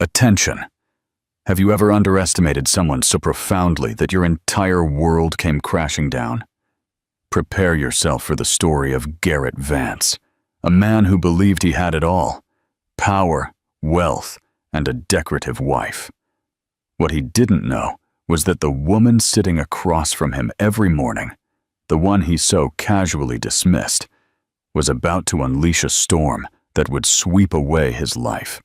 Attention. Have you ever underestimated someone so profoundly that your entire world came crashing down? Prepare yourself for the story of Garrett Vance, a man who believed he had it all: power, wealth, and a decorative wife. What he didn't know was that the woman sitting across from him every morning, the one he so casually dismissed, was about to unleash a storm that would sweep away his life.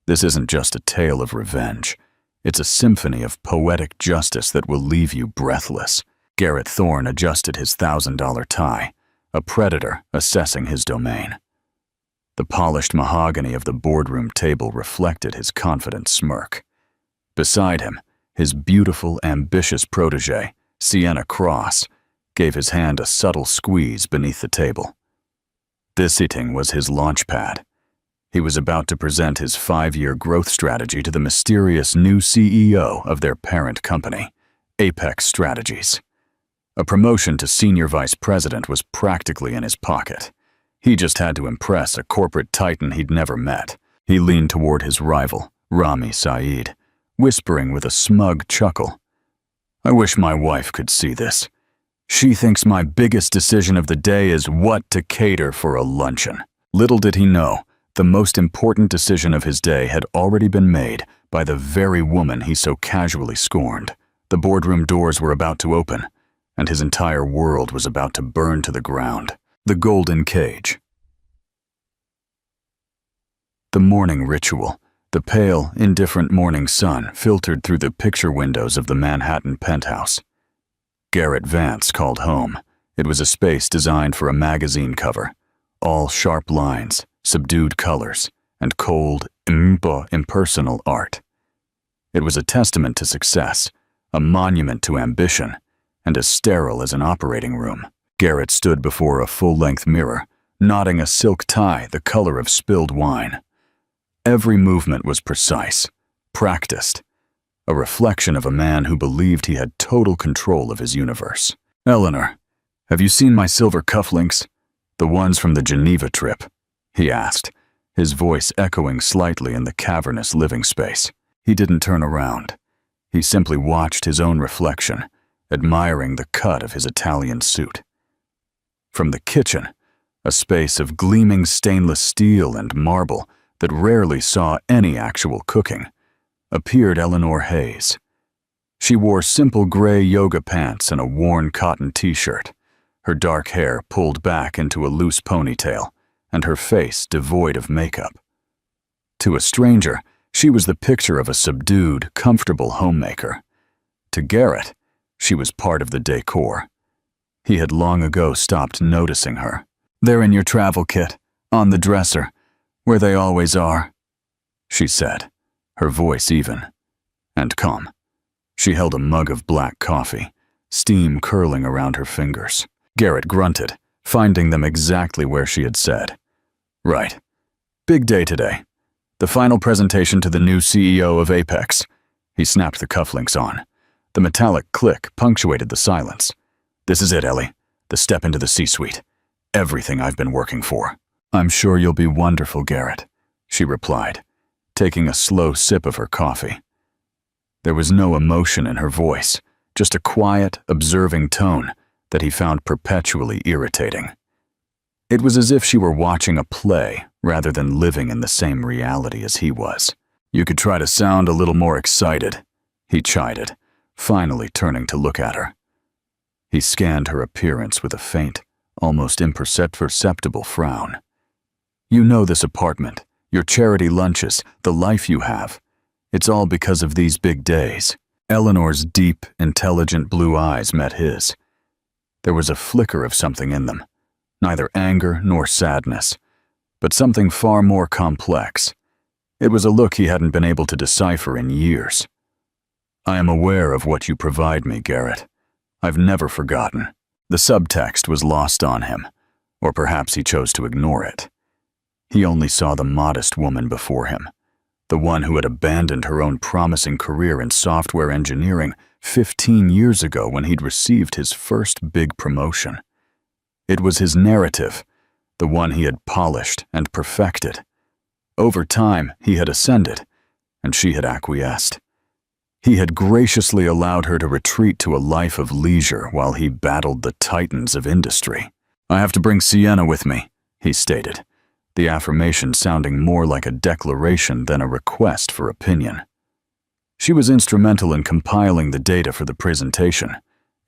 This isn't just a tale of revenge. It's a symphony of poetic justice that will leave you breathless. Garrett Thorne adjusted his $1,000 tie, a predator assessing his domain. The polished mahogany of the boardroom table reflected his confident smirk. Beside him, his beautiful, ambitious protege, Sienna Cross, gave his hand a subtle squeeze beneath the table. This sitting was his launch pad. He was about to present his 5-year growth strategy to the mysterious new CEO of their parent company, Apex Strategies. A promotion to senior vice president was practically in his pocket. He just had to impress a corporate titan he'd never met. He leaned toward his rival, Rami Saeed, whispering with a smug chuckle, "I wish my wife could see this. She thinks my biggest decision of the day is what to cater for a luncheon." Little did he know, the most important decision of his day had already been made by the very woman he so casually scorned. The boardroom doors were about to open, and his entire world was about to burn to the ground. The golden cage. The morning ritual. The pale, indifferent morning sun filtered through the picture windows of the Manhattan penthouse. Garrett Vance called home. It was a space designed for a magazine cover. All sharp lines, subdued colors, and cold, impersonal art. It was a testament to success, a monument to ambition, and as sterile as an operating room. Garrett stood before a full-length mirror, knotting a silk tie the color of spilled wine. Every movement was precise, practiced, a reflection of a man who believed he had total control of his universe. "Eleanor, have you seen my silver cufflinks? The ones from the Geneva trip?" he asked, his voice echoing slightly in the cavernous living space. He didn't turn around. He simply watched his own reflection, admiring the cut of his Italian suit. From the kitchen, a space of gleaming stainless steel and marble that rarely saw any actual cooking, appeared Eleanor Hayes. She wore simple gray yoga pants and a worn cotton t-shirt, her dark hair pulled back into a loose ponytail, and her face devoid of makeup. To a stranger, she was the picture of a subdued, comfortable homemaker. To Garrett, she was part of the decor. He had long ago stopped noticing her. "They're in your travel kit, on the dresser, where they always are," she said, her voice even and calm. She held a mug of black coffee, steam curling around her fingers. Garrett grunted, finding them exactly where she had said. "Right. Big day today. The final presentation to the new CEO of Apex." He snapped the cufflinks on. The metallic click punctuated the silence. "This is it, Ellie. The step into the C-suite. Everything I've been working for." "I'm sure you'll be wonderful, Garrett," she replied, taking a slow sip of her coffee. There was no emotion in her voice, just a quiet, observing tone that he found perpetually irritating. It was as if she were watching a play rather than living in the same reality as he was. "You could try to sound a little more excited," he chided, finally turning to look at her. He scanned her appearance with a faint, almost imperceptible frown. "You know this apartment, your charity lunches, the life you have. It's all because of these big days." Eleanor's deep, intelligent blue eyes met his. There was a flicker of something in them, neither anger nor sadness, but something far more complex. It was a look he hadn't been able to decipher in years. "I am aware of what you provide me, Garrett. I've never forgotten." The subtext was lost on him, or perhaps he chose to ignore it. He only saw the modest woman before him, the one who had abandoned her own promising career in software engineering 15 years ago when he'd received his first big promotion. It was his narrative, the one he had polished and perfected. Over time, he had ascended, and she had acquiesced. He had graciously allowed her to retreat to a life of leisure while he battled the titans of industry. "I have to bring Sienna with me," he stated, the affirmation sounding more like a declaration than a request for opinion. She was instrumental in compiling the data for the presentation.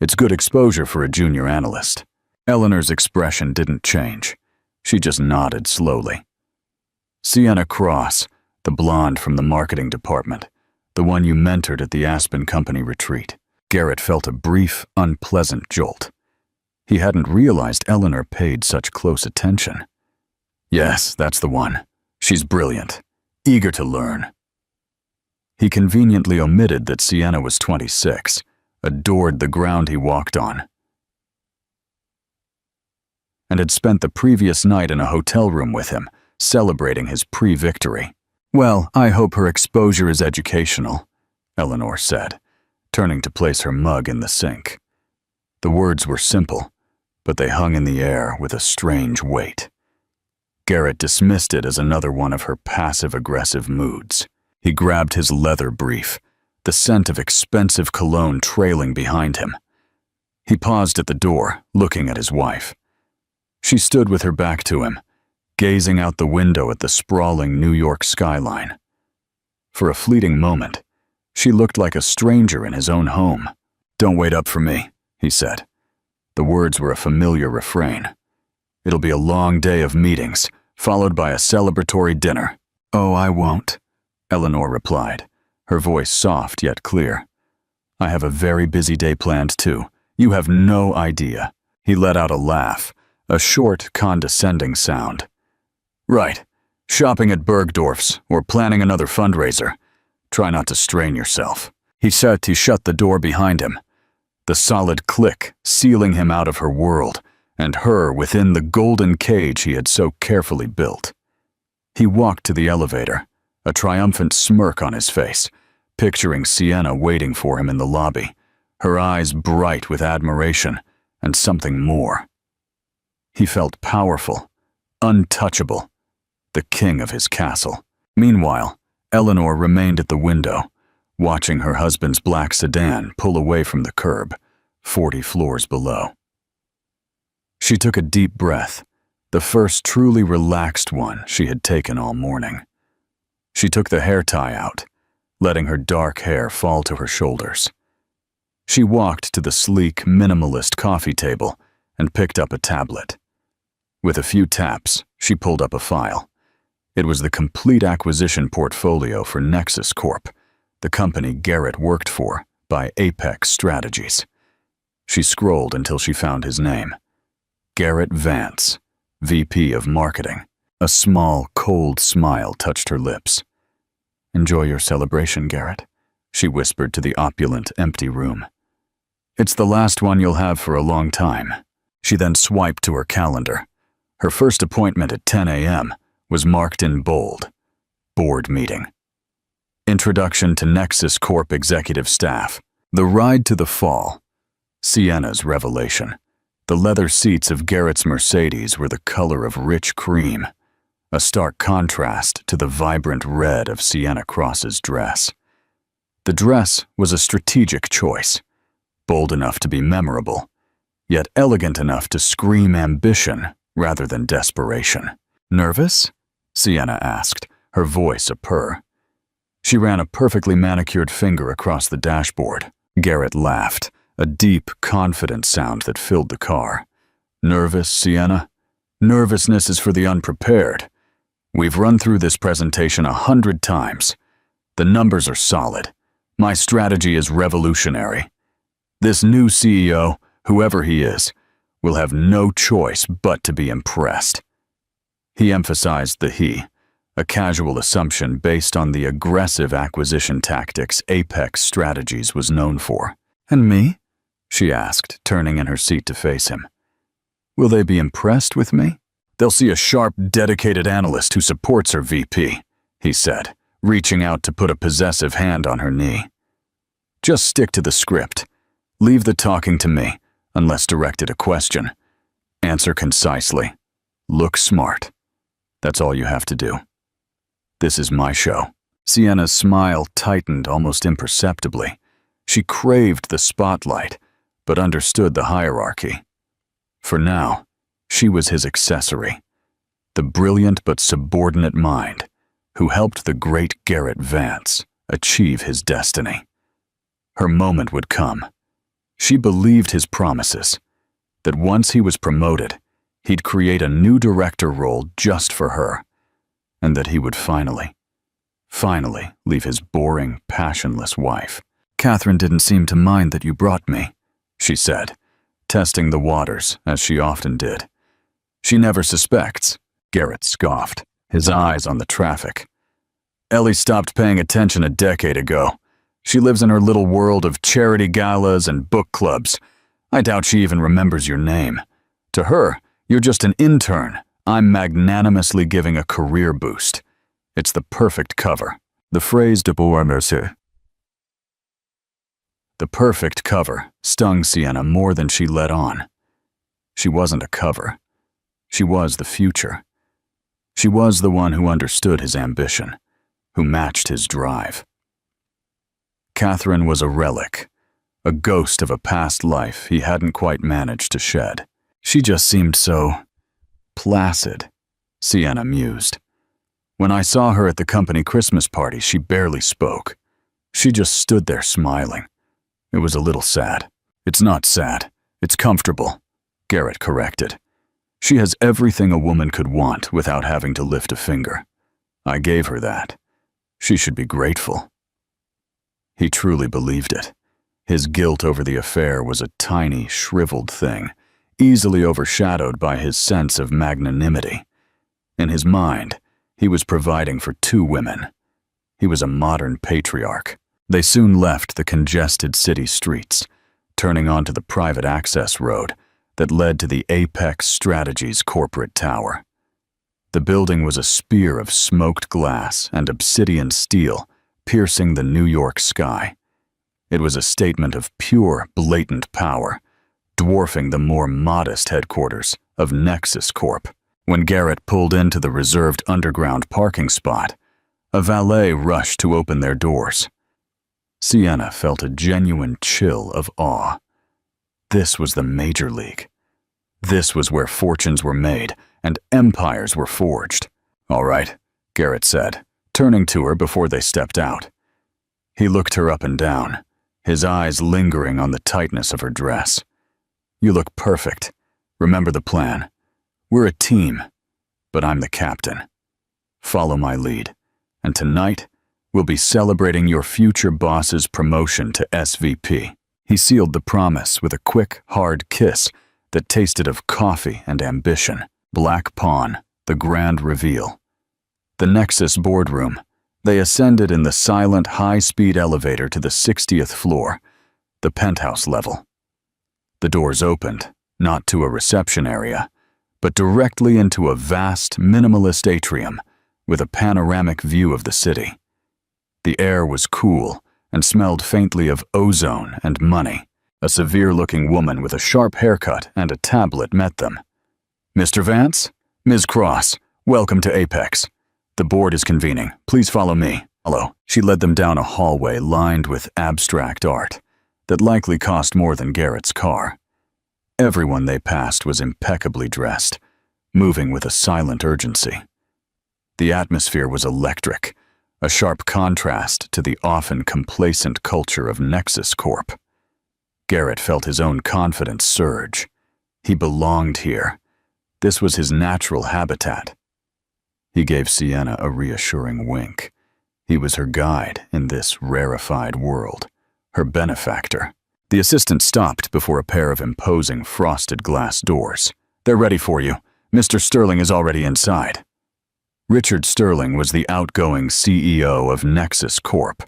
It's good exposure for a junior analyst. Eleanor's expression didn't change. She just nodded slowly. Sienna Cross, the blonde from the marketing department, the one you mentored at the Aspen Company retreat. Garrett felt a brief, unpleasant jolt. He hadn't realized Eleanor paid such close attention. "Yes, that's the one. She's brilliant, eager to learn." He conveniently omitted that Sienna was 26, adored the ground he walked on, and had spent the previous night in a hotel room with him, celebrating his pre-victory. "Well, I hope her exposure is educational," Eleanor said, turning to place her mug in the sink. The words were simple, but they hung in the air with a strange weight. Garrett dismissed it as another one of her passive-aggressive moods. He grabbed his leather brief, the scent of expensive cologne trailing behind him. He paused at the door, looking at his wife. She stood with her back to him, gazing out the window at the sprawling New York skyline. For a fleeting moment, she looked like a stranger in his own home. "Don't wait up for me," he said. The words were a familiar refrain. "It'll be a long day of meetings, followed by a celebratory dinner." "Oh, I won't," Eleanor replied, her voice soft yet clear. "I have a very busy day planned too. You have no idea." He let out a laugh, a short, condescending sound. "Right. Shopping at Bergdorf's or planning another fundraiser. Try not to strain yourself." He said to shut the door behind him, the solid click sealing him out of her world and her within the golden cage he had so carefully built. He walked to the elevator, a triumphant smirk on his face, picturing Sienna waiting for him in the lobby, her eyes bright with admiration and something more. He felt powerful, untouchable, the king of his castle. Meanwhile, Eleanor remained at the window, watching her husband's black sedan pull away from the curb, 40 floors below. She took a deep breath, the first truly relaxed one she had taken all morning. She took the hair tie out, letting her dark hair fall to her shoulders. She walked to the sleek, minimalist coffee table and picked up a tablet. With a few taps, she pulled up a file. It was the complete acquisition portfolio for Nexus Corp, the company Garrett worked for by Apex Strategies. She scrolled until she found his name. Garrett Vance, VP of Marketing. A small, cold smile touched her lips. "Enjoy your celebration, Garrett," she whispered to the opulent, empty room. "It's the last one you'll have for a long time." She then swiped to her calendar. Her first appointment at 10 a.m. was marked in bold. Board meeting. Introduction to Nexus Corp executive staff. The ride to the fall. Sienna's revelation. The leather seats of Garrett's Mercedes were the color of rich cream, a stark contrast to the vibrant red of Sienna Cross's dress. The dress was a strategic choice, bold enough to be memorable, yet elegant enough to scream ambition rather than desperation. "Nervous?" Sienna asked, her voice a purr. She ran a perfectly manicured finger across the dashboard. Garrett laughed, a deep, confident sound that filled the car. "Nervous, Sienna? Nervousness is for the unprepared. We've run through this presentation 100 times. The numbers are solid. My strategy is revolutionary. This new CEO, whoever he is, will have no choice but to be impressed." He emphasized the he, a casual assumption based on the aggressive acquisition tactics Apex Strategies was known for. "And me?" she asked, turning in her seat to face him. "Will they be impressed with me?" "They'll see a sharp, dedicated analyst who supports her VP," he said, reaching out to put a possessive hand on her knee. "Just stick to the script. Leave the talking to me, unless directed a question. Answer concisely. Look smart. That's all you have to do. This is my show." Sienna's smile tightened almost imperceptibly. She craved the spotlight, but understood the hierarchy. For now, she was his accessory, the brilliant but subordinate mind who helped the great Garrett Vance achieve his destiny. Her moment would come. She believed his promises, that once he was promoted, he'd create a new director role just for her, and that he would finally leave his boring, passionless wife. "Catherine didn't seem to mind that you brought me," she said, testing the waters as she often did. "She never suspects," Garrett scoffed, his eyes on the traffic. "Ellie stopped paying attention a decade ago. She lives in her little world of charity galas and book clubs. I doubt she even remembers your name. To her, you're just an intern I'm magnanimously giving a career boost. It's the perfect cover." The phrase de beau merci. The perfect cover stung Sienna more than she let on. She wasn't a cover. She was the future. She was the one who understood his ambition, who matched his drive. Catherine was a relic, a ghost of a past life he hadn't quite managed to shed. She just seemed so placid, Sienna mused. When I saw her at the company Christmas party, she barely spoke. She just stood there smiling. It was a little sad. "It's not sad. It's comfortable," Garrett corrected. "She has everything a woman could want without having to lift a finger. I gave her that. She should be grateful." He truly believed it. His guilt over the affair was a tiny, shriveled thing, easily overshadowed by his sense of magnanimity. In his mind, he was providing for 2 women. He was a modern patriarch. They soon left the congested city streets, turning onto the private access road that led to the Apex Strategies corporate tower. The building was a spear of smoked glass and obsidian steel piercing the New York sky. It was a statement of pure, blatant power, dwarfing the more modest headquarters of Nexus Corp. When Garrett pulled into the reserved underground parking spot, a valet rushed to open their doors. Sienna felt a genuine chill of awe. This was the major league. This was where fortunes were made and empires were forged. "All right," Garrett said, turning to her before they stepped out. He looked her up and down, his eyes lingering on the tightness of her dress. "You look perfect. Remember the plan. We're a team, but I'm the captain. Follow my lead, and tonight we'll be celebrating your future boss's promotion to SVP." He sealed the promise with a quick, hard kiss that tasted of coffee and ambition. Black Pawn, the grand reveal. The Nexus boardroom. They ascended in the silent, high-speed elevator to the 60th floor, the penthouse level. The doors opened, not to a reception area, but directly into a vast, minimalist atrium with a panoramic view of the city. The air was cool and smelled faintly of ozone and money. A severe-looking woman with a sharp haircut and a tablet met them. "Mr. Vance? Ms. Cross, welcome to Apex. The board is convening. Please follow me." "Hello." She led them down a hallway lined with abstract art that likely cost more than Garrett's car. Everyone they passed was impeccably dressed, moving with a silent urgency. The atmosphere was electric, a sharp contrast to the often complacent culture of Nexus Corp. Garrett felt his own confidence surge. He belonged here. This was his natural habitat. He gave Sienna a reassuring wink. He was her guide in this rarefied world, her benefactor. The assistant stopped before a pair of imposing frosted glass doors. "They're ready for you. Mr. Sterling is already inside." Richard Sterling was the outgoing CEO of Nexus Corp,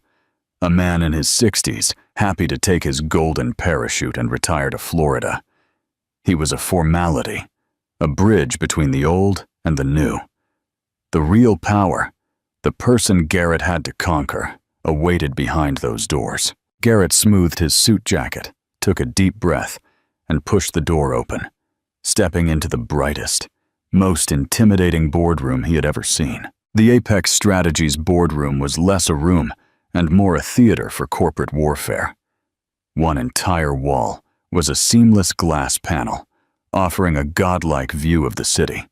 a man in his 60s, happy to take his golden parachute and retire to Florida. He was a formality, a bridge between the old and the new. The real power, the person Garrett had to conquer, awaited behind those doors. Garrett smoothed his suit jacket, took a deep breath, and pushed the door open, stepping into the brightest, most intimidating boardroom he had ever seen. The Apex Strategies boardroom was less a room and more a theater for corporate warfare. One entire wall was a seamless glass panel, offering a godlike view of the city.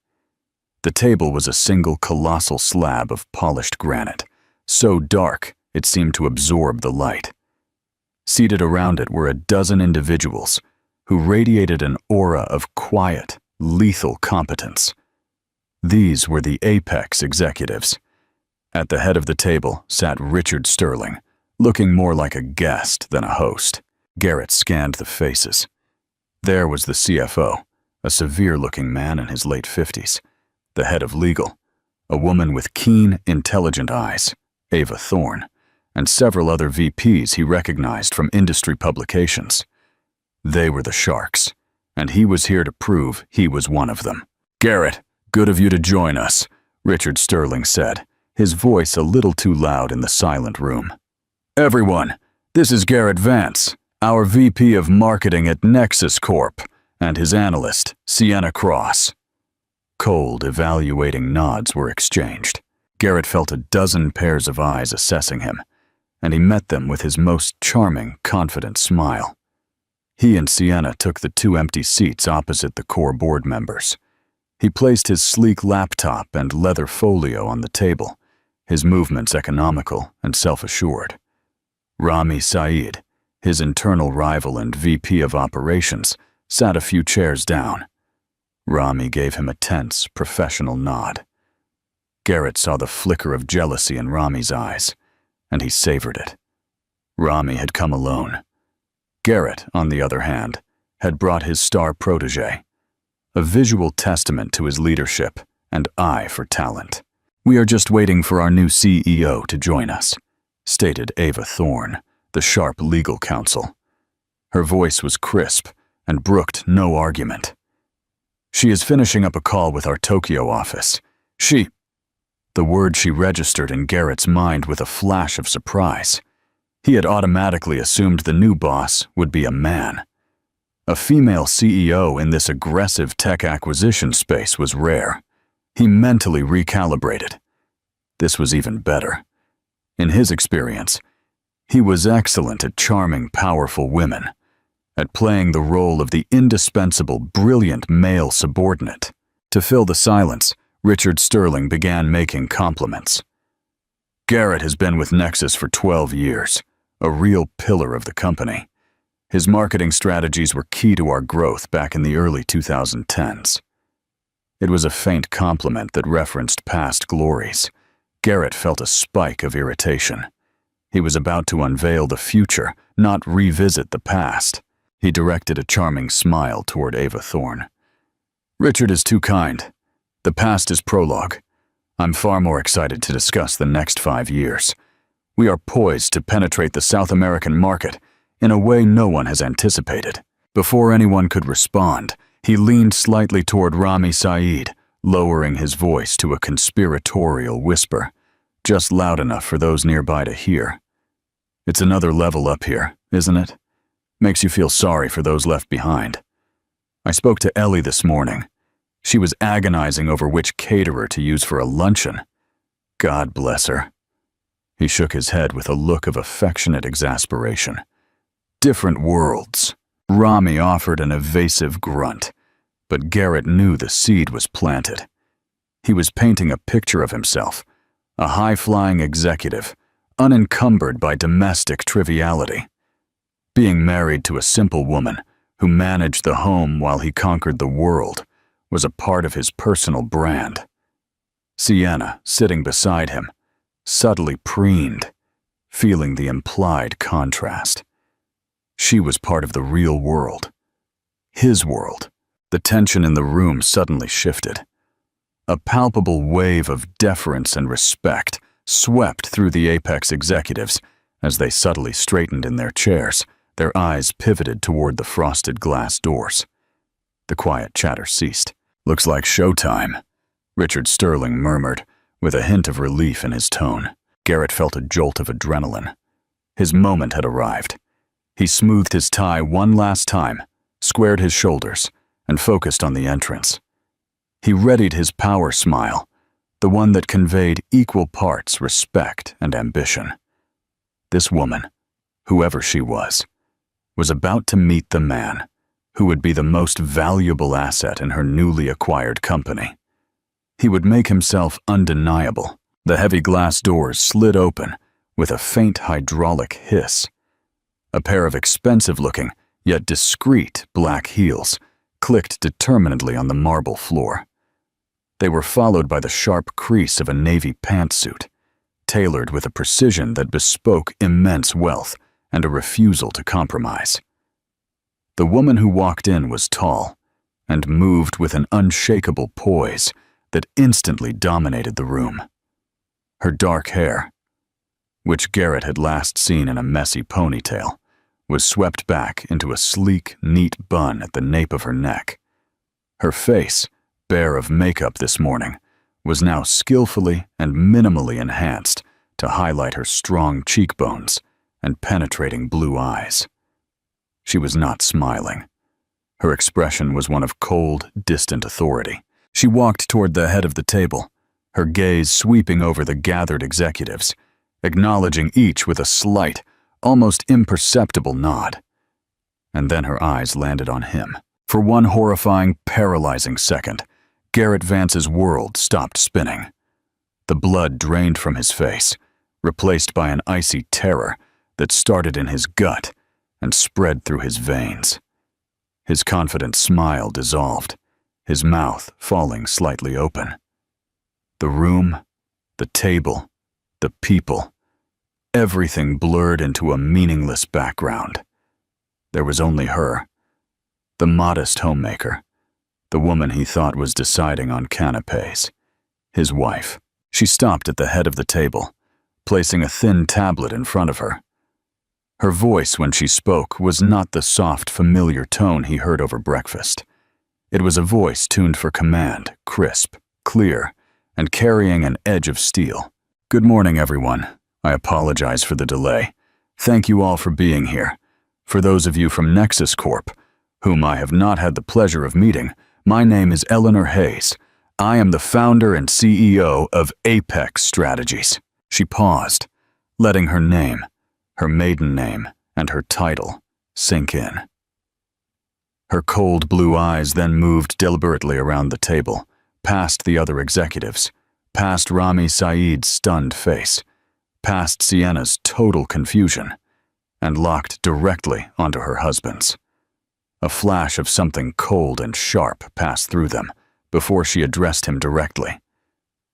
The table was a single colossal slab of polished granite, so dark it seemed to absorb the light. Seated around it were a dozen individuals who radiated an aura of quiet, lethal competence. These were the Apex executives. At the head of the table sat Richard Sterling, looking more like a guest than a host. Garrett scanned the faces. There was the CFO, a severe-looking man in his late 50s. The head of legal, a woman with keen, intelligent eyes, Ava Thorne, and several other VPs he recognized from industry publications. They were the sharks, and he was here to prove he was one of them. "Garrett, good of you to join us," Richard Sterling said, his voice a little too loud in the silent room. "Everyone, this is Garrett Vance, our VP of Marketing at Nexus Corp, and his analyst, Sienna Cross." Cold, evaluating nods were exchanged. Garrett felt a dozen pairs of eyes assessing him, and he met them with his most charming, confident smile. He and Sienna took the two empty seats opposite the core board members. He placed his sleek laptop and leather folio on the table, his movements economical and self-assured. Rami Saeed, his internal rival and VP of Operations, sat a few chairs down. Rami gave him a tense, professional nod. Garrett saw the flicker of jealousy in Rami's eyes, and he savored it. Rami had come alone. Garrett, on the other hand, had brought his star protege, a visual testament to his leadership and eye for talent. "We are just waiting for our new CEO to join us," stated Ava Thorne, the sharp legal counsel. Her voice was crisp and brooked no argument. "She is finishing up a call with our Tokyo office. The word she registered in Garrett's mind with a flash of surprise. He had automatically assumed the new boss would be a man. A female CEO in this aggressive tech acquisition space was rare. He mentally recalibrated. This was even better. In his experience, he was excellent at charming, powerful women, at playing the role of the indispensable, brilliant male subordinate. To fill the silence, Richard Sterling began making compliments. "Garrett has been with Nexus for 12 years, a real pillar of the company. His marketing strategies were key to our growth back in the early 2010s. It was a faint compliment that referenced past glories. Garrett felt a spike of irritation. He was about to unveil the future, not revisit the past. He directed a charming smile toward Ava Thorne. "Richard is too kind. The past is prologue. I'm far more excited to discuss the next 5 years. We are poised to penetrate the South American market in a way no one has anticipated." Before anyone could respond, he leaned slightly toward Rami Saeed, lowering his voice to a conspiratorial whisper, just loud enough for those nearby to hear. "It's another level up here, isn't it? Makes you feel sorry for those left behind. I spoke to Ellie this morning. She was agonizing over which caterer to use for a luncheon. God bless her." He shook his head with a look of affectionate exasperation. "Different worlds." Rami offered an evasive grunt, but Garrett knew the seed was planted. He was painting a picture of himself, a high-flying executive, unencumbered by domestic triviality. Being married to a simple woman who managed the home while he conquered the world was a part of his personal brand. Sienna, sitting beside him, subtly preened, feeling the implied contrast. She was part of the real world. His world. The tension in the room suddenly shifted. A palpable wave of deference and respect swept through the Apex executives as they subtly straightened in their chairs, their eyes pivoted toward the frosted glass doors. The quiet chatter ceased. "Looks like showtime," Richard Sterling murmured, with a hint of relief in his tone. Garrett felt a jolt of adrenaline. His moment had arrived. He smoothed his tie one last time, squared his shoulders, and focused on the entrance. He readied his power smile, the one that conveyed equal parts respect and ambition. This woman, whoever she was about to meet the man who would be the most valuable asset in her newly acquired company. He would make himself undeniable. The heavy glass doors slid open with a faint hydraulic hiss. A pair of expensive-looking, yet discreet black heels clicked determinedly on the marble floor. They were followed by the sharp crease of a navy pantsuit, tailored with a precision that bespoke immense wealth and a refusal to compromise. The woman who walked in was tall and moved with an unshakable poise that instantly dominated the room. Her dark hair, which Garrett had last seen in a messy ponytail, was swept back into a sleek, neat bun at the nape of her neck. Her face, bare of makeup this morning, was now skillfully and minimally enhanced to highlight her strong cheekbones and penetrating blue eyes. She was not smiling. Her expression was one of cold, distant authority. She walked toward the head of the table, her gaze sweeping over the gathered executives, acknowledging each with a slight, almost imperceptible nod. And then her eyes landed on him. For one horrifying, paralyzing second, Garrett Vance's world stopped spinning. The blood drained from his face, replaced by an icy terror that started in his gut and spread through his veins. His confident smile dissolved, his mouth falling slightly open. The room, the table, the people, everything blurred into a meaningless background. There was only her, the modest homemaker, the woman he thought was deciding on canapés, his wife. She stopped at the head of the table, placing a thin tablet in front of her. Her voice when she spoke was not the soft, familiar tone he heard over breakfast. It was a voice tuned for command, crisp, clear, and carrying an edge of steel. "Good morning, everyone. I apologize for the delay. Thank you all for being here. For those of you from Nexus Corp, whom I have not had the pleasure of meeting, my name is Eleanor Hayes. I am the founder and CEO of Apex Strategies." She paused, letting her name, her maiden name, and her title sink in. Her cold blue eyes then moved deliberately around the table, past the other executives, past Rami Saeed's stunned face, past Sienna's total confusion, and locked directly onto her husband's. A flash of something cold and sharp passed through them before she addressed him directly.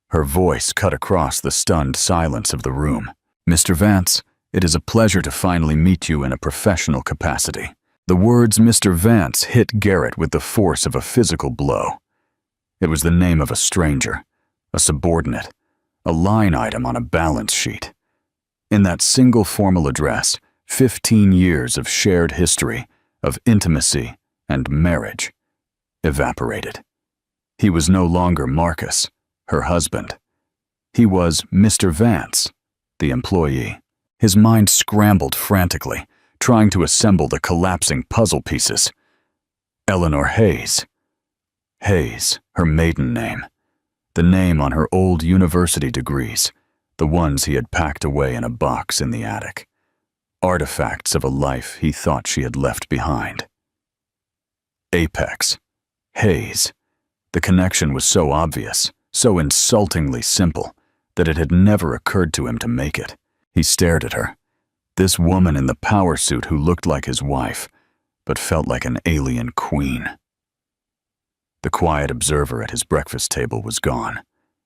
Her voice cut across the stunned silence of the room. "Mr. Vance, it is a pleasure to finally meet you in a professional capacity." The words Mr. Vance hit Garrett with the force of a physical blow. It was the name of a stranger, a subordinate, a line item on a balance sheet. In that single formal address, 15 years of shared history, of intimacy and marriage, evaporated. He was no longer Marcus, her husband. He was Mr. Vance, the employee. His mind scrambled frantically, trying to assemble the collapsing puzzle pieces. Eleanor Hayes. Hayes, her maiden name. The name on her old university degrees, the ones he had packed away in a box in the attic. Artifacts of a life he thought she had left behind. Apex. Hayes. The connection was so obvious, so insultingly simple, that it had never occurred to him to make it. He stared at her. This woman in the power suit who looked like his wife, but felt like an alien queen. The quiet observer at his breakfast table was gone.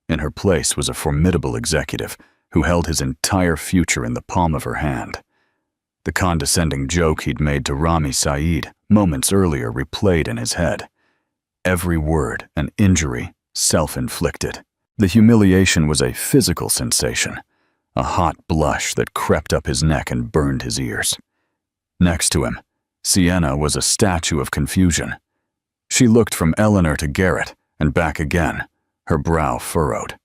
In her place was a formidable executive who held his entire future in the palm of her hand. The condescending joke he'd made to Rami Saeed moments earlier replayed in his head. Every word an injury, self-inflicted. The humiliation was a physical sensation, a hot blush that crept up his neck and burned his ears. Next to him, Sienna was a statue of confusion. She looked from Eleanor to Garrett and back again, her brow furrowed.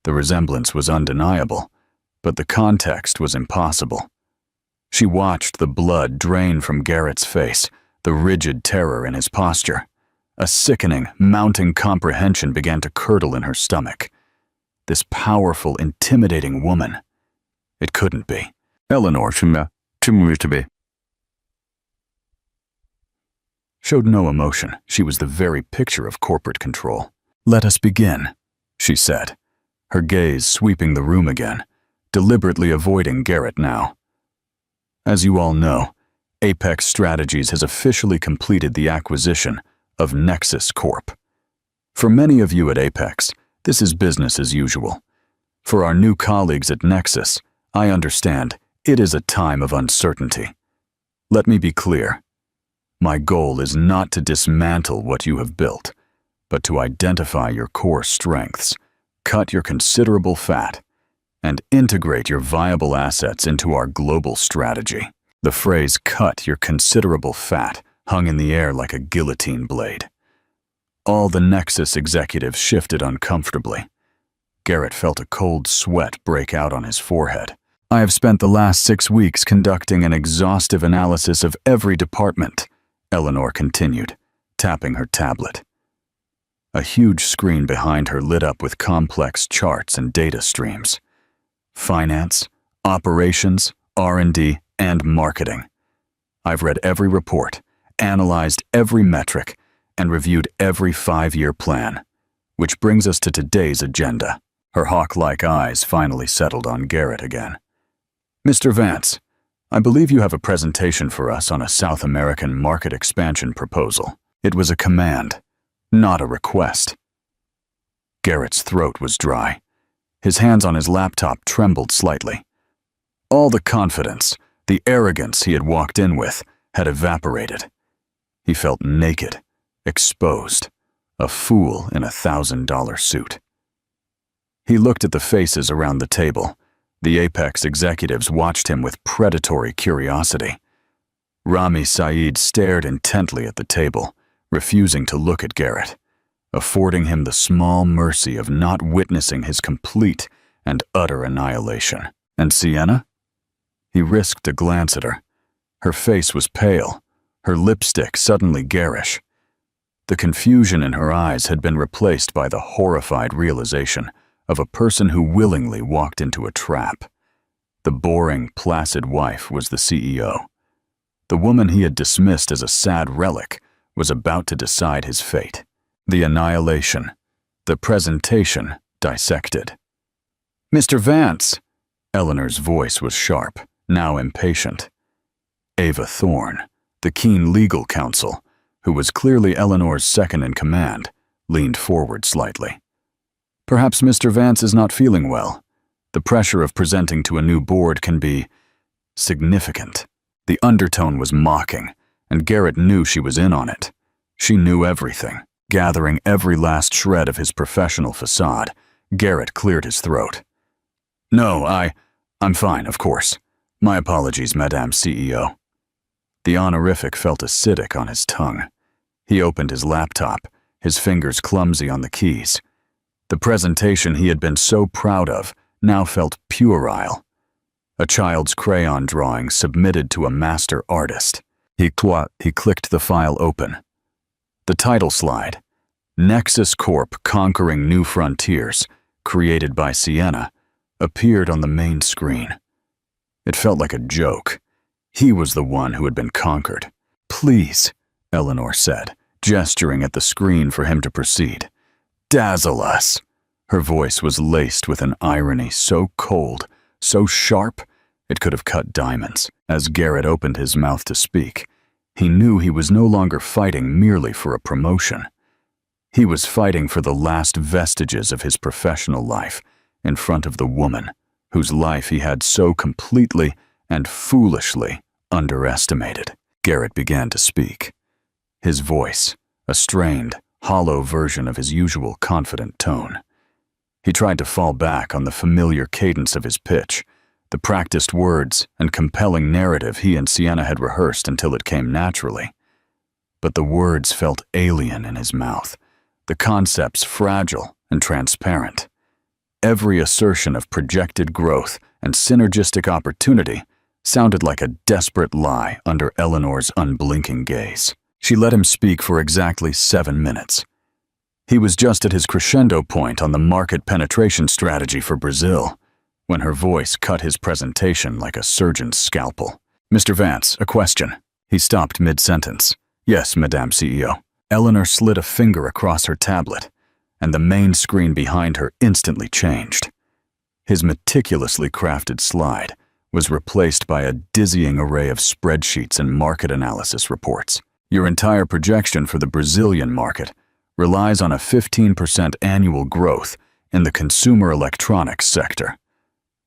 The resemblance was undeniable, but the context was impossible. She watched the blood drain from Garrett's face, the rigid terror in his posture. A sickening, mounting comprehension began to curdle in her stomach. This powerful, intimidating woman. It couldn't be. Eleanor showed no emotion. She was the very picture of corporate control. "Let us begin," she said, her gaze sweeping the room again, deliberately avoiding Garrett now. As you all know, Apex Strategies has officially completed the acquisition of Nexus Corp. For many of you at Apex, this is business as usual. For our new colleagues at Nexus, I understand it is a time of uncertainty. Let me be clear. My goal is not to dismantle what you have built, but to identify your core strengths, cut your considerable fat, and integrate your viable assets into our global strategy. The phrase "cut your considerable fat" hung in the air like a guillotine blade. All the Nexus executives shifted uncomfortably. Garrett felt a cold sweat break out on his forehead. "I have spent the last 6 weeks conducting an exhaustive analysis of every department," Eleanor continued, tapping her tablet. A huge screen behind her lit up with complex charts and data streams. Finance, operations, R&D, and marketing. I've read every report, analyzed every metric, and reviewed every 5-year plan, which brings us to today's agenda. Her hawk-like eyes finally settled on Garrett again. "Mr. Vance, I believe you have a presentation for us on a South American market expansion proposal." It was a command, not a request. Garrett's throat was dry. His hands on his laptop trembled slightly. All the confidence, the arrogance he had walked in with, had evaporated. He felt naked, exposed, a fool in a $1,000 suit. He looked at the faces around the table. The Apex executives watched him with predatory curiosity. Rami Saeed stared intently at the table, refusing to look at Garrett, affording him the small mercy of not witnessing his complete and utter annihilation. And Sienna? He risked a glance at her. Her face was pale, her lipstick suddenly garish. The confusion in her eyes had been replaced by the horrified realization of a person who willingly walked into a trap. The boring, placid wife was the CEO. The woman he had dismissed as a sad relic was about to decide his fate. The annihilation, the presentation dissected. "Mr. Vance!" Eleanor's voice was sharp, now impatient. Ava Thorne, the keen legal counsel, who was clearly Eleanor's second-in-command, leaned forward slightly. "Perhaps Mr. Vance is not feeling well. The pressure of presenting to a new board can be significant." The undertone was mocking, and Garrett knew she was in on it. She knew everything. Gathering every last shred of his professional facade, Garrett cleared his throat. "No, I'm fine, of course. My apologies, Madame CEO." The honorific felt acidic on his tongue. He opened his laptop, his fingers clumsy on the keys. The presentation he had been so proud of now felt puerile. A child's crayon drawing submitted to a master artist. He clicked the file open. The title slide, "Nexus Corp Conquering New Frontiers," created by Sienna, appeared on the main screen. It felt like a joke. He was the one who had been conquered. "Please," Eleanor said, gesturing at the screen for him to proceed. "Dazzle us." Her voice was laced with an irony so cold, so sharp, it could have cut diamonds. As Garrett opened his mouth to speak, he knew he was no longer fighting merely for a promotion. He was fighting for the last vestiges of his professional life in front of the woman whose life he had so completely and foolishly underestimated. Garrett began to speak. His voice, a strained, hollow version of his usual confident tone. He tried to fall back on the familiar cadence of his pitch, the practiced words and compelling narrative he and Sienna had rehearsed until it came naturally. But the words felt alien in his mouth, the concepts fragile and transparent. Every assertion of projected growth and synergistic opportunity sounded like a desperate lie under Eleanor's unblinking gaze. She let him speak for exactly 7 minutes. He was just at his crescendo point on the market penetration strategy for Brazil, when her voice cut his presentation like a surgeon's scalpel. "Mr. Vance, a question." He stopped mid-sentence. "Yes, Madame CEO." Eleanor slid a finger across her tablet, and the main screen behind her instantly changed. His meticulously crafted slide was replaced by a dizzying array of spreadsheets and market analysis reports. "Your entire projection for the Brazilian market relies on a 15% annual growth in the consumer electronics sector,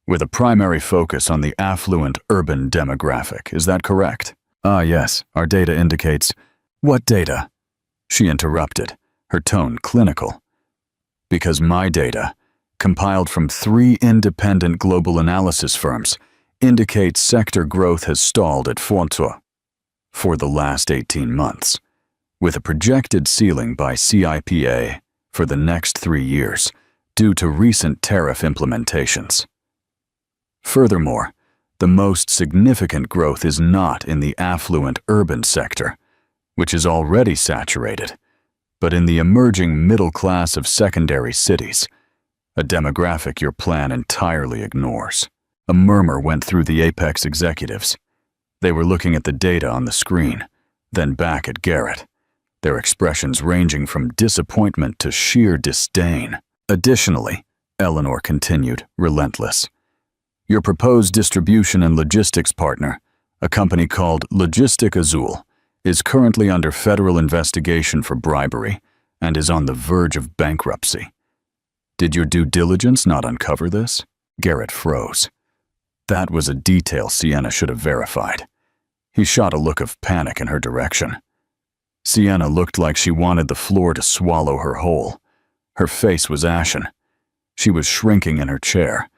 with a primary focus on the affluent urban demographic. Is that correct?" "Ah, yes, our data indicates—" "What data?" she interrupted, her tone clinical. "Because my data, compiled from 3 independent global analysis firms, indicates sector growth has stalled at Fontour for the last 18 months, with a projected ceiling by CIPA for the next 3 years due to recent tariff implementations. Furthermore, the most significant growth is not in the affluent urban sector, which is already saturated, but in the emerging middle class of secondary cities, a demographic your plan entirely ignores." A murmur went through the Apex executives. They were looking at the data on the screen, then back at Garrett, their expressions ranging from disappointment to sheer disdain. "Additionally," Eleanor continued, relentless, "your proposed distribution and logistics partner, a company called Logistic Azul, is currently under federal investigation for bribery and is on the verge of bankruptcy. Did your due diligence not uncover this?" Garrett froze. That was a detail Sienna should have verified. He shot a look of panic in her direction. Sienna looked like she wanted the floor to swallow her whole. Her face was ashen. She was shrinking in her chair,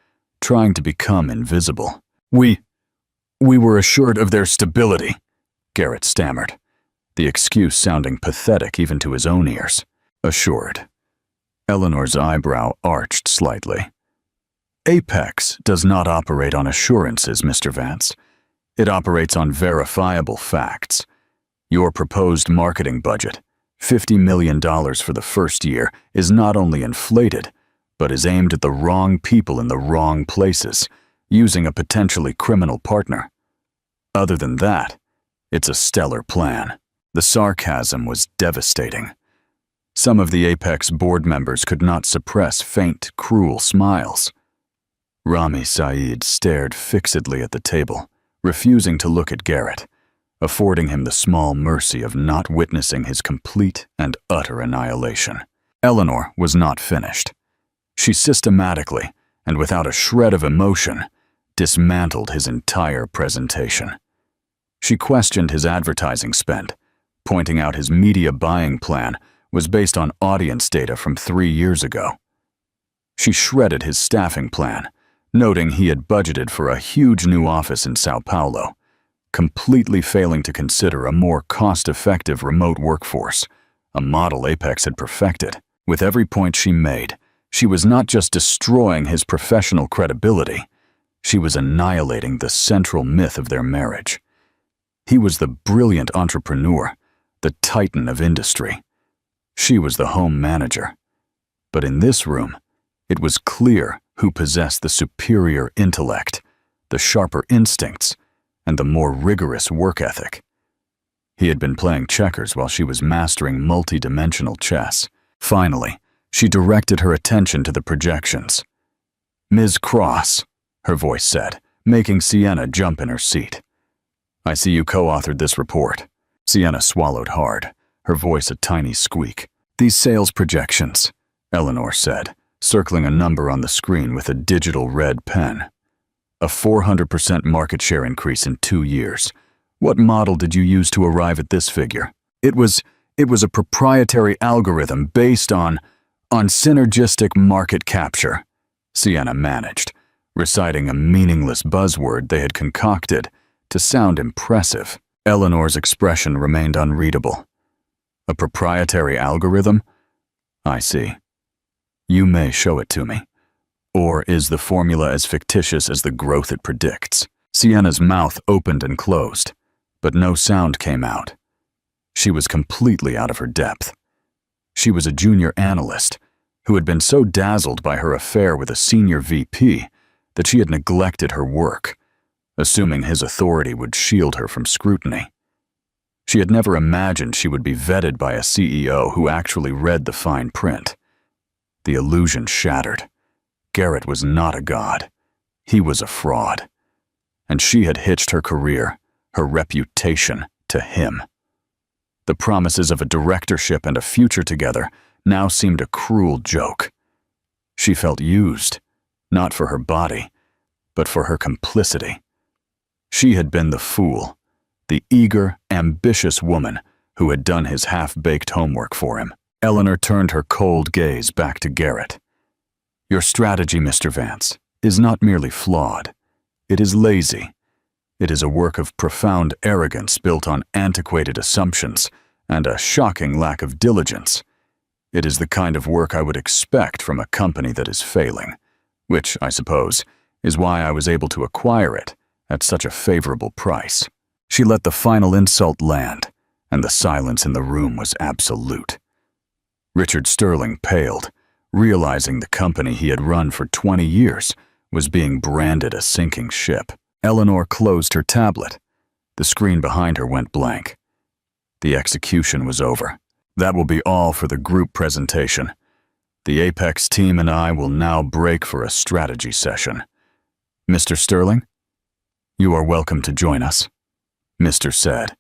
trying to become invisible. We were assured of their stability," Garrett stammered, the excuse sounding pathetic even to his own ears. "Assured." Eleanor's eyebrow arched slightly. "Apex does not operate on assurances, Mr. Vance. It operates on verifiable facts. Your proposed marketing budget, $50 million for the first year, is not only inflated, but is aimed at the wrong people in the wrong places, using a potentially criminal partner. Other than that, it's a stellar plan." The sarcasm was devastating. Some of the Apex board members could not suppress faint, cruel smiles. Rami Saeed stared fixedly at the table, refusing to look at Garrett, affording him the small mercy of not witnessing his complete and utter annihilation. Eleanor was not finished. She systematically, and without a shred of emotion, dismantled his entire presentation. She questioned his advertising spend, pointing out his media buying plan was based on audience data from 3 years ago. She shredded his staffing plan, noting he had budgeted for a huge new office in Sao Paulo, completely failing to consider a more cost-effective remote workforce, a model Apex had perfected. With every point she made, she was not just destroying his professional credibility, she was annihilating the central myth of their marriage. He was the brilliant entrepreneur, the titan of industry. She was the home manager. But in this room, it was clear who possessed the superior intellect, the sharper instincts, and the more rigorous work ethic. He had been playing checkers while she was mastering multi-dimensional chess. Finally, she directed her attention to the projections. "Ms. Cross," her voice said, making Sienna jump in her seat. "I see you co-authored this report." Sienna swallowed hard, her voice a tiny squeak. "These sales projections," Eleanor said, circling a number on the screen with a digital red pen. "A 400% market share increase in 2 years. What model did you use to arrive at this figure?" It was a proprietary algorithm based on synergistic market capture," Sienna managed, reciting a meaningless buzzword they had concocted to sound impressive. Eleanor's expression remained unreadable. "A proprietary algorithm? I see. You may show it to me. Or is the formula as fictitious as the growth it predicts?" Sienna's mouth opened and closed, but no sound came out. She was completely out of her depth. She was a junior analyst who had been so dazzled by her affair with a senior VP that she had neglected her work, assuming his authority would shield her from scrutiny. She had never imagined she would be vetted by a CEO who actually read the fine print. The illusion shattered. Garrett was not a god. He was a fraud. And she had hitched her career, her reputation, to him. The promises of a directorship and a future together now seemed a cruel joke. She felt used, not for her body, but for her complicity. She had been the fool, the eager, ambitious woman who had done his half-baked homework for him. Eleanor turned her cold gaze back to Garrett. Your strategy, Mr. Vance, is not merely flawed. It is lazy. It is a work of profound arrogance built on antiquated assumptions and a shocking lack of diligence. It is the kind of work I would expect from a company that is failing, which, I suppose, is why I was able to acquire it at such a favorable price. She let the final insult land, and the silence in the room was absolute. Richard Sterling paled, realizing the company he had run for 20 years was being branded a sinking ship. Eleanor closed her tablet. The screen behind her went blank. The execution was over. That will be all for the group presentation. The Apex team and I will now break for a strategy session. Mr. Sterling, you are welcome to join us. Mr. said,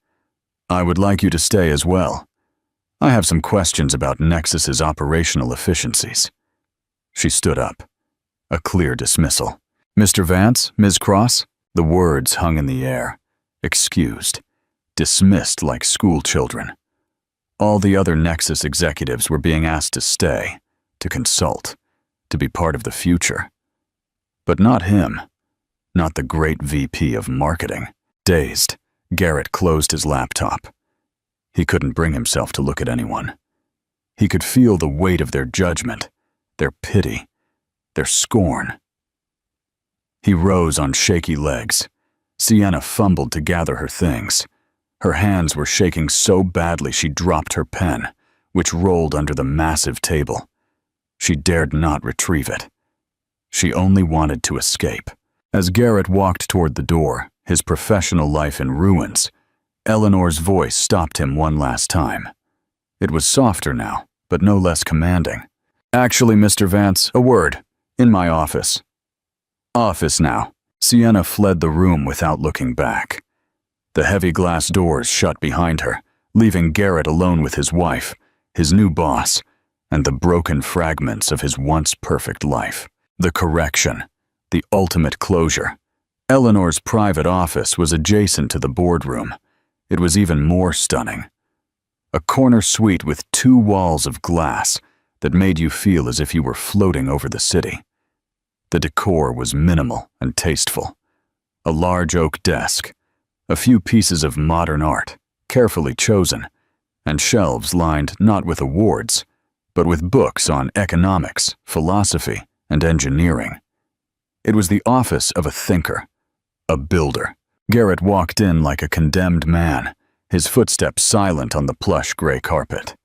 I would like you to stay as well. I have some questions about Nexus's operational efficiencies. She stood up. A clear dismissal. Mr. Vance, Ms. Cross? The words hung in the air. Excused. Dismissed like school children. All the other Nexus executives were being asked to stay, to consult, to be part of the future. But not him. Not the great VP of marketing. Dazed, Garrett closed his laptop. He couldn't bring himself to look at anyone. He could feel the weight of their judgment, their pity, their scorn. He rose on shaky legs. Sienna fumbled to gather her things. Her hands were shaking so badly she dropped her pen, which rolled under the massive table. She dared not retrieve it. She only wanted to escape. As Garrett walked toward the door, his professional life in ruins, Eleanor's voice stopped him one last time. It was softer now, but no less commanding. Actually, Mr. Vance, a word. In my office. Office now. Sienna fled the room without looking back. The heavy glass doors shut behind her, leaving Garrett alone with his wife, his new boss, and the broken fragments of his once perfect life. The correction. The ultimate closure. Eleanor's private office was adjacent to the boardroom. It was even more stunning. A corner suite with 2 walls of glass that made you feel as if you were floating over the city. The decor was minimal and tasteful. A large oak desk, a few pieces of modern art, carefully chosen, and shelves lined not with awards, but with books on economics, philosophy, and engineering. It was the office of a thinker, a builder. Garrett walked in like a condemned man, his footsteps silent on the plush gray carpet.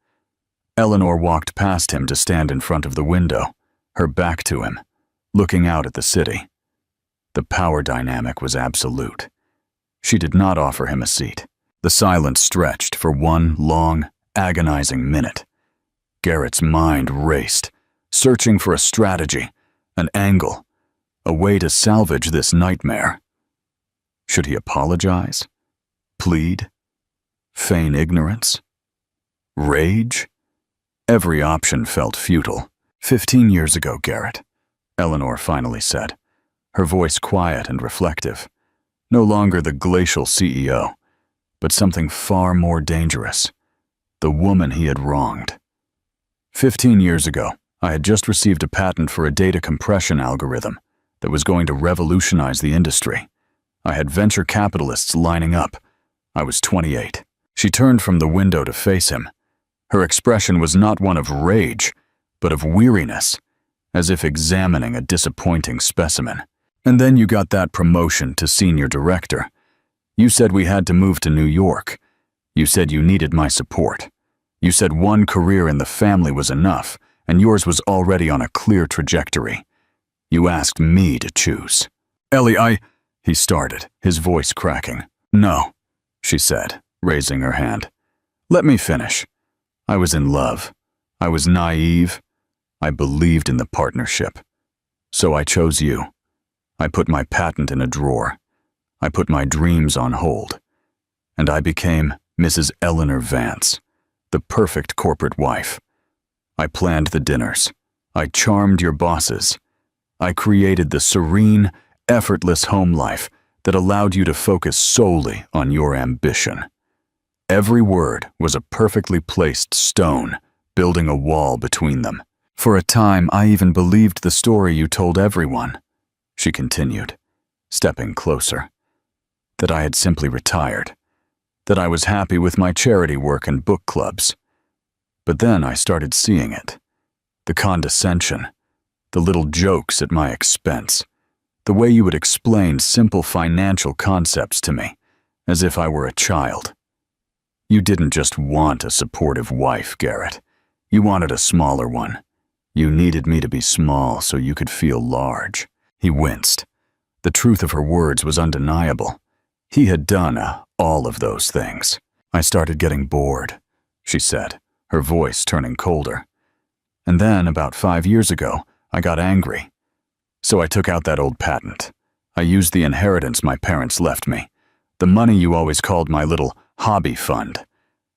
Eleanor walked past him to stand in front of the window, her back to him, looking out at the city. The power dynamic was absolute. She did not offer him a seat. The silence stretched for one long, agonizing minute. Garrett's mind raced, searching for a strategy, an angle, a way to salvage this nightmare. Should he apologize? Plead? Feign ignorance? Rage? Every option felt futile. 15 years ago, Garrett, Eleanor finally said, her voice quiet and reflective. No longer the glacial CEO, but something far more dangerous. The woman he had wronged. 15 years ago, I had just received a patent for a data compression algorithm that was going to revolutionize the industry. I had venture capitalists lining up. I was 28. She turned from the window to face him. Her expression was not one of rage, but of weariness, as if examining a disappointing specimen. And then you got that promotion to senior director. You said we had to move to New York. You said you needed my support. You said one career in the family was enough, and yours was already on a clear trajectory. You asked me to choose. Ellie, he started, his voice cracking. No, she said, raising her hand. Let me finish. I was in love. I was naive. I believed in the partnership. So I chose you. I put my patent in a drawer. I put my dreams on hold. And I became Mrs. Eleanor Vance, the perfect corporate wife. I planned the dinners. I charmed your bosses. I created the serene, effortless home life that allowed you to focus solely on your ambition. Every word was a perfectly placed stone, building a wall between them. For a time, I even believed the story you told everyone, she continued, stepping closer. That I had simply retired. That I was happy with my charity work and book clubs. But then I started seeing it. The condescension, the little jokes at my expense, the way you would explain simple financial concepts to me, as if I were a child. You didn't just want a supportive wife, Garrett. You wanted a smaller one. You needed me to be small so you could feel large. He winced. The truth of her words was undeniable. He had done all of those things. I started getting bored, she said, her voice turning colder. And then, about 5 years ago, I got angry. So I took out that old patent. I used the inheritance my parents left me, the money you always called my little hobby fund,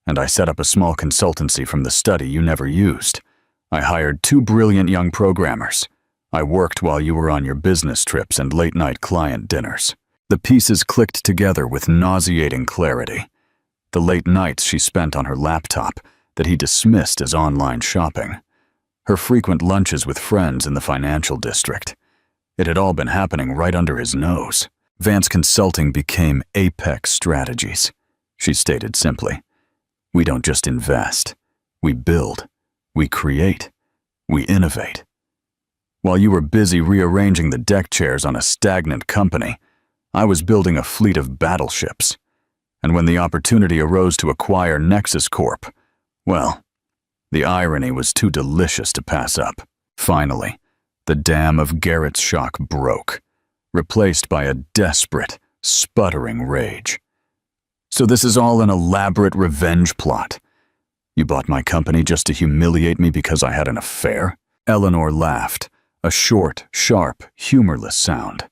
and I set up a small consultancy from the study you never used. I hired 2 brilliant young programmers. I worked while you were on your business trips and late-night client dinners. The pieces clicked together with nauseating clarity. The late nights she spent on her laptop that he dismissed as online shopping. Her frequent lunches with friends in the financial district. It had all been happening right under his nose. Vance Consulting became Apex Strategies, she stated simply. We don't just invest. We build. We create. We innovate. While you were busy rearranging the deck chairs on a stagnant company, I was building a fleet of battleships. And when the opportunity arose to acquire Nexus Corp, well, the irony was too delicious to pass up. Finally, the dam of Garrett's shock broke, replaced by a desperate, sputtering rage. So this is all an elaborate revenge plot. You bought my company just to humiliate me because I had an affair? Eleanor laughed, a short, sharp, humorless sound.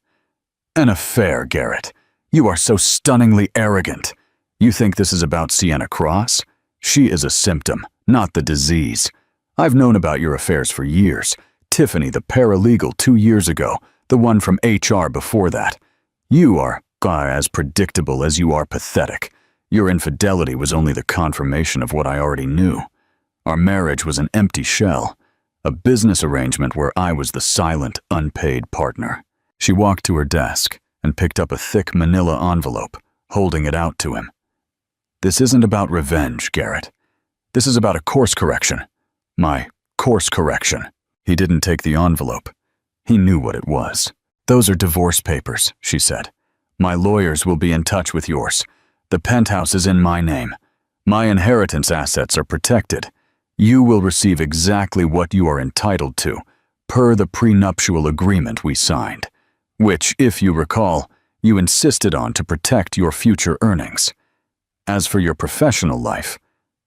An affair, Garrett. You are so stunningly arrogant. You think this is about Sienna Cross? She is a symptom, not the disease. I've known about your affairs for years. Tiffany, the paralegal 2 years ago, the one from HR before that. You are as predictable as you are pathetic. Your infidelity was only the confirmation of what I already knew. Our marriage was an empty shell, a business arrangement where I was the silent, unpaid partner. She walked to her desk and picked up a thick manila envelope, holding it out to him. This isn't about revenge, Garrett. This is about a course correction. My course correction. He didn't take the envelope. He knew what it was. Those are divorce papers, she said. My lawyers will be in touch with yours. The penthouse is in my name. My inheritance assets are protected. You will receive exactly what you are entitled to, per the prenuptial agreement we signed, which, if you recall, you insisted on to protect your future earnings. As for your professional life,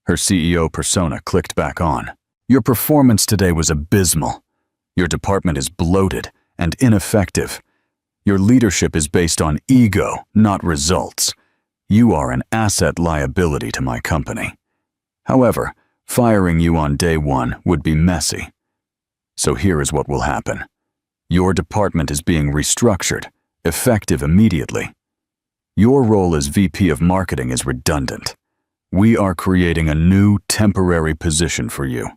her CEO persona clicked back on. Your performance today was abysmal. Your department is bloated and ineffective. Your leadership is based on ego, not results. You are an asset liability to my company. However, firing you on day one would be messy. So here is what will happen. Your department is being restructured, effective immediately. Your role as VP of Marketing is redundant. We are creating a new temporary position for you.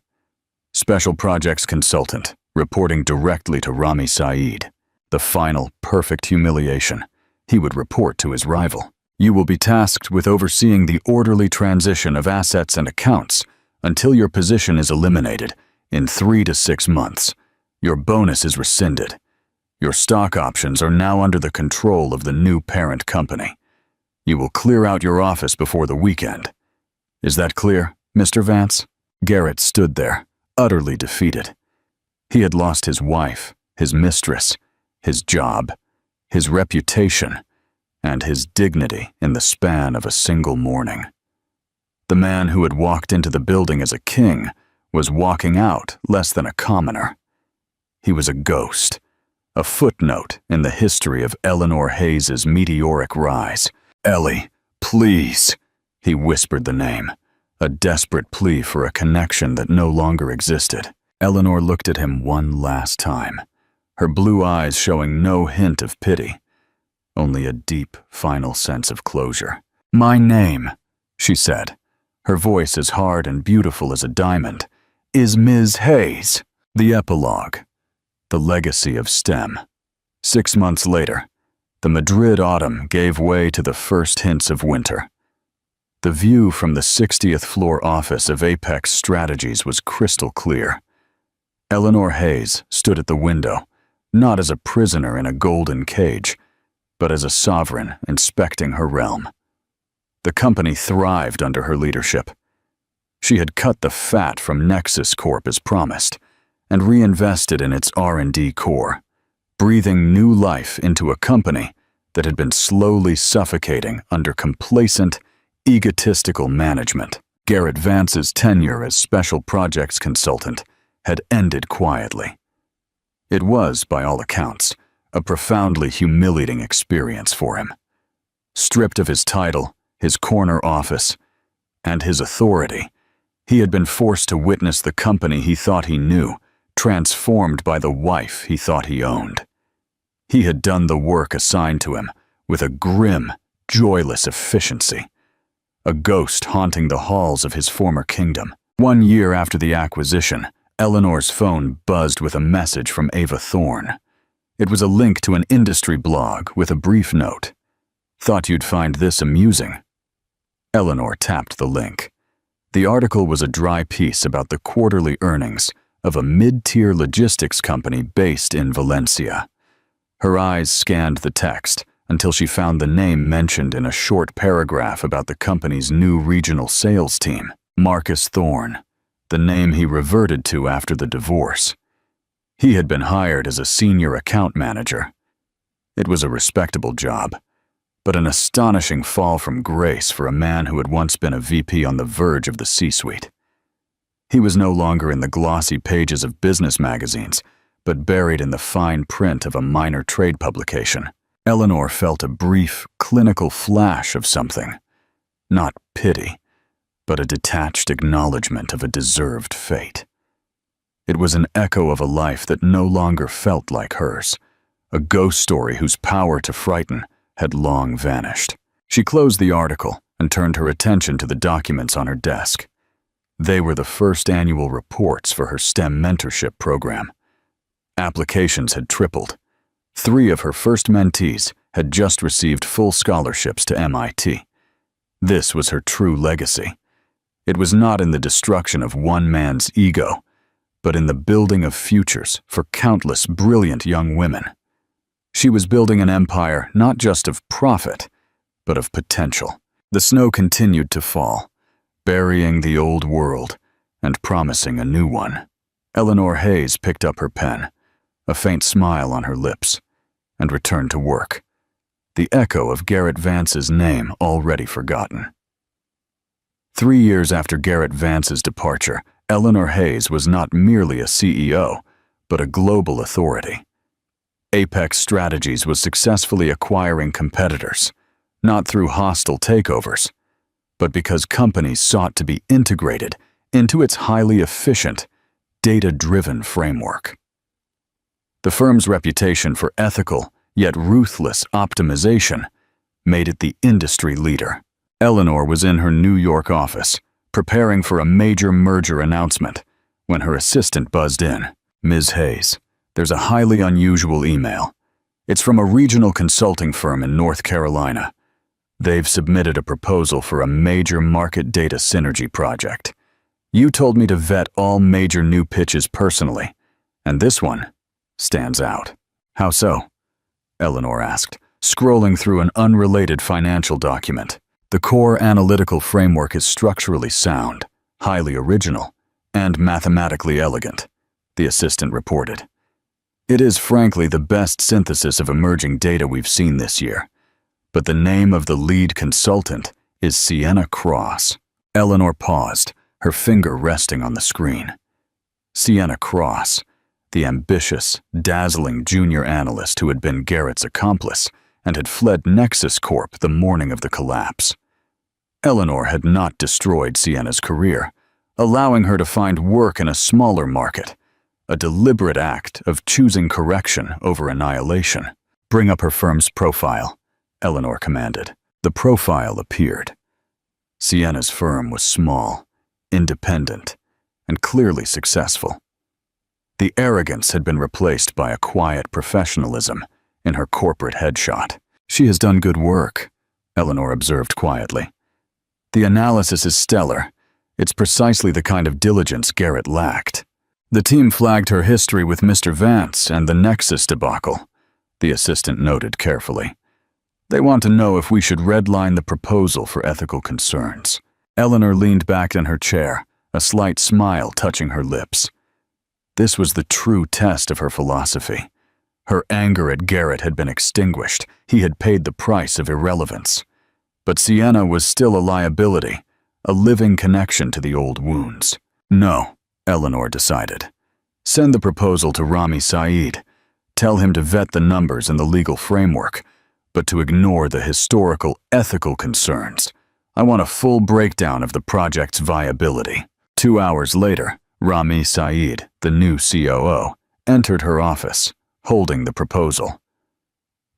Special Projects Consultant, reporting directly to Rami Saeed. The final, perfect humiliation. He would report to his rival. You will be tasked with overseeing the orderly transition of assets and accounts until your position is eliminated in 3 to 6 months. Your bonus is rescinded. Your stock options are now under the control of the new parent company. You will clear out your office before the weekend. Is that clear? Mr. Vance?" Garrett stood there, utterly defeated. He had lost his wife, his mistress, his job, his reputation, and his dignity in the span of a single morning. The man who had walked into the building as a king was walking out less than a commoner. He was a ghost, a footnote in the history of Eleanor Hayes's meteoric rise. "Ellie, please," he whispered the name, a desperate plea for a connection that no longer existed. Eleanor looked at him one last time, her blue eyes showing no hint of pity, only a deep, final sense of closure. "My name," she said, her voice as hard and beautiful as a diamond, "is Ms. Hayes." The epilogue, the legacy of STEM. 6 months later, the Madrid autumn gave way to the first hints of winter. The view from the 60th floor office of Apex Strategies was crystal clear. Eleanor Hayes stood at the window, not as a prisoner in a golden cage, but as a sovereign inspecting her realm. The company thrived under her leadership. She had cut the fat from Nexus Corp as promised, and reinvested in its R&D core, breathing new life into a company that had been slowly suffocating under complacent, egotistical management. Garrett Vance's tenure as special projects consultant had ended quietly. It was, by all accounts, a profoundly humiliating experience for him. Stripped of his title, his corner office, and his authority, he had been forced to witness the company he thought he knew transformed by the wife he thought he owned. He had done the work assigned to him with a grim, joyless efficiency, a ghost haunting the halls of his former kingdom. 1 year after the acquisition, Eleanor's phone buzzed with a message from Ava Thorne. It was a link to an industry blog with a brief note. "Thought you'd find this amusing." Eleanor tapped the link. The article was a dry piece about the quarterly earnings of a mid-tier logistics company based in Valencia. Her eyes scanned the text until she found the name mentioned in a short paragraph about the company's new regional sales team, Marcus Thorne, the name he reverted to after the divorce. He had been hired as a senior account manager. It was a respectable job, but an astonishing fall from grace for a man who had once been a VP on the verge of the C-suite. He was no longer in the glossy pages of business magazines, but buried in the fine print of a minor trade publication. Eleanor felt a brief, clinical flash of something. Not pity, but a detached acknowledgement of a deserved fate. It was an echo of a life that no longer felt like hers, a ghost story whose power to frighten had long vanished. She closed the article and turned her attention to the documents on her desk. They were the first annual reports for her STEM mentorship program. Applications had tripled. 3 of her first mentees had just received full scholarships to MIT. This was her true legacy. It was not in the destruction of one man's ego, but in the building of futures for countless brilliant young women. She was building an empire not just of profit, but of potential. The snow continued to fall, burying the old world and promising a new one. Eleanor Hayes picked up her pen, a faint smile on her lips, and returned to work, the echo of Garrett Vance's name already forgotten. 3 years after Garrett Vance's departure, Eleanor Hayes was not merely a CEO, but a global authority. Apex Strategies was successfully acquiring competitors, not through hostile takeovers, but because companies sought to be integrated into its highly efficient, data-driven framework. The firm's reputation for ethical, yet ruthless optimization made it the industry leader. Eleanor was in her New York office, preparing for a major merger announcement, when her assistant buzzed in. "Ms. Hayes, there's a highly unusual email. It's from a regional consulting firm in North Carolina. They've submitted a proposal for a major market data synergy project. You told me to vet all major new pitches personally, and this one stands out." "How so?" Eleanor asked, scrolling through an unrelated financial document. "The core analytical framework is structurally sound, highly original, and mathematically elegant, the assistant reported. It is frankly the best synthesis of emerging data we've seen this year, but the name of the lead consultant is Sienna Cross. Eleanor paused, her finger resting on the screen. Sienna Cross, the ambitious, dazzling junior analyst who had been Garrett's accomplice and had fled Nexus Corp the morning of the collapse. Eleanor had not destroyed Sienna's career, allowing her to find work in a smaller market, a deliberate act of choosing correction over annihilation. "Bring up her firm's profile," Eleanor commanded. The profile appeared. Sienna's firm was small, independent, and clearly successful. The arrogance had been replaced by a quiet professionalism in her corporate headshot. "She has done good work," Eleanor observed quietly. "The analysis is stellar. It's precisely the kind of diligence Garrett lacked." The team flagged her history with Mr. Vance and the Nexus debacle, the assistant noted carefully. "They want to know if we should redline the proposal for ethical concerns." Eleanor leaned back in her chair, a slight smile touching her lips. This was the true test of her philosophy. Her anger at Garrett had been extinguished. He had paid the price of irrelevance. But Sienna was still a liability, a living connection to the old wounds. "No," Eleanor decided. "Send the proposal to Rami Saeed. Tell him to vet the numbers and the legal framework, but to ignore the historical, ethical concerns. I want a full breakdown of the project's viability." 2 hours later, Rami Saeed, the new COO, entered her office, holding the proposal.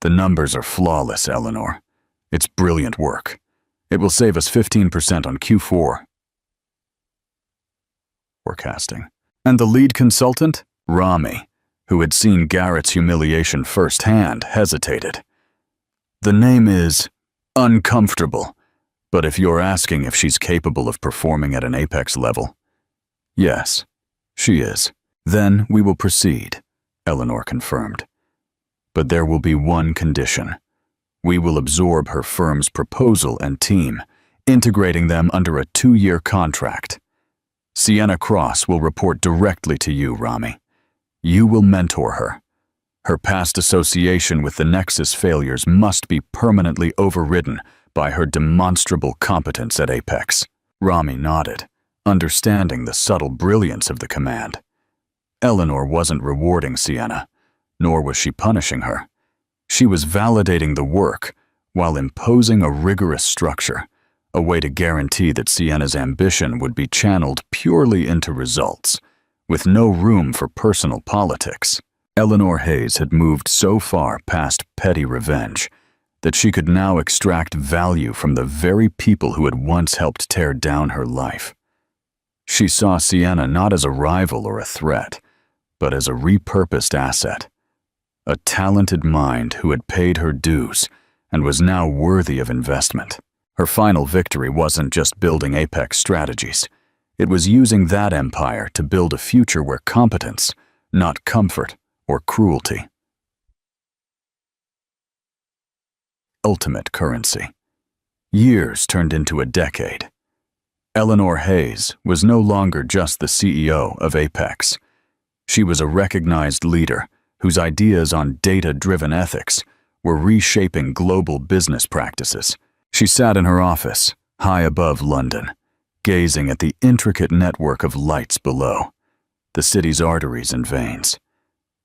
"The numbers are flawless, Eleanor. It's brilliant work. It will save us 15% on Q4 forecasting." And the lead consultant, Rami, who had seen Garrett's humiliation firsthand, hesitated. "The name is uncomfortable, but if you're asking if she's capable of performing at an apex level, yes, she is. Then we will proceed," Eleanor confirmed. "But there will be one condition. We will absorb her firm's proposal and team, integrating them under a 2-year contract. Sienna Cross will report directly to you, Rami. You will mentor her. Her past association with the Nexus failures must be permanently overridden by her demonstrable competence at Apex." Rami nodded, understanding the subtle brilliance of the command. Eleanor wasn't rewarding Sienna, nor was she punishing her. She was validating the work while imposing a rigorous structure, a way to guarantee that Sienna's ambition would be channeled purely into results, with no room for personal politics. Eleanor Hayes had moved so far past petty revenge that she could now extract value from the very people who had once helped tear down her life. She saw Sienna not as a rival or a threat, but as a repurposed asset, a talented mind who had paid her dues and was now worthy of investment. Her final victory wasn't just building Apex strategies. It was using that empire to build a future where competence, not comfort or cruelty. Ultimate currency. Years turned into a decade. Eleanor Hayes was no longer just the CEO of Apex. She was a recognized leader whose ideas on data-driven ethics were reshaping global business practices. She sat in her office, high above London, gazing at the intricate network of lights below, the city's arteries and veins.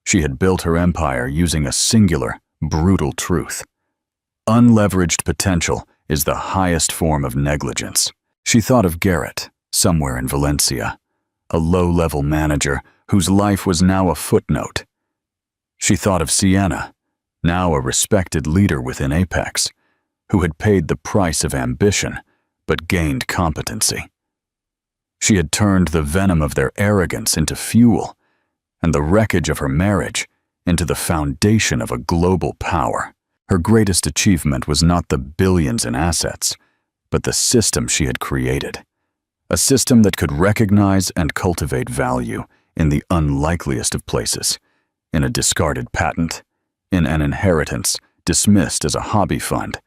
She had built her empire using a singular, brutal truth. Unleveraged potential is the highest form of negligence. She thought of Garrett, somewhere in Valencia, a low-level manager whose life was now a footnote. She thought of Sienna, now a respected leader within Apex, who had paid the price of ambition but gained competency. She had turned the venom of their arrogance into fuel, and the wreckage of her marriage into the foundation of a global power. Her greatest achievement was not the billions in assets, but the system she had created. A system that could recognize and cultivate value in the unlikeliest of places, in a discarded patent, in an inheritance dismissed as a hobby fund,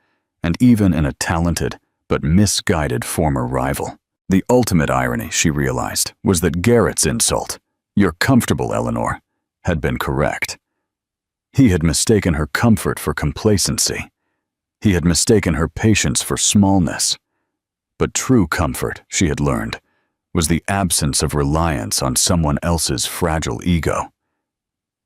and even in a talented but misguided former rival. The ultimate irony, she realized, was that Garrett's insult, "You're comfortable, Eleanor," had been correct. He had mistaken her comfort for complacency. He had mistaken her patience for smallness. But true comfort, she had learned, was the absence of reliance on someone else's fragile ego.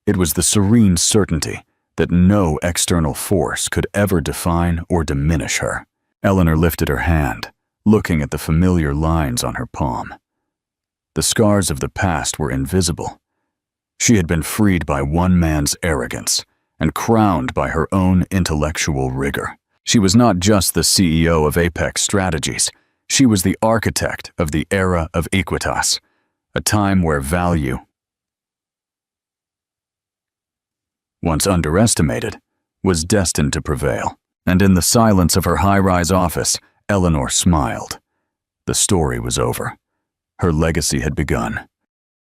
It was the serene certainty that no external force could ever define or diminish her. Eleanor lifted her hand, looking at the familiar lines on her palm. The scars of the past were invisible. She had been freed by one man's arrogance and crowned by her own intellectual rigor. She was not just the CEO of Apex Strategies. She was the architect of the era of Equitas, a time where value, once underestimated, was destined to prevail. And in the silence of her high-rise office, Eleanor smiled. The story was over. Her legacy had begun.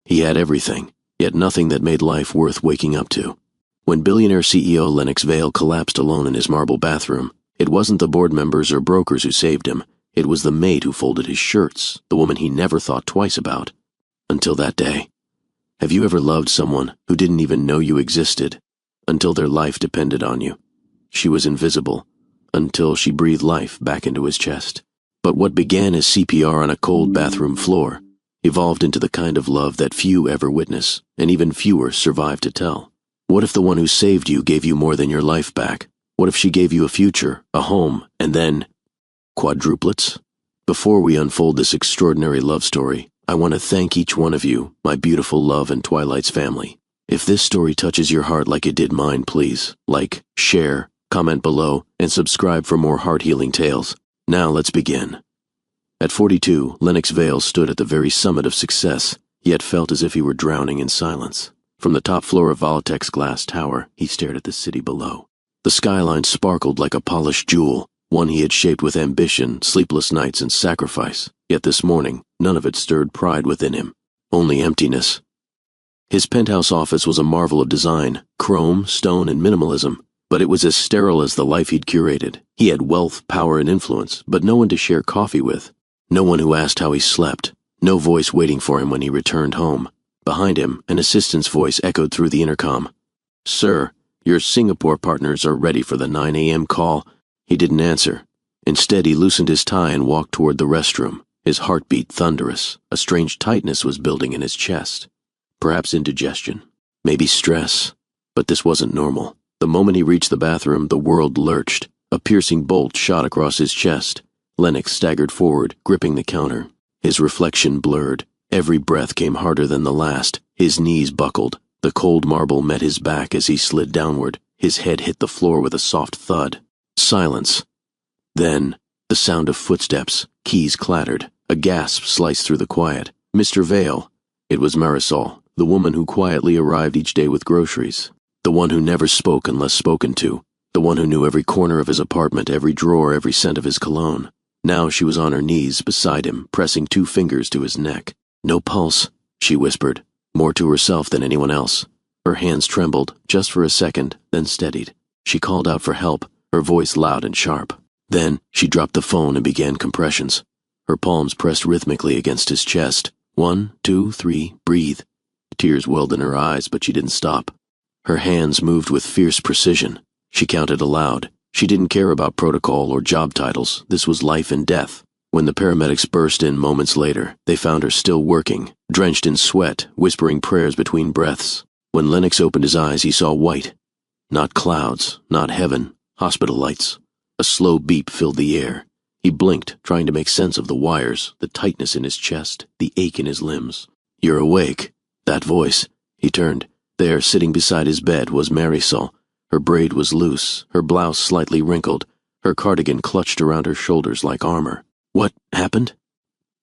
He had everything, yet nothing that made life worth waking up to. When billionaire CEO Lennox Vale collapsed alone in his marble bathroom, it wasn't the board members or brokers who saved him. It was the maid who folded his shirts, the woman he never thought twice about. Until that day. Have you ever loved someone who didn't even know you existed, until their life depended on you? She was invisible, until she breathed life back into his chest. But what began as CPR on a cold bathroom floor evolved into the kind of love that few ever witness, and even fewer survive to tell. What if the one who saved you gave you more than your life back? What if she gave you a future, a home, and then quadruplets? Before we unfold this extraordinary love story, I want to thank each one of you, my beautiful Love and Twilight's family. If this story touches your heart like it did mine, please like, share, comment below, and subscribe for more heart-healing tales. Now let's begin. At 42, Lennox Vale stood at the very summit of success, yet felt as if he were drowning in silence. From the top floor of Volitech's glass tower, he stared at the city below. The skyline sparkled like a polished jewel, one he had shaped with ambition, sleepless nights, and sacrifice. Yet this morning, none of it stirred pride within him, only emptiness. His penthouse office was a marvel of design, chrome, stone, and minimalism, but it was as sterile as the life he'd curated. He had wealth, power, and influence, but no one to share coffee with. No one who asked how he slept. No voice waiting for him when he returned home. Behind him, an assistant's voice echoed through the intercom. "Sir, your Singapore partners are ready for the 9 a.m. call." He didn't answer. Instead, he loosened his tie and walked toward the restroom, his heartbeat thunderous. A strange tightness was building in his chest. Perhaps indigestion. Maybe stress. But this wasn't normal. The moment he reached the bathroom, the world lurched. A piercing bolt shot across his chest. Lennox staggered forward, gripping the counter. His reflection blurred. Every breath came harder than the last. His knees buckled. The cold marble met his back as he slid downward. His head hit the floor with a soft thud. Silence. Then, the sound of footsteps. Keys clattered. A gasp sliced through the quiet. "Mr. Vale." It was Marisol, the woman who quietly arrived each day with groceries. The one who never spoke unless spoken to. The one who knew every corner of his apartment, every drawer, every scent of his cologne. Now she was on her knees beside him, pressing 2 fingers to his neck. "No pulse," she whispered, more to herself than anyone else. Her hands trembled, just for a second, then steadied. She called out for help, her voice loud and sharp. Then she dropped the phone and began compressions. Her palms pressed rhythmically against his chest. 1, 2, 3, breathe. Tears welled in her eyes, but she didn't stop. Her hands moved with fierce precision. She counted aloud. She didn't care about protocol or job titles. This was life and death. When the paramedics burst in moments later, they found her still working, drenched in sweat, whispering prayers between breaths. When Lennox opened his eyes, he saw white. Not clouds, not heaven, hospital lights. A slow beep filled the air. He blinked, trying to make sense of the wires, the tightness in his chest, the ache in his limbs. "You're awake." That voice. He turned. There, sitting beside his bed, was Marisol. Her braid was loose, her blouse slightly wrinkled, her cardigan clutched around her shoulders like armor. "What happened?"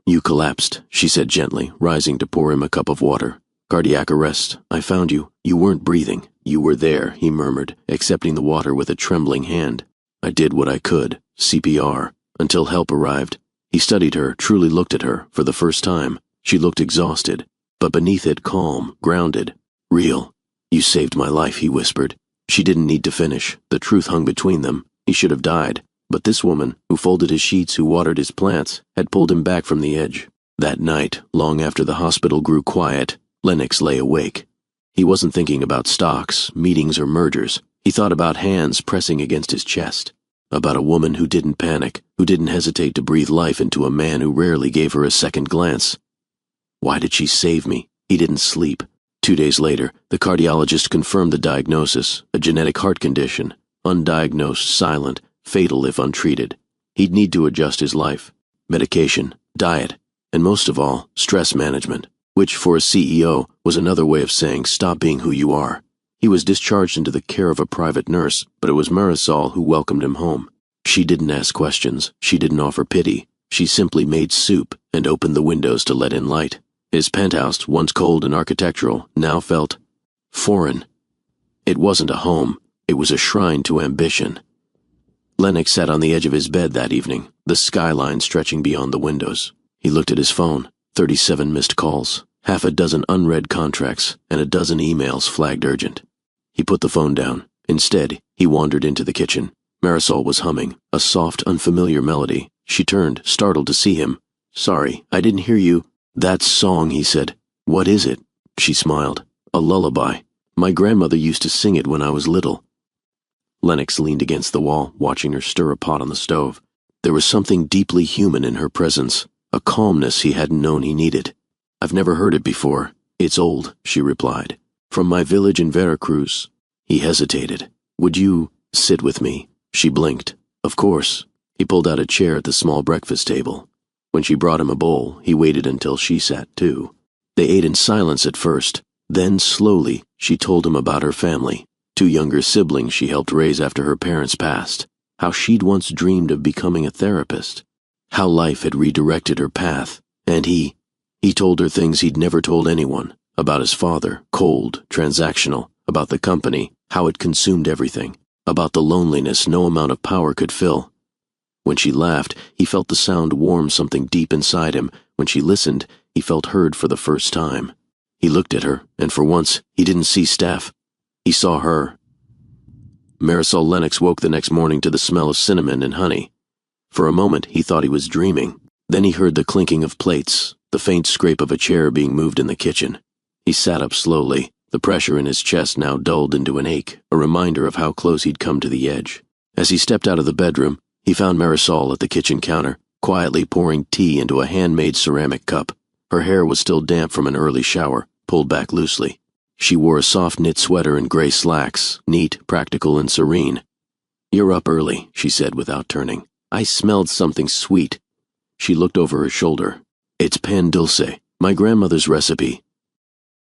"You collapsed," she said gently, rising to pour him a cup of water. "Cardiac arrest. I found you. You weren't breathing." "You were there," he murmured, accepting the water with a trembling hand. "I did what I could. CPR. Until help arrived." He studied her, truly looked at her, for the first time. She looked exhausted, but beneath it calm, grounded. "Real. You saved my life," he whispered. She didn't need to finish. The truth hung between them. He should have died, But this woman, who folded his sheets, who watered his plants, had pulled him back from the edge. That night, long after the hospital grew quiet, Lennox lay awake. He wasn't thinking about stocks, meetings, or mergers. He thought about hands pressing against his chest. About a woman who didn't panic, who didn't hesitate to breathe life into a man who rarely gave her a second glance. Why did she save me? He didn't sleep. 2 days later, the cardiologist confirmed the diagnosis, a genetic heart condition, undiagnosed, silent, fatal if untreated. He'd need to adjust his life, medication, diet, and most of all, stress management, which for a CEO was another way of saying stop being who you are. He was discharged into the care of a private nurse, but it was Marisol who welcomed him home. She didn't ask questions, she didn't offer pity. She simply made soup and opened the windows to let in light. His penthouse, once cold and architectural, now felt foreign. It wasn't a home, it was a shrine to ambition. Lennox sat on the edge of his bed that evening, the skyline stretching beyond the windows. He looked at his phone, 37 missed calls, half a dozen unread contracts, and a dozen emails flagged urgent. He put the phone down. Instead, he wandered into the kitchen. Marisol was humming, a soft, unfamiliar melody. She turned, startled to see him. "Sorry, I didn't hear you." "That song," he said. "What is it?" She smiled. "A lullaby. My grandmother used to sing it when I was little." Lennox leaned against the wall, watching her stir a pot on the stove. There was something deeply human in her presence, a calmness he hadn't known he needed. "I've never heard it before. It's old," she replied. "From my village in Veracruz." He hesitated. "Would you sit with me?" She blinked. "Of course." He pulled out a chair at the small breakfast table. When she brought him a bowl, he waited until she sat too. They ate in silence at first. Then, slowly, she told him about her family. 2 younger siblings she helped raise after her parents passed. How she'd once dreamed of becoming a therapist. How life had redirected her path. And he told her things he'd never told anyone. About his father, cold, transactional. About the company, how it consumed everything. About the loneliness no amount of power could fill. When she laughed, he felt the sound warm something deep inside him. When she listened, he felt heard for the first time. He looked at her, and for once, he didn't see Steph. He saw her. Marisol Lennox woke the next morning to the smell of cinnamon and honey. For a moment, he thought he was dreaming. Then he heard the clinking of plates, the faint scrape of a chair being moved in the kitchen. He sat up slowly, the pressure in his chest now dulled into an ache, a reminder of how close he'd come to the edge. As he stepped out of the bedroom, he found Marisol at the kitchen counter, quietly pouring tea into a handmade ceramic cup. Her hair was still damp from an early shower, pulled back loosely. She wore a soft knit sweater and gray slacks, neat, practical, and serene. "You're up early," she said without turning. "I smelled something sweet." She looked over her shoulder. "It's pan dulce, my grandmother's recipe."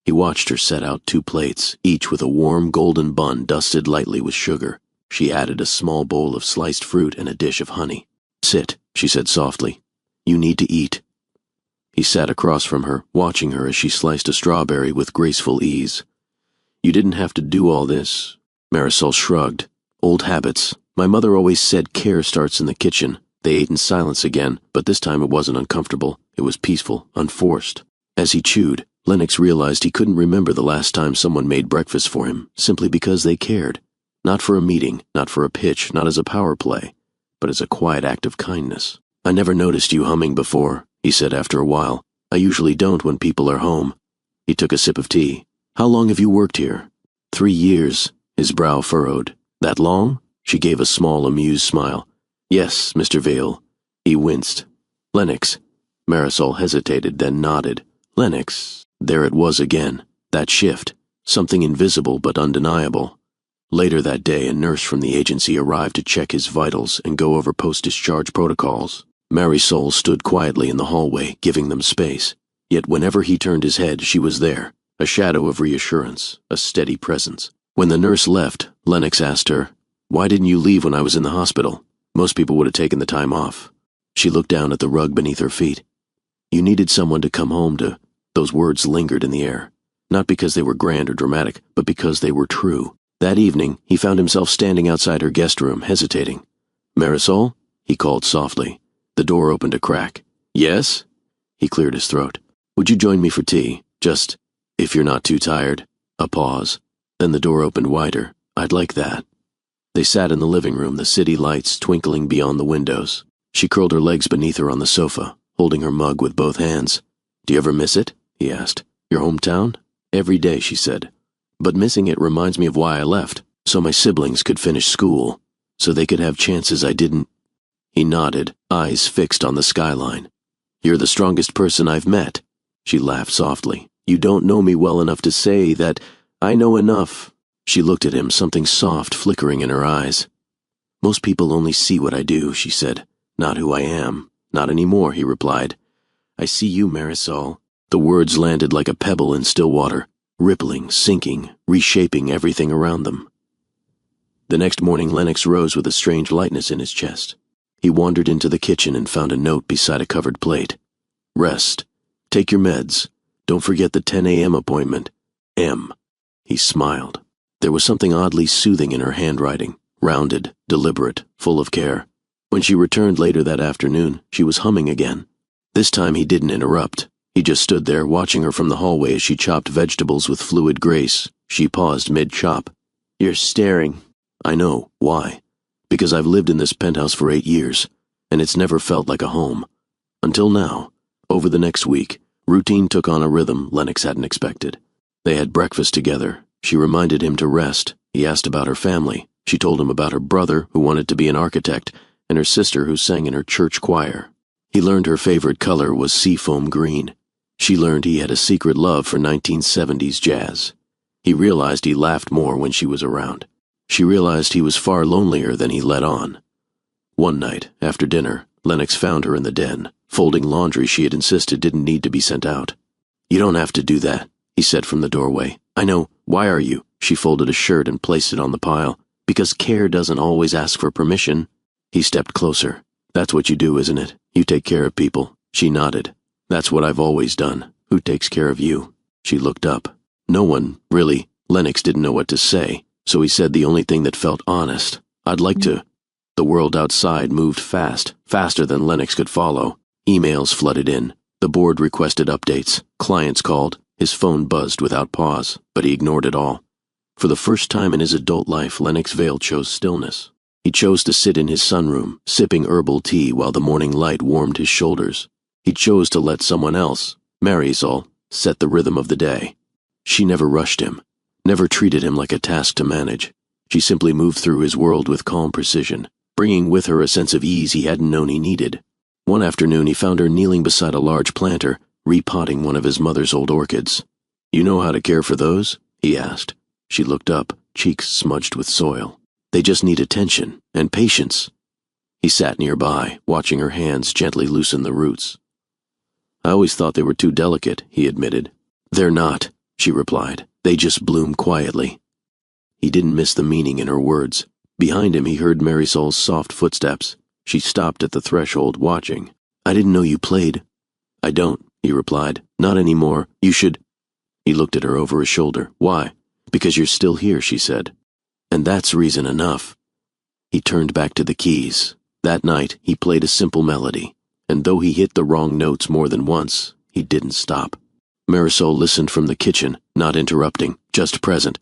He watched her set out 2 plates, each with a warm golden bun dusted lightly with sugar. She added a small bowl of sliced fruit and a dish of honey. "Sit," she said softly. "You need to eat." He sat across from her, watching her as she sliced a strawberry with graceful ease. "You didn't have to do all this." Marisol shrugged. "Old habits. My mother always said care starts in the kitchen." They ate in silence again, but this time it wasn't uncomfortable. It was peaceful, unforced. As he chewed, Lennox realized he couldn't remember the last time someone made breakfast for him, simply because they cared. Not for a meeting, not for a pitch, not as a power play, but as a quiet act of kindness. "I never noticed you humming before," he said after a while. "I usually don't when people are home." He took a sip of tea. "How long have you worked here?" 3 years. His brow furrowed. "That long?" She gave a small, amused smile. "Yes, Mr. Vale." He winced. "Lennox." Marisol hesitated, then nodded. "Lennox." There it was again. That shift. Something invisible but undeniable. Later that day, a nurse from the agency arrived to check his vitals and go over post-discharge protocols. Marisol stood quietly in the hallway, giving them space. Yet whenever he turned his head, she was there, a shadow of reassurance, a steady presence. When the nurse left, Lennox asked her, "Why didn't you leave when I was in the hospital? Most people would have taken the time off." She looked down at the rug beneath her feet. "You needed someone to come home to." Those words lingered in the air, not because they were grand or dramatic, but because they were true. That evening, he found himself standing outside her guest room, hesitating. "Marisol?" he called softly. The door opened a crack. "Yes?" He cleared his throat. "Would you join me for tea? Just, if you're not too tired." A pause. Then the door opened wider. "I'd like that." They sat in the living room, the city lights twinkling beyond the windows. She curled her legs beneath her on the sofa, holding her mug with both hands. "Do you ever miss it?" he asked. "Your hometown?" "Every day," she said. "But missing it reminds me of why I left, so my siblings could finish school, so they could have chances I didn't." He nodded, eyes fixed on the skyline. "You're the strongest person I've met." She laughed softly. "You don't know me well enough to say that. I know enough." She looked at him, something soft flickering in her eyes. "Most people only see what I do," she said. "Not who I am. Not anymore," he replied. "I see you, Marisol." The words landed like a pebble in still water, rippling, sinking, reshaping everything around them. The next morning, Lennox rose with a strange lightness in his chest. He wandered into the kitchen and found a note beside a covered plate. "Rest. Take your meds. Don't forget the 10 a.m. appointment. M." He smiled. There was something oddly soothing in her handwriting, rounded, deliberate, full of care. When she returned later that afternoon, she was humming again. This time he didn't interrupt. He just stood there, watching her from the hallway as she chopped vegetables with fluid grace. She paused mid-chop. "You're staring." "I know. Why?" "Because I've lived in this penthouse for 8 years, and it's never felt like a home. Until now." Over the next week, routine took on a rhythm Lennox hadn't expected. They had breakfast together. She reminded him to rest. He asked about her family. She told him about her brother, who wanted to be an architect, and her sister, who sang in her church choir. He learned her favorite color was seafoam green. She learned he had a secret love for 1970s jazz. He realized he laughed more when she was around. She realized he was far lonelier than he let on. One night, after dinner, Lennox found her in the den, folding laundry she had insisted didn't need to be sent out. "You don't have to do that," he said from the doorway. "I know. Why are you?" She folded a shirt and placed it on the pile. "Because care doesn't always ask for permission." He stepped closer. "That's what you do, isn't it? You take care of people." She nodded. "That's what I've always done. Who takes care of you?" She looked up. "No one, really." Lennox didn't know what to say, so he said the only thing that felt honest. "I'd like to." The world outside moved fast, faster than Lennox could follow. Emails flooded in. The board requested updates. Clients called. His phone buzzed without pause, but he ignored it all. For the first time in his adult life, Lennox Vale chose stillness. He chose to sit in his sunroom, sipping herbal tea while the morning light warmed his shoulders. He chose to let someone else, Marisol, set the rhythm of the day. She never rushed him, never treated him like a task to manage. She simply moved through his world with calm precision, bringing with her a sense of ease he hadn't known he needed. One afternoon he found her kneeling beside a large planter, repotting one of his mother's old orchids. "You know how to care for those?" he asked. She looked up, cheeks smudged with soil. "They just need attention and patience." He sat nearby, watching her hands gently loosen the roots. "I always thought they were too delicate," he admitted. "They're not," she replied. "They just bloom quietly." He didn't miss the meaning in her words. Behind him he heard Marisol's soft footsteps. She stopped at the threshold, watching. "I didn't know you played." "I don't," he replied. "Not anymore. You should." He looked at her over his shoulder. "Why?" "Because you're still here," she said. "And that's reason enough." He turned back to the keys. That night, he played a simple melody, and though he hit the wrong notes more than once, he didn't stop. Marisol listened from the kitchen, not interrupting, just present.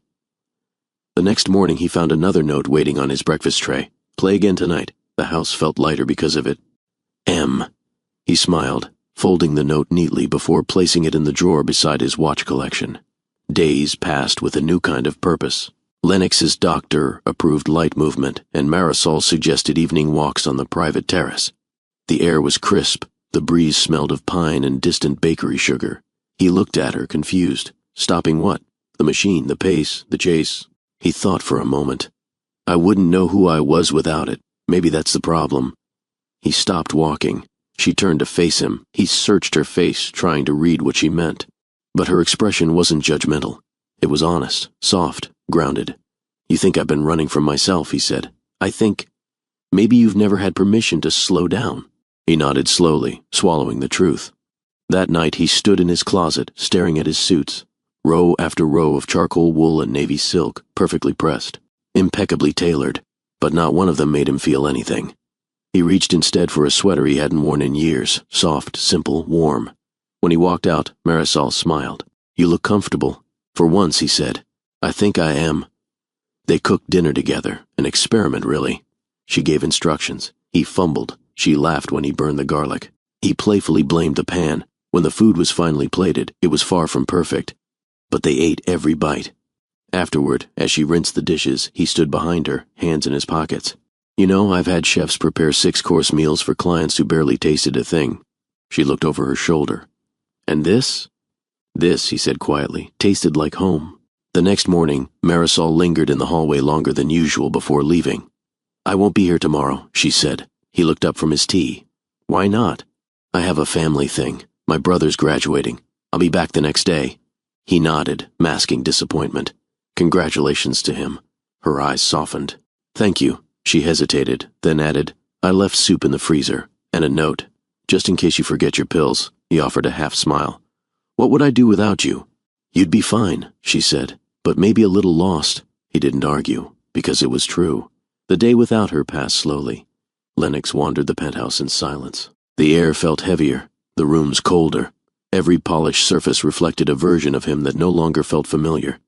The next morning, he found another note waiting on his breakfast tray. "Play again tonight." The house felt lighter because of it. M. He smiled, folding the note neatly before placing it in the drawer beside his watch collection. Days passed with a new kind of purpose. Lennox's doctor approved light movement, and Marisol suggested evening walks on the private terrace. The air was crisp, the breeze smelled of pine and distant bakery sugar. He looked at her, confused. Stopping what? The machine, the pace, the chase. He thought for a moment. "I wouldn't know who I was without it. Maybe that's the problem." He stopped walking. She turned to face him. He searched her face, trying to read what she meant. But her expression wasn't judgmental. It was honest, soft, grounded. "You think I've been running from myself," he said. "I think maybe you've never had permission to slow down." He nodded slowly, swallowing the truth. That night he stood in his closet, staring at his suits, row after row of charcoal wool and navy silk, perfectly pressed, impeccably tailored, but not one of them made him feel anything. He reached instead for a sweater he hadn't worn in years, soft, simple, warm. When he walked out, Marisol smiled. "You look comfortable." "For once," he said. "I think I am." They cooked dinner together, an experiment really. She gave instructions. He fumbled. She laughed when he burned the garlic. He playfully blamed the pan. When the food was finally plated, it was far from perfect. But they ate every bite. Afterward, as she rinsed the dishes, he stood behind her, hands in his pockets. You know, I've had chefs prepare 6-course meals for clients who barely tasted a thing. She looked over her shoulder. And this? This, he said quietly, tasted like home. The next morning, Marisol lingered in the hallway longer than usual before leaving. I won't be here tomorrow, she said. He looked up from his tea. Why not? I have a family thing. My brother's graduating. I'll be back the next day. He nodded, masking disappointment. Congratulations to him. Her eyes softened. Thank you. She hesitated, then added, I left soup in the freezer, and a note. Just in case you forget your pills. He offered a half smile. What would I do without you? You'd be fine, she said, but maybe a little lost. He didn't argue, because it was true. The day without her passed slowly. Lennox wandered the penthouse in silence. The air felt heavier, the rooms colder. Every polished surface reflected a version of him that no longer felt familiar.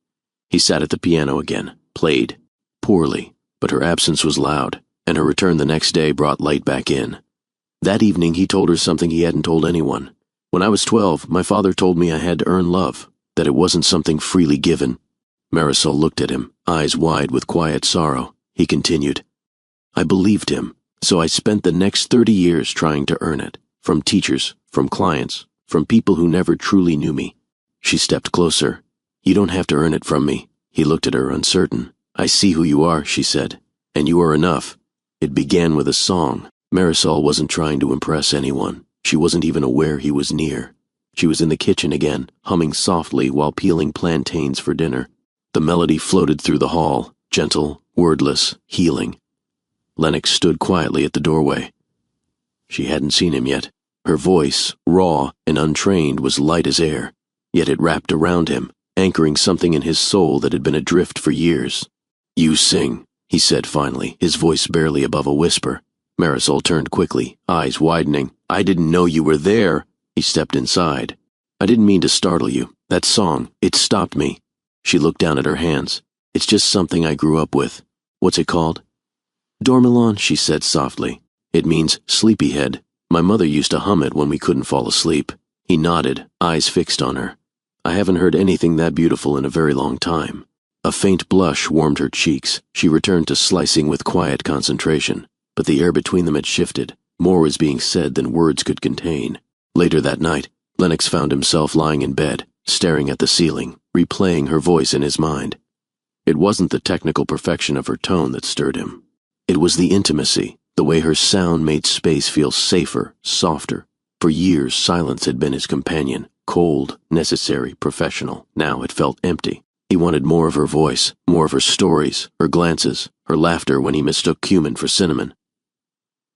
He sat at the piano again, played. Poorly, but her absence was loud, and her return the next day brought light back in. That evening he told her something he hadn't told anyone. When I was 12, my father told me I had to earn love, that it wasn't something freely given. Marisol looked at him, eyes wide with quiet sorrow. He continued, I believed him, so I spent the next 30 years trying to earn it, from teachers, from clients, from people who never truly knew me. She stepped closer. You don't have to earn it from me. He looked at her, uncertain. I see who you are, she said, and you are enough. It began with a song. Marisol wasn't trying to impress anyone. She wasn't even aware he was near. She was in the kitchen again, humming softly while peeling plantains for dinner. The melody floated through the hall, gentle, wordless, healing. Lennox stood quietly at the doorway. She hadn't seen him yet. Her voice, raw and untrained, was light as air, yet it wrapped around him, anchoring something in his soul that had been adrift for years. You sing, he said finally, his voice barely above a whisper. Marisol turned quickly, eyes widening. I didn't know you were there. He stepped inside. I didn't mean to startle you. That song, it stopped me. She looked down at her hands. It's just something I grew up with. What's it called? Dormilon, she said softly. It means sleepyhead. My mother used to hum it when we couldn't fall asleep. He nodded, eyes fixed on her. I haven't heard anything that beautiful in a very long time. A faint blush warmed her cheeks. She returned to slicing with quiet concentration. But the air between them had shifted. More was being said than words could contain. Later that night, Lennox found himself lying in bed, staring at the ceiling, replaying her voice in his mind. It wasn't the technical perfection of her tone that stirred him. It was the intimacy, the way her sound made space feel safer, softer. For years, silence had been his companion, cold, necessary, professional. Now it felt empty. He wanted more of her voice, more of her stories, her glances, her laughter when he mistook cumin for cinnamon.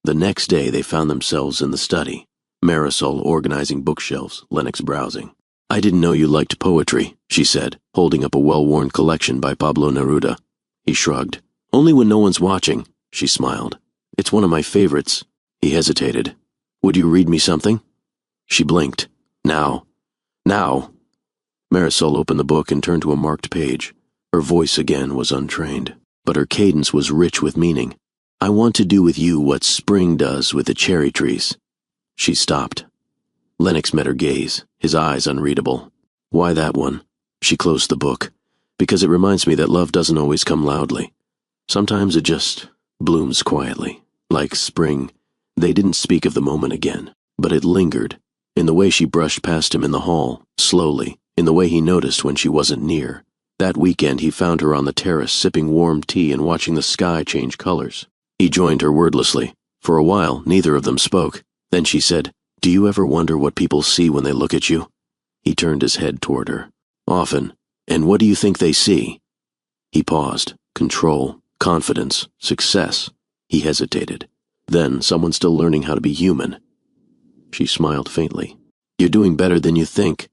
The next day they found themselves in the study, Marisol organizing bookshelves, Lennox browsing. I didn't know you liked poetry, she said, holding up a well-worn collection by Pablo Neruda. He shrugged. Only when no one's watching, she smiled. It's one of my favorites. He hesitated. Would you read me something? She blinked. Now. Now. Marisol opened the book and turned to a marked page. Her voice again was untrained, but her cadence was rich with meaning. I want to do with you what spring does with the cherry trees. She stopped. Lennox met her gaze, his eyes unreadable. Why that one? She closed the book. Because it reminds me that love doesn't always come loudly. Sometimes it just blooms quietly, like spring. They didn't speak of the moment again, but it lingered, in the way she brushed past him in the hall, slowly, in the way he noticed when she wasn't near. That weekend he found her on the terrace sipping warm tea and watching the sky change colors. He joined her wordlessly. For a while, neither of them spoke. Then she said, Do you ever wonder what people see when they look at you? He turned his head toward her. Often. And what do you think they see? He paused. Control, confidence, success. He hesitated. Then, someone still learning how to be human. She smiled faintly. You're doing better than you think.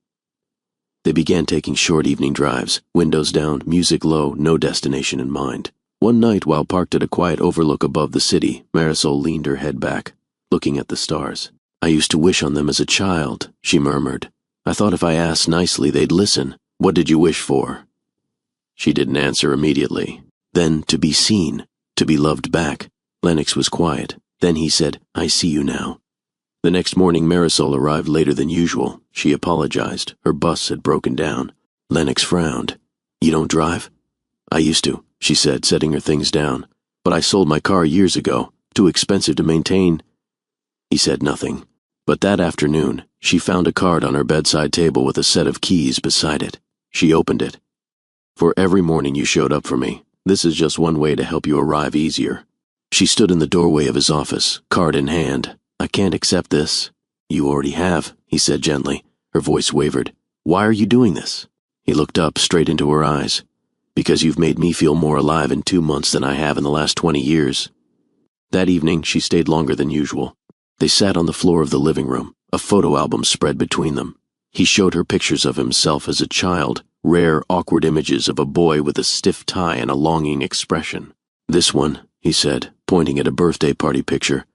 They began taking short evening drives, windows down, music low, no destination in mind. One night, while parked at a quiet overlook above the city, Marisol leaned her head back, looking at the stars. I used to wish on them as a child, she murmured. I thought if I asked nicely, they'd listen. What did you wish for? She didn't answer immediately. Then to be seen, to be loved back. Lennox was quiet. Then he said, "I see you now." The next morning Marisol arrived later than usual. She apologized. Her bus had broken down. Lennox frowned. "You don't drive?" "I used to," she said, setting her things down. "But I sold my car years ago. Too expensive to maintain." He said nothing. But that afternoon, she found a card on her bedside table with a set of keys beside it. She opened it. "For every morning you showed up for me, this is just one way to help you arrive easier." She stood in the doorway of his office, card in hand. "I can't accept this." "You already have," he said gently. Her voice wavered. "Why are you doing this?" He looked up, straight into her eyes. "Because you've made me feel more alive in 2 months than I have in the last 20 years. That evening, she stayed longer than usual. They sat on the floor of the living room, a photo album spread between them. He showed her pictures of himself as a child, rare, awkward images of a boy with a stiff tie and a longing expression. "This one," he said, pointing at a birthday party picture.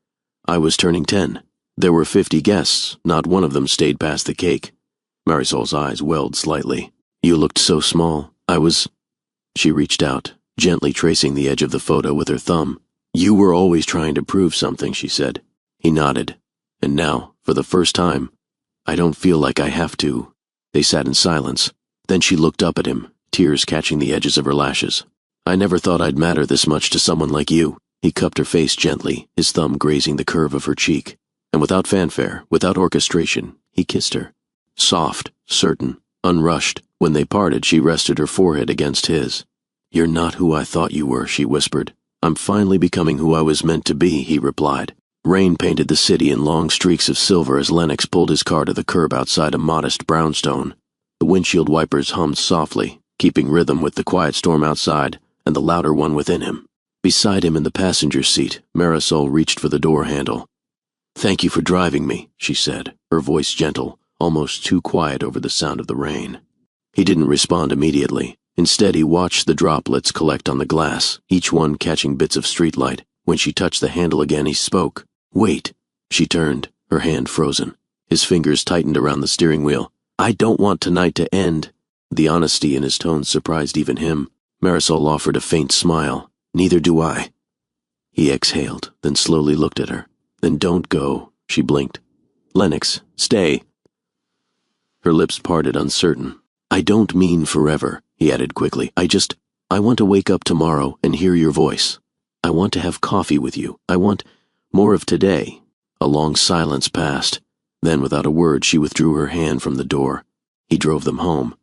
"I was turning 10. There were 50 guests. Not one of them stayed past the cake." Marisol's eyes welled slightly. "You looked so small. I was—" She reached out, gently tracing the edge of the photo with her thumb. "You were always trying to prove something," she said. He nodded. "And now, for the first time, I don't feel like I have to." They sat in silence. Then she looked up at him, tears catching the edges of her lashes. "I never thought I'd matter this much to someone like you." He cupped her face gently, his thumb grazing the curve of her cheek. And without fanfare, without orchestration, he kissed her. Soft, certain, unrushed. When they parted, she rested her forehead against his. "You're not who I thought you were," she whispered. "I'm finally becoming who I was meant to be," he replied. Rain painted the city in long streaks of silver as Lennox pulled his car to the curb outside a modest brownstone. The windshield wipers hummed softly, keeping rhythm with the quiet storm outside and the louder one within him. Beside him in the passenger seat, Marisol reached for the door handle. "Thank you for driving me," she said, her voice gentle, almost too quiet over the sound of the rain. He didn't respond immediately. Instead, he watched the droplets collect on the glass, each one catching bits of streetlight. When she touched the handle again, he spoke. "Wait." She turned, her hand frozen. His fingers tightened around the steering wheel. "I don't want tonight to end." The honesty in his tone surprised even him. Marisol offered a faint smile. "Neither do I." He exhaled, then slowly looked at her. "Then don't go," she blinked. "Lennox, stay." Her lips parted, uncertain. "I don't mean forever," he added quickly. I want to wake up tomorrow and hear your voice. I want to have coffee with you. I want more of today." A long silence passed. Then, without a word, she withdrew her hand from the door. He drove them home.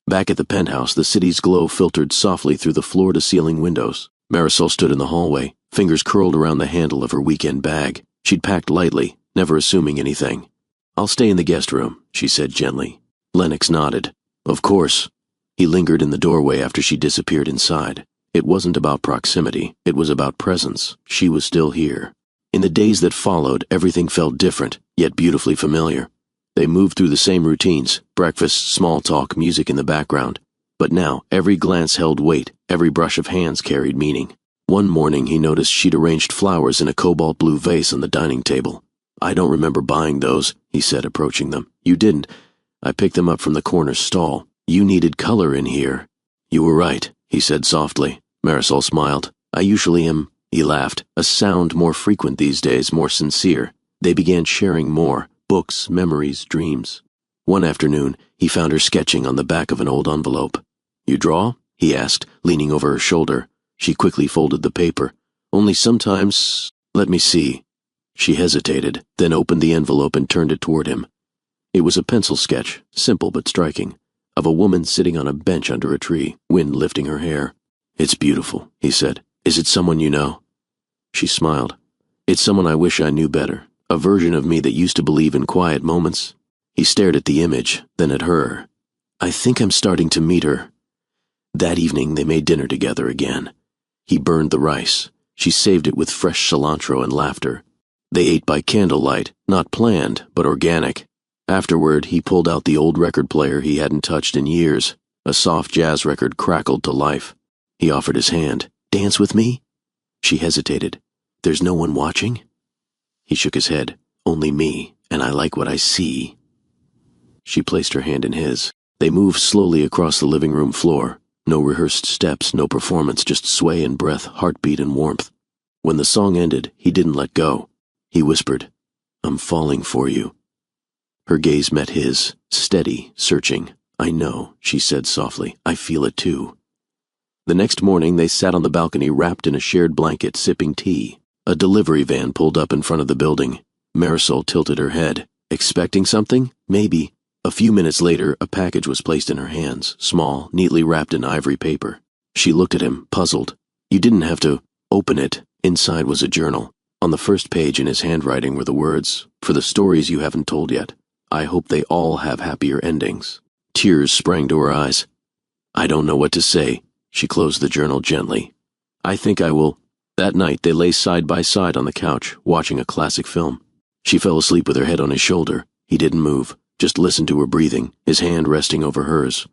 Back at the penthouse, the city's glow filtered softly through the floor-to-ceiling windows. Marisol stood in the hallway, fingers curled around the handle of her weekend bag. She'd packed lightly, never assuming anything. "I'll stay in the guest room," she said gently. Lennox nodded. "Of course." He lingered in the doorway after she disappeared inside. It wasn't about proximity, it was about presence. She was still here. In the days that followed, everything felt different, yet beautifully familiar. They moved through the same routines, breakfast, small talk, music in the background. But now, every glance held weight, every brush of hands carried meaning. One morning, he noticed she'd arranged flowers in a cobalt blue vase on the dining table. "I don't remember buying those," he said, approaching them. "You didn't. I picked them up from the corner stall. You needed color in here." "You were right," he said softly. Marisol smiled. "I usually am." He laughed, a sound more frequent these days, more sincere. They began sharing more, books, memories, dreams. One afternoon, he found her sketching on the back of an old envelope. "You draw?" he asked, leaning over her shoulder. She quickly folded the paper. "Only sometimes. Let me see." She hesitated, then opened the envelope and turned it toward him. It was a pencil sketch, simple but striking, of a woman sitting on a bench under a tree, wind lifting her hair. "It's beautiful," he said. "Is it someone you know?" She smiled. "It's someone I wish I knew better, a version of me that used to believe in quiet moments." He stared at the image, then at her. "I think I'm starting to meet her." That evening they made dinner together again. He burned the rice. She saved it with fresh cilantro and laughter. They ate by candlelight, not planned, but organic. Afterward, he pulled out the old record player he hadn't touched in years. A soft jazz record crackled to life. He offered his hand. "Dance with me?" She hesitated. "There's no one watching?" He shook his head. "Only me, and I like what I see." She placed her hand in his. They moved slowly across the living room floor. No rehearsed steps, no performance, just sway and breath, heartbeat and warmth. When the song ended, he didn't let go. He whispered, "I'm falling for you." Her gaze met his, steady, searching. "I know," she said softly. "I feel it too." The next morning, they sat on the balcony wrapped in a shared blanket, sipping tea. A delivery van pulled up in front of the building. Marisol tilted her head. Expecting something? Maybe. A few minutes later, a package was placed in her hands, small, neatly wrapped in ivory paper. She looked at him, puzzled. "You didn't have to open it." Inside was a journal. On the first page in his handwriting were the words, "For the stories you haven't told yet, I hope they all have happier endings." Tears sprang to her eyes. "I don't know what to say." She closed the journal gently. "I think I will." That night they lay side by side on the couch, watching a classic film. She fell asleep with her head on his shoulder. He didn't move, just listened to her breathing, his hand resting over hers.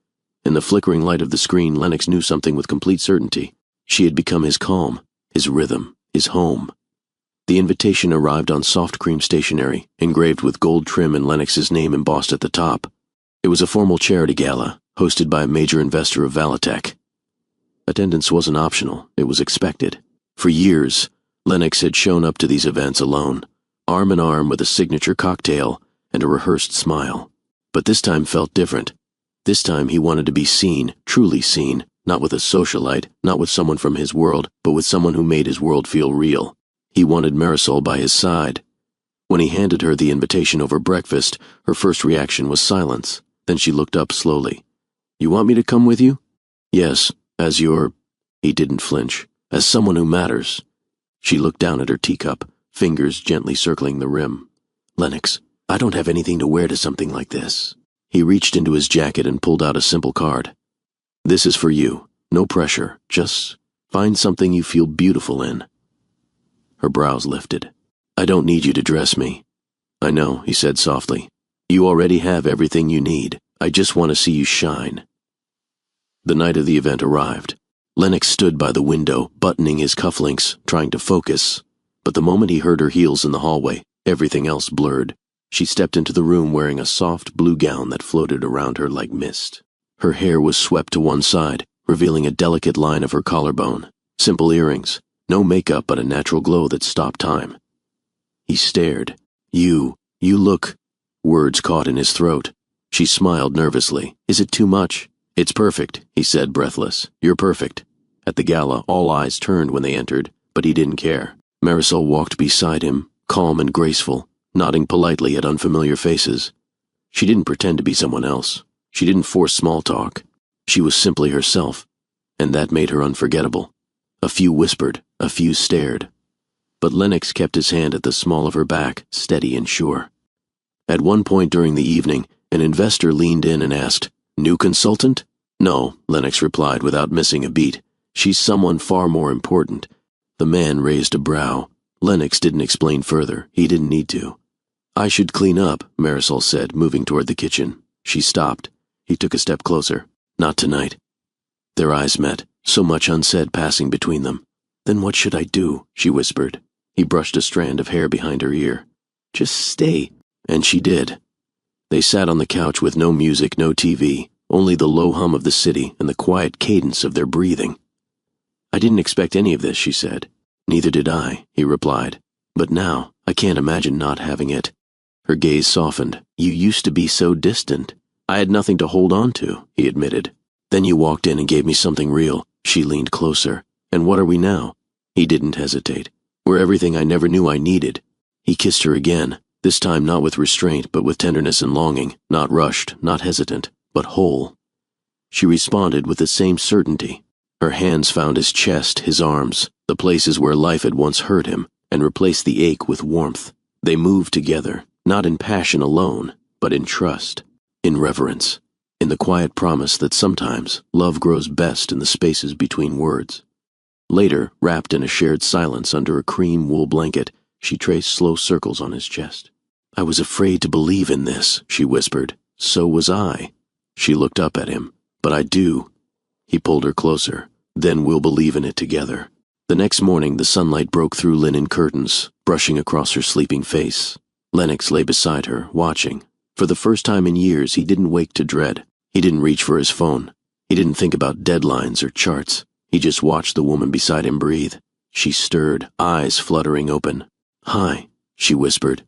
In the flickering light of the screen, Lennox knew something with complete certainty. She had become his calm, his rhythm, his home. The invitation arrived on soft cream stationery, engraved with gold trim and Lennox's name embossed at the top. It was a formal charity gala, hosted by a major investor of Valitech. Attendance wasn't optional, it was expected. For years, Lennox had shown up to these events alone, arm in arm with a signature cocktail and a rehearsed smile. But this time felt different. This time he wanted to be seen, truly seen, not with a socialite, not with someone from his world, but with someone who made his world feel real. He wanted Marisol by his side. When he handed her the invitation over breakfast, her first reaction was silence. Then she looked up slowly. "You want me to come with you?" "Yes, as your—" He didn't flinch. "As someone who matters." She looked down at her teacup, fingers gently circling the rim. "Lennox, I don't have anything to wear to something like this." He reached into his jacket and pulled out a simple card. "This is for you. No pressure. Just find something you feel beautiful in." Her brows lifted. "I don't need you to dress me." "I know," he said softly. "You already have everything you need. I just want to see you shine." The night of the event arrived. Lennox stood by the window, buttoning his cufflinks, trying to focus. But the moment he heard her heels in the hallway, everything else blurred. She stepped into the room wearing a soft blue gown that floated around her like mist. Her hair was swept to one side, revealing a delicate line of her collarbone. Simple earrings. No makeup but a natural glow that stopped time. He stared. You look—" Words caught in his throat. She smiled nervously. "Is it too much?" "It's perfect," he said, breathless. "You're perfect." At the gala, all eyes turned when they entered, but he didn't care. Marisol walked beside him, calm and graceful, nodding politely at unfamiliar faces. She didn't pretend to be someone else. She didn't force small talk. She was simply herself, and that made her unforgettable. A few whispered, a few stared. But Lennox kept his hand at the small of her back, steady and sure. At one point during the evening, an investor leaned in and asked, "New consultant?" "No," Lennox replied without missing a beat. "She's someone far more important." The man raised a brow. Lennox didn't explain further. He didn't need to. "I should clean up," Marisol said, moving toward the kitchen. She stopped. He took a step closer. "Not tonight." Their eyes met, so much unsaid passing between them. "Then what should I do?" she whispered. He brushed a strand of hair behind her ear. "Just stay." And she did. They sat on the couch with no music, no TV, only the low hum of the city and the quiet cadence of their breathing. "I didn't expect any of this," she said. "Neither did I," he replied. "But now, I can't imagine not having it." Her gaze softened. "You used to be so distant." "I had nothing to hold on to," he admitted. "Then you walked in and gave me something real." She leaned closer. "And what are we now?" He didn't hesitate. "We're everything I never knew I needed." He kissed her again, this time not with restraint but with tenderness and longing, not rushed, not hesitant, but whole. She responded with the same certainty. Her hands found his chest, his arms, the places where life had once hurt him, and replaced the ache with warmth. They moved together, not in passion alone, but in trust, in reverence, in the quiet promise that sometimes love grows best in the spaces between words. Later, wrapped in a shared silence under a cream wool blanket, she traced slow circles on his chest. "I was afraid to believe in this," she whispered. "So was I." She looked up at him. "But I do." He pulled her closer. "Then we'll believe in it together." The next morning, the sunlight broke through linen curtains, brushing across her sleeping face. Lennox lay beside her, watching. For the first time in years, he didn't wake to dread. He didn't reach for his phone. He didn't think about deadlines or charts. He just watched the woman beside him breathe. She stirred, eyes fluttering open. "Hi," she whispered.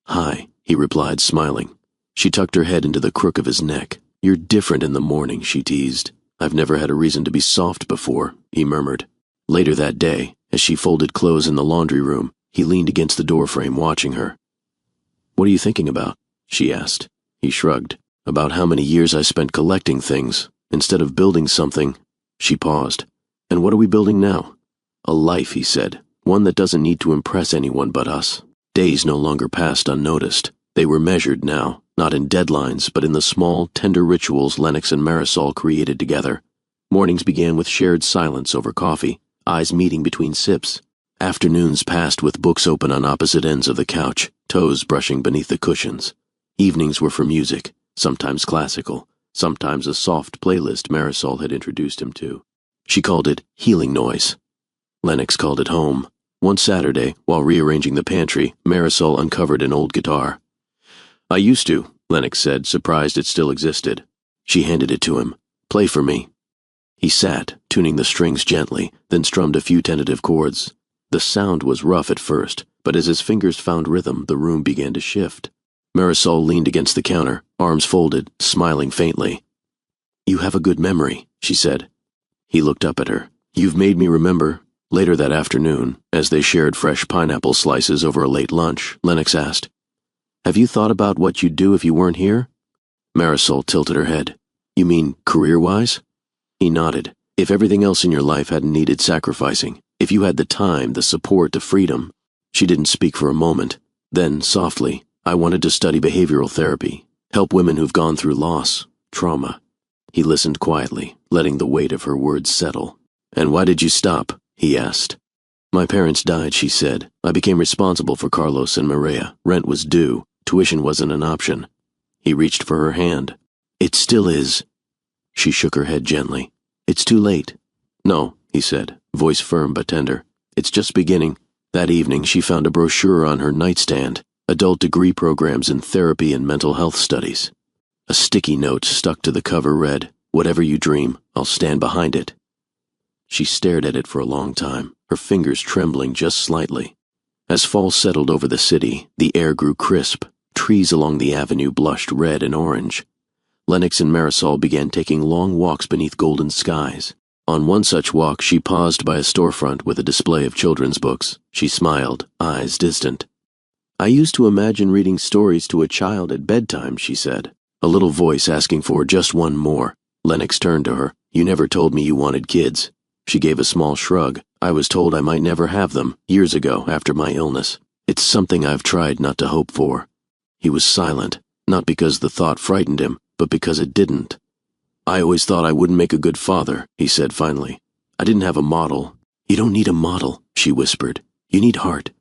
"Hi," he replied, smiling. She tucked her head into the crook of his neck. "You're different in the morning," she teased. "I've never had a reason to be soft before," he murmured. Later that day, as she folded clothes in the laundry room, he leaned against the doorframe watching her. "What are you thinking about?" she asked. He shrugged. "About how many years I spent collecting things. Instead of building something." She paused. "And what are we building now?" "A life," he said. "One that doesn't need to impress anyone but us." Days no longer passed unnoticed. They were measured now, not in deadlines, but in the small, tender rituals Lennox and Marisol created together. Mornings began with shared silence over coffee, eyes meeting between sips. Afternoons passed with books open on opposite ends of the couch, toes brushing beneath the cushions. Evenings were for music, sometimes classical, sometimes a soft playlist Marisol had introduced him to. She called it healing noise. Lennox called it home. One Saturday, while rearranging the pantry, Marisol uncovered an old guitar. "I used to," Lennox said, surprised it still existed. She handed it to him. "Play for me." He sat, tuning the strings gently, then strummed a few tentative chords. The sound was rough at first, but as his fingers found rhythm, the room began to shift. Marisol leaned against the counter, arms folded, smiling faintly. "You have a good memory," she said. He looked up at her. "You've made me remember." Later that afternoon, as they shared fresh pineapple slices over a late lunch, Lennox asked, "Have you thought about what you'd do if you weren't here?" Marisol tilted her head. "You mean career-wise?" He nodded. "If everything else in your life hadn't needed sacrificing, if you had the time, the support, the freedom." She didn't speak for a moment. Then, softly, "I wanted to study behavioral therapy, help women who've gone through loss, trauma." He listened quietly, letting the weight of her words settle. "And why did you stop?" he asked. "My parents died," she said. "I became responsible for Carlos and Maria. Rent was due. Tuition wasn't an option." He reached for her hand. "It still is." She shook her head gently. "It's too late." "No," he said, voice firm but tender. "It's just beginning." That evening she found a brochure on her nightstand, adult degree programs in therapy and mental health studies. A sticky note stuck to the cover read, "Whatever you dream, I'll stand behind it." She stared at it for a long time, her fingers trembling just slightly. As fall settled over the city, the air grew crisp. Trees along the avenue blushed red and orange. Lennox and Marisol began taking long walks beneath golden skies. On one such walk, she paused by a storefront with a display of children's books. She smiled, eyes distant. "I used to imagine reading stories to a child at bedtime," she said. A little voice asking for just one more. Lennox turned to her. "You never told me you wanted kids." She gave a small shrug. "I was told I might never have them, years ago, after my illness. It's something I've tried not to hope for." He was silent, not because the thought frightened him, but because it didn't. "I always thought I wouldn't make a good father," he said finally. "I didn't have a model." "You don't need a model," she whispered. "You need heart."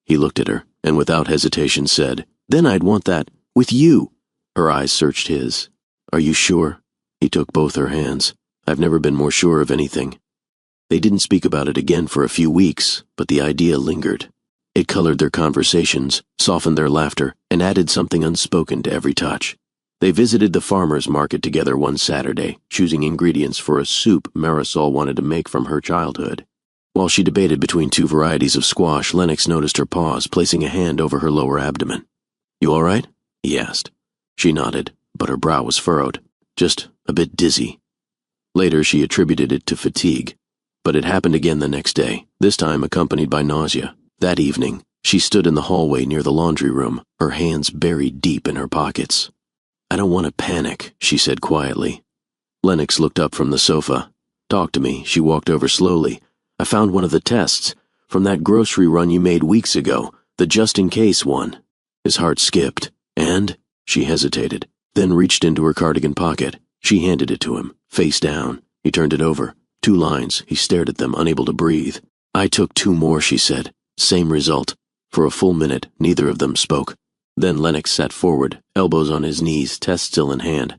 He looked at her, and without hesitation said, "Then I'd want that, with you." Her eyes searched his. "Are you sure?" He took both her hands. "I've never been more sure of anything." They didn't speak about it again for a few weeks, but the idea lingered. It colored their conversations, softened their laughter, and added something unspoken to every touch. They visited the farmer's market together one Saturday, choosing ingredients for a soup Marisol wanted to make from her childhood. While she debated between two varieties of squash, Lennox noticed her pause, placing a hand over her lower abdomen. "You all right?" he asked. She nodded, but her brow was furrowed. "Just a bit dizzy." Later she attributed it to fatigue. But it happened again the next day, this time accompanied by nausea. That evening, she stood in the hallway near the laundry room, her hands buried deep in her pockets. "I don't want to panic," she said quietly. Lennox looked up from the sofa. "Talk to me." She walked over slowly. "I found one of the tests, from that grocery run you made weeks ago, the just-in-case one." His heart skipped. "And?" She hesitated, then reached into her cardigan pocket. She handed it to him, face down. He turned it over. 2 lines. He stared at them, unable to breathe. "I took 2 more," she said. "Same result." For a full minute, neither of them spoke. Then Lennox sat forward, elbows on his knees, test still in hand.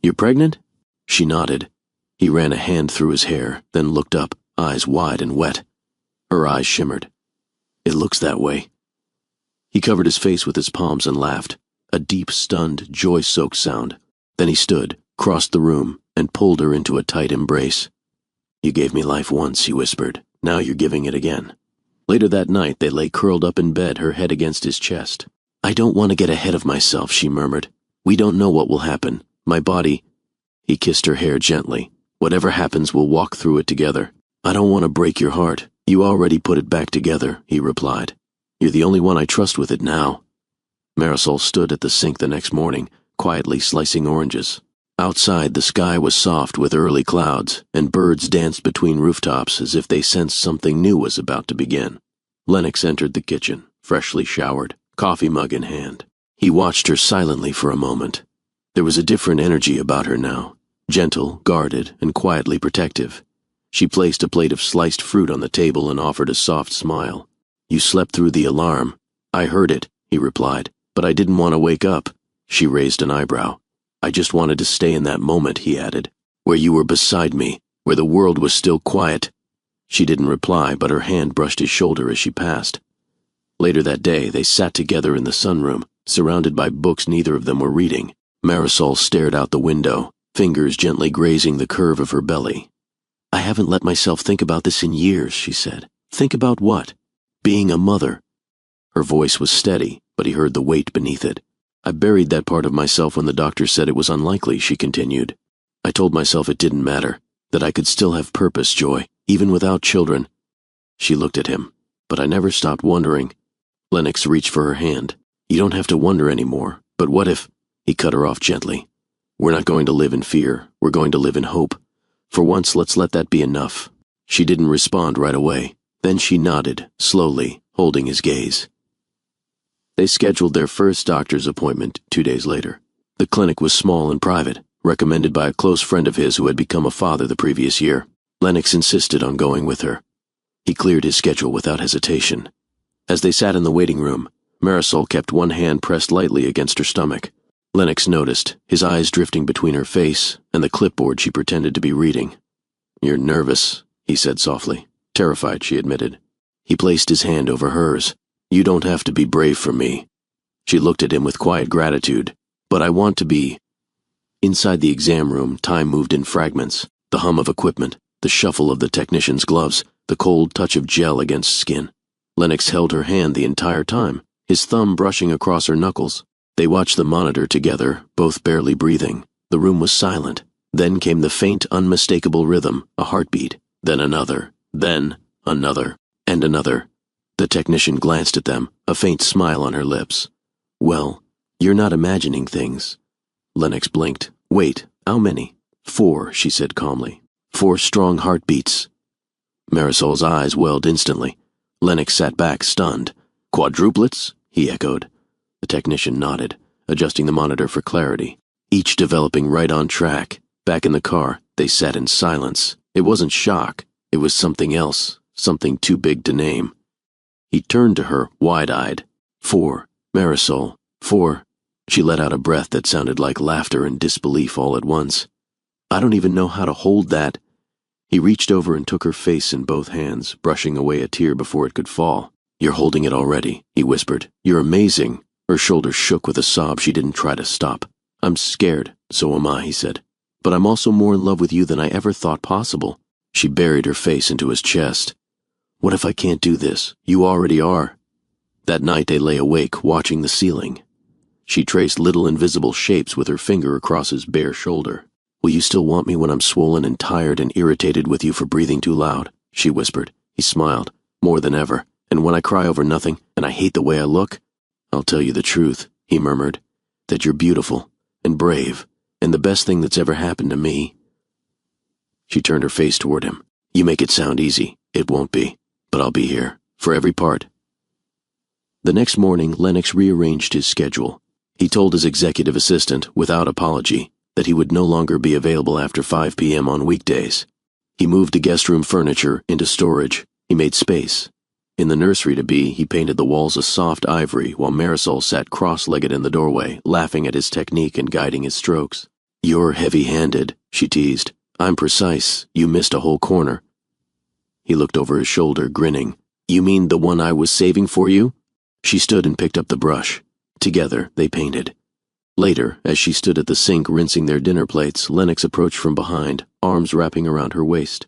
"You're pregnant?" She nodded. He ran a hand through his hair, then looked up, eyes wide and wet. Her eyes shimmered. "It looks that way." He covered his face with his palms and laughed, a deep, stunned, joy-soaked sound. Then he stood, crossed the room, and pulled her into a tight embrace. "You gave me life once," he whispered. "Now you're giving it again." Later that night, they lay curled up in bed, her head against his chest. "I don't want to get ahead of myself," she murmured. "We don't know what will happen. My body—" He kissed her hair gently. "Whatever happens, we'll walk through it together. I don't want to break your heart. You already put it back together," he replied. "You're the only one I trust with it now." Marisol stood at the sink the next morning, quietly slicing oranges. Outside, the sky was soft with early clouds, and birds danced between rooftops as if they sensed something new was about to begin. Lennox entered the kitchen, freshly showered, coffee mug in hand. He watched her silently for a moment. There was a different energy about her now, gentle, guarded, and quietly protective. She placed a plate of sliced fruit on the table and offered a soft smile. "You slept through the alarm." "I heard it," he replied, "but I didn't want to wake up." She raised an eyebrow. "I just wanted to stay in that moment," he added, "where you were beside me, where the world was still quiet." She didn't reply, but her hand brushed his shoulder as she passed. Later that day, they sat together in the sunroom, surrounded by books neither of them were reading. Marisol stared out the window, fingers gently grazing the curve of her belly. "I haven't let myself think about this in years," she said. "Think about what?" "Being a mother." Her voice was steady, but he heard the weight beneath it. "I buried that part of myself when the doctor said it was unlikely," she continued. "I told myself it didn't matter, that I could still have purpose, Joy, even without children." She looked at him, "But I never stopped wondering." Lennox reached for her hand. "You don't have to wonder anymore, but what if—" He cut her off gently. "We're not going to live in fear, we're going to live in hope. For once, let's let that be enough." She didn't respond right away. Then she nodded, slowly, holding his gaze. They scheduled their first doctor's appointment 2 days later. The clinic was small and private, recommended by a close friend of his who had become a father the previous year. Lennox insisted on going with her. He cleared his schedule without hesitation. As they sat in the waiting room, Marisol kept one hand pressed lightly against her stomach. Lennox noticed, his eyes drifting between her face and the clipboard she pretended to be reading. "You're nervous," he said softly. "Terrified," she admitted. He placed his hand over hers. "You don't have to be brave for me." She looked at him with quiet gratitude. "But I want to be—" Inside the exam room, time moved in fragments. The hum of equipment, the shuffle of the technician's gloves, the cold touch of gel against skin. Lennox held her hand the entire time, his thumb brushing across her knuckles. They watched the monitor together, both barely breathing. The room was silent. Then came the faint, unmistakable rhythm, a heartbeat, then another, then another, and another. The technician glanced at them, a faint smile on her lips. "Well, you're not imagining things." Lennox blinked. "Wait, how many?" "4, she said calmly. 4 strong heartbeats." Marisol's eyes welled instantly. Lennox sat back, stunned. "Quadruplets?" he echoed. The technician nodded, adjusting the monitor for clarity. Each developing right on track. Back in the car, they sat in silence. It wasn't shock. It was something else, something too big to name. He turned to her, wide-eyed. 4. Marisol. 4. She let out a breath that sounded like laughter and disbelief all at once. "I don't even know how to hold that." He reached over and took her face in both hands, brushing away a tear before it could fall. "You're holding it already," he whispered. "You're amazing." Her shoulders shook with a sob she didn't try to stop. "I'm scared." "So am I," he said. "But I'm also more in love with you than I ever thought possible." She buried her face into his chest. "What if I can't do this? You already are." That night they lay awake, watching the ceiling. She traced little invisible shapes with her finger across his bare shoulder. "Will you still want me when I'm swollen and tired and irritated with you for breathing too loud?" she whispered. He smiled. "More than ever. And when I cry over nothing, and I hate the way I look?" "I'll tell you the truth," he murmured. "That you're beautiful, and brave, and the best thing that's ever happened to me." She turned her face toward him. "You make it sound easy. It won't be. But I'll be here, for every part." The next morning, Lennox rearranged his schedule. He told his executive assistant, without apology, that he would no longer be available after 5 p.m. on weekdays. He moved the guest room furniture into storage. He made space. In the nursery-to-be, he painted the walls a soft ivory while Marisol sat cross-legged in the doorway, laughing at his technique and guiding his strokes. "You're heavy-handed," she teased. "I'm precise. You missed a whole corner." He looked over his shoulder, grinning. "You mean the one I was saving for you?" She stood and picked up the brush. Together, they painted. Later, as she stood at the sink rinsing their dinner plates, Lennox approached from behind, arms wrapping around her waist.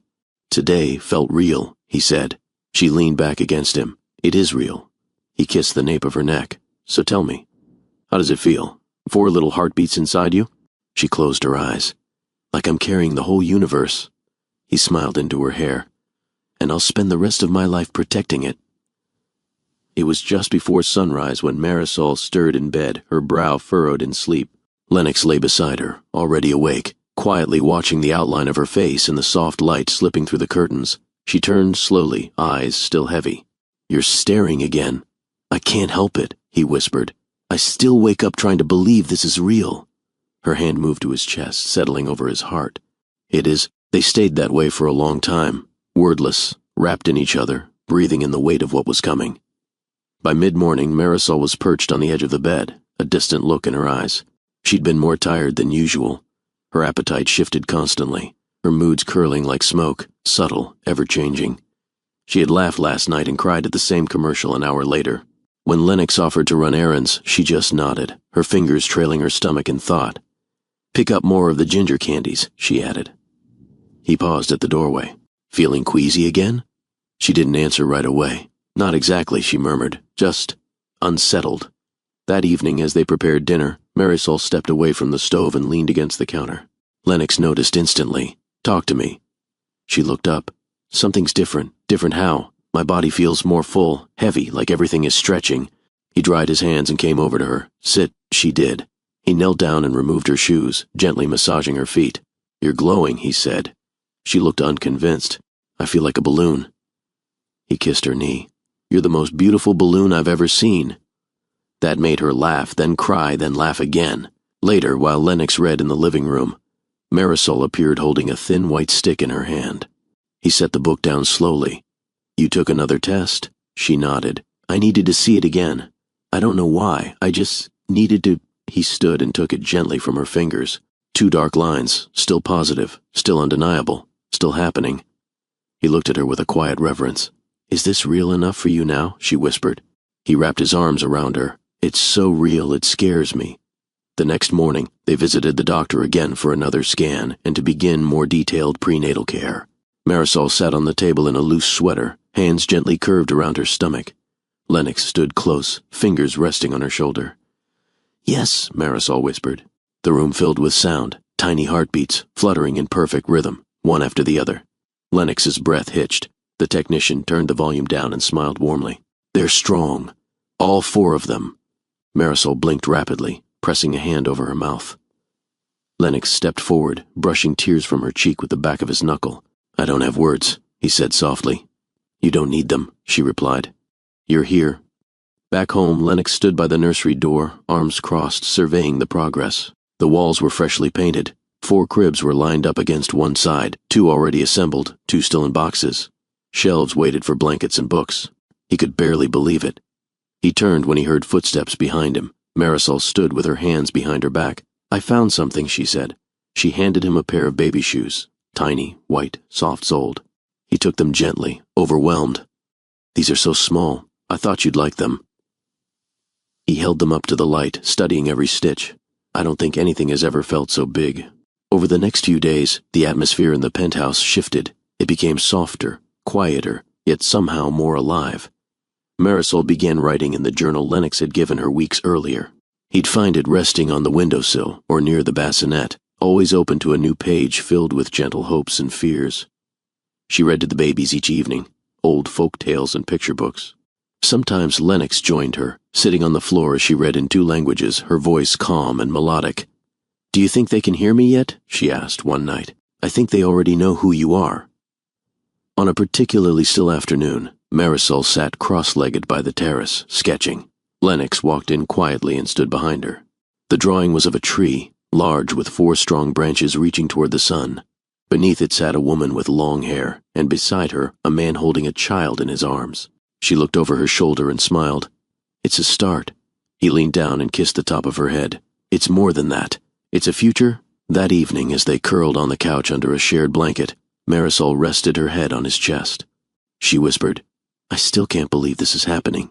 "Today felt real," he said. She leaned back against him. "It is real." He kissed the nape of her neck. "So tell me, how does it feel? 4 little heartbeats inside you?" She closed her eyes. "Like I'm carrying the whole universe." He smiled into her hair. "And I'll spend the rest of my life protecting it." It was just before sunrise when Marisol stirred in bed, her brow furrowed in sleep. Lennox lay beside her, already awake, quietly watching the outline of her face in the soft light slipping through the curtains. She turned slowly, eyes still heavy. "You're staring again." "I can't help it," he whispered. "I still wake up trying to believe this is real." Her hand moved to his chest, settling over his heart. "It is." They stayed that way for a long time, wordless, wrapped in each other, breathing in the weight of what was coming. By mid-morning, Marisol was perched on the edge of the bed, a distant look in her eyes. She'd been more tired than usual. Her appetite shifted constantly, her moods curling like smoke, subtle, ever-changing. She had laughed last night and cried at the same commercial an hour later. When Lennox offered to run errands, she just nodded, her fingers trailing her stomach in thought. "Pick up more of the ginger candies," she added. He paused at the doorway. "Feeling queasy again?" She didn't answer right away. "Not exactly," she murmured, "just unsettled." That evening, as they prepared dinner, Marisol stepped away from the stove and leaned against the counter. Lennox noticed instantly. "Talk to me." She looked up. "Something's different. Different how? My body feels more full, heavy, like everything is stretching." He dried his hands and came over to her. "Sit." She did. He knelt down and removed her shoes, gently massaging her feet. "You're glowing," he said. She looked unconvinced. "I feel like a balloon." He kissed her knee. "You're the most beautiful balloon I've ever seen." That made her laugh, then cry, then laugh again. Later, while Lennox read in the living room, Marisol appeared holding a thin white stick in her hand. He set the book down slowly. "You took another test?" She nodded. "I needed to see it again. I don't know why. I just needed to." He stood and took it gently from her fingers. 2 dark lines, still positive, still undeniable, still happening. He looked at her with a quiet reverence. "Is this real enough for you now?" she whispered. He wrapped his arms around her. "It's so real it scares me." The next morning, they visited the doctor again for another scan and to begin more detailed prenatal care. Marisol sat on the table in a loose sweater, hands gently curved around her stomach. Lennox stood close, fingers resting on her shoulder. "Yes," Marisol whispered. The room filled with sound, tiny heartbeats, fluttering in perfect rhythm, one after the other. Lennox's breath hitched. The technician turned the volume down and smiled warmly. "They're strong. All 4 of them." Marisol blinked rapidly, pressing a hand over her mouth. Lennox stepped forward, brushing tears from her cheek with the back of his knuckle. "I don't have words," he said softly. "You don't need them," she replied. "You're here." Back home, Lennox stood by the nursery door, arms crossed, surveying the progress. The walls were freshly painted. 4 cribs were lined up against one side, 2 already assembled, 2 still in boxes. Shelves waited for blankets and books. He could barely believe it. He turned when he heard footsteps behind him. Marisol stood with her hands behind her back. "I found something," she said. She handed him a pair of baby shoes, tiny, white, soft-soled. He took them gently, overwhelmed. "These are so small. I thought you'd like them." He held them up to the light, studying every stitch. "I don't think anything has ever felt so big." Over the next few days, the atmosphere in the penthouse shifted. It became softer, quieter, yet somehow more alive. Marisol began writing in the journal Lennox had given her weeks earlier. He'd find it resting on the windowsill or near the bassinet, always open to a new page filled with gentle hopes and fears. She read to the babies each evening, old folk tales and picture books. Sometimes Lennox joined her, sitting on the floor as she read in 2 languages, her voice calm and melodic. "Do you think they can hear me yet?" she asked one night. "I think they already know who you are." On a particularly still afternoon, Marisol sat cross-legged by the terrace, sketching. Lennox walked in quietly and stood behind her. The drawing was of a tree, large with 4 strong branches reaching toward the sun. Beneath it sat a woman with long hair, and beside her, a man holding a child in his arms. She looked over her shoulder and smiled. "It's a start." He leaned down and kissed the top of her head. "It's more than that. It's a future." That evening, as they curled on the couch under a shared blanket, Marisol rested her head on his chest. She whispered, "I still can't believe this is happening."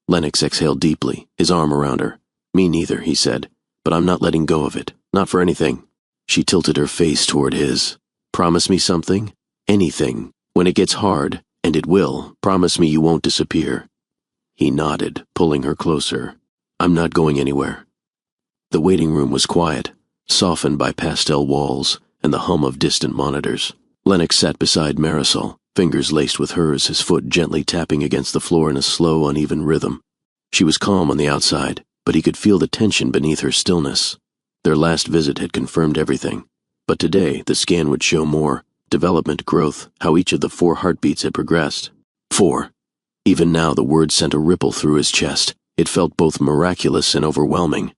Lennox exhaled deeply, his arm around her. "Me neither," he said. but I'm not letting go of it. Not for anything. She tilted her face toward his. Promise me something? Anything. When it gets hard, and it will, promise me you won't disappear. He nodded, pulling her closer. I'm not going anywhere. The waiting room was quiet, softened by pastel walls and the hum of distant monitors. Lennox sat beside Marisol, fingers laced with hers, his foot gently tapping against the floor in a slow, uneven rhythm. She was calm on the outside, but he could feel the tension beneath her stillness. Their last visit had confirmed everything, but today the scan would show more. Development, growth, how each of the 4 heartbeats had progressed. 4. Even now the word sent a ripple through his chest. It felt both miraculous and overwhelming.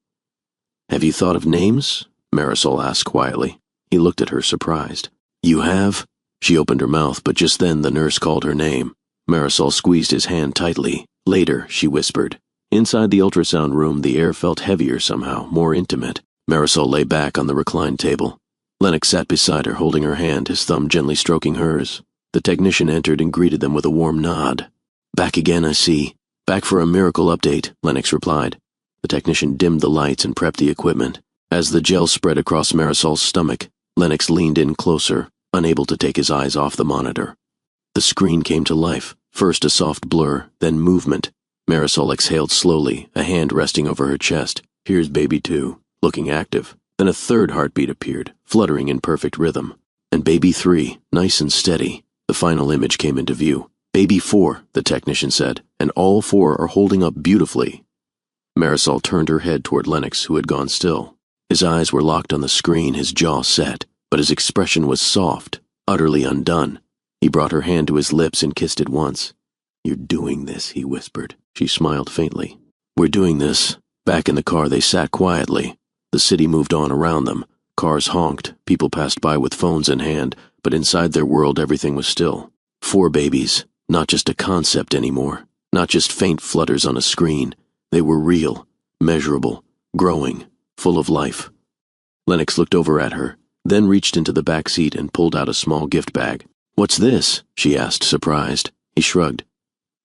Have you thought of names? Marisol asked quietly. He looked at her, surprised. You have? She opened her mouth, but just then the nurse called her name. Marisol squeezed his hand tightly. Later, she whispered. Inside the ultrasound room, the air felt heavier somehow, more intimate. Marisol lay back on the reclined table. Lennox sat beside her, holding her hand, his thumb gently stroking hers. The technician entered and greeted them with a warm nod. Back again, I see. Back for a miracle update, Lennox replied. The technician dimmed the lights and prepped the equipment. As the gel spread across Marisol's stomach, Lennox leaned in closer, unable to take his eyes off the monitor. The screen came to life, first a soft blur, then movement. Marisol exhaled slowly, a hand resting over her chest. Here's baby 2, looking active. Then a 3rd heartbeat appeared, fluttering in perfect rhythm. And baby 3, nice and steady. The final image came into view. Baby 4, the technician said, and all 4 are holding up beautifully. Marisol turned her head toward Lennox, who had gone still. His eyes were locked on the screen, his jaw set, but his expression was soft, utterly undone. He brought her hand to his lips and kissed it once. You're doing this, he whispered. She smiled faintly. We're doing this. Back in the car they sat quietly. The city moved on around them. Cars honked, people passed by with phones in hand, but inside their world everything was still. 4 babies, not just a concept anymore, not just faint flutters on a screen. They were real, measurable, growing, full of life. Lennox looked over at her, then reached into the back seat and pulled out a small gift bag. What's this? She asked, surprised. He shrugged.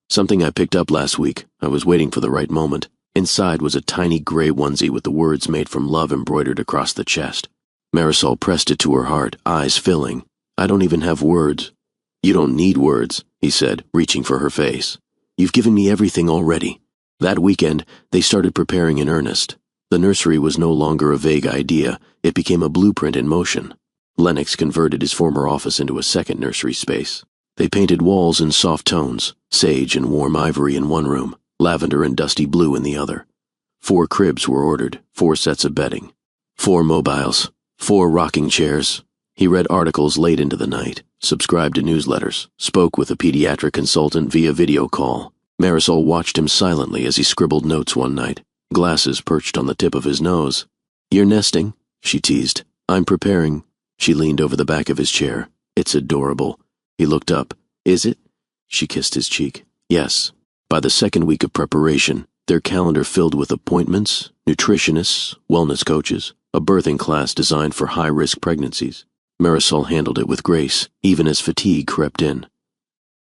Something I picked up last week. I was waiting for the right moment. Inside was a tiny gray onesie with the words made from love embroidered across the chest. Marisol pressed it to her heart, eyes filling. I don't even have words. You don't need words, he said, reaching for her face. You've given me everything already. That weekend, they started preparing in earnest. The nursery was no longer a vague idea. It became a blueprint in motion. Lennox converted his former office into a second nursery space. They painted walls in soft tones, sage and warm ivory in one room, lavender and dusty blue in the other. 4 cribs were ordered, 4 sets of bedding, 4 mobiles, 4 rocking chairs. He read articles late into the night, subscribed to newsletters, spoke with a pediatric consultant via video call. Marisol watched him silently as he scribbled notes one night, glasses perched on the tip of his nose. You're nesting, she teased. I'm preparing. She leaned over the back of his chair. It's adorable. He looked up. Is it? She kissed his cheek. Yes. By the second week of preparation, their calendar filled with appointments, nutritionists, wellness coaches, a birthing class designed for high-risk pregnancies. Marisol handled it with grace, even as fatigue crept in.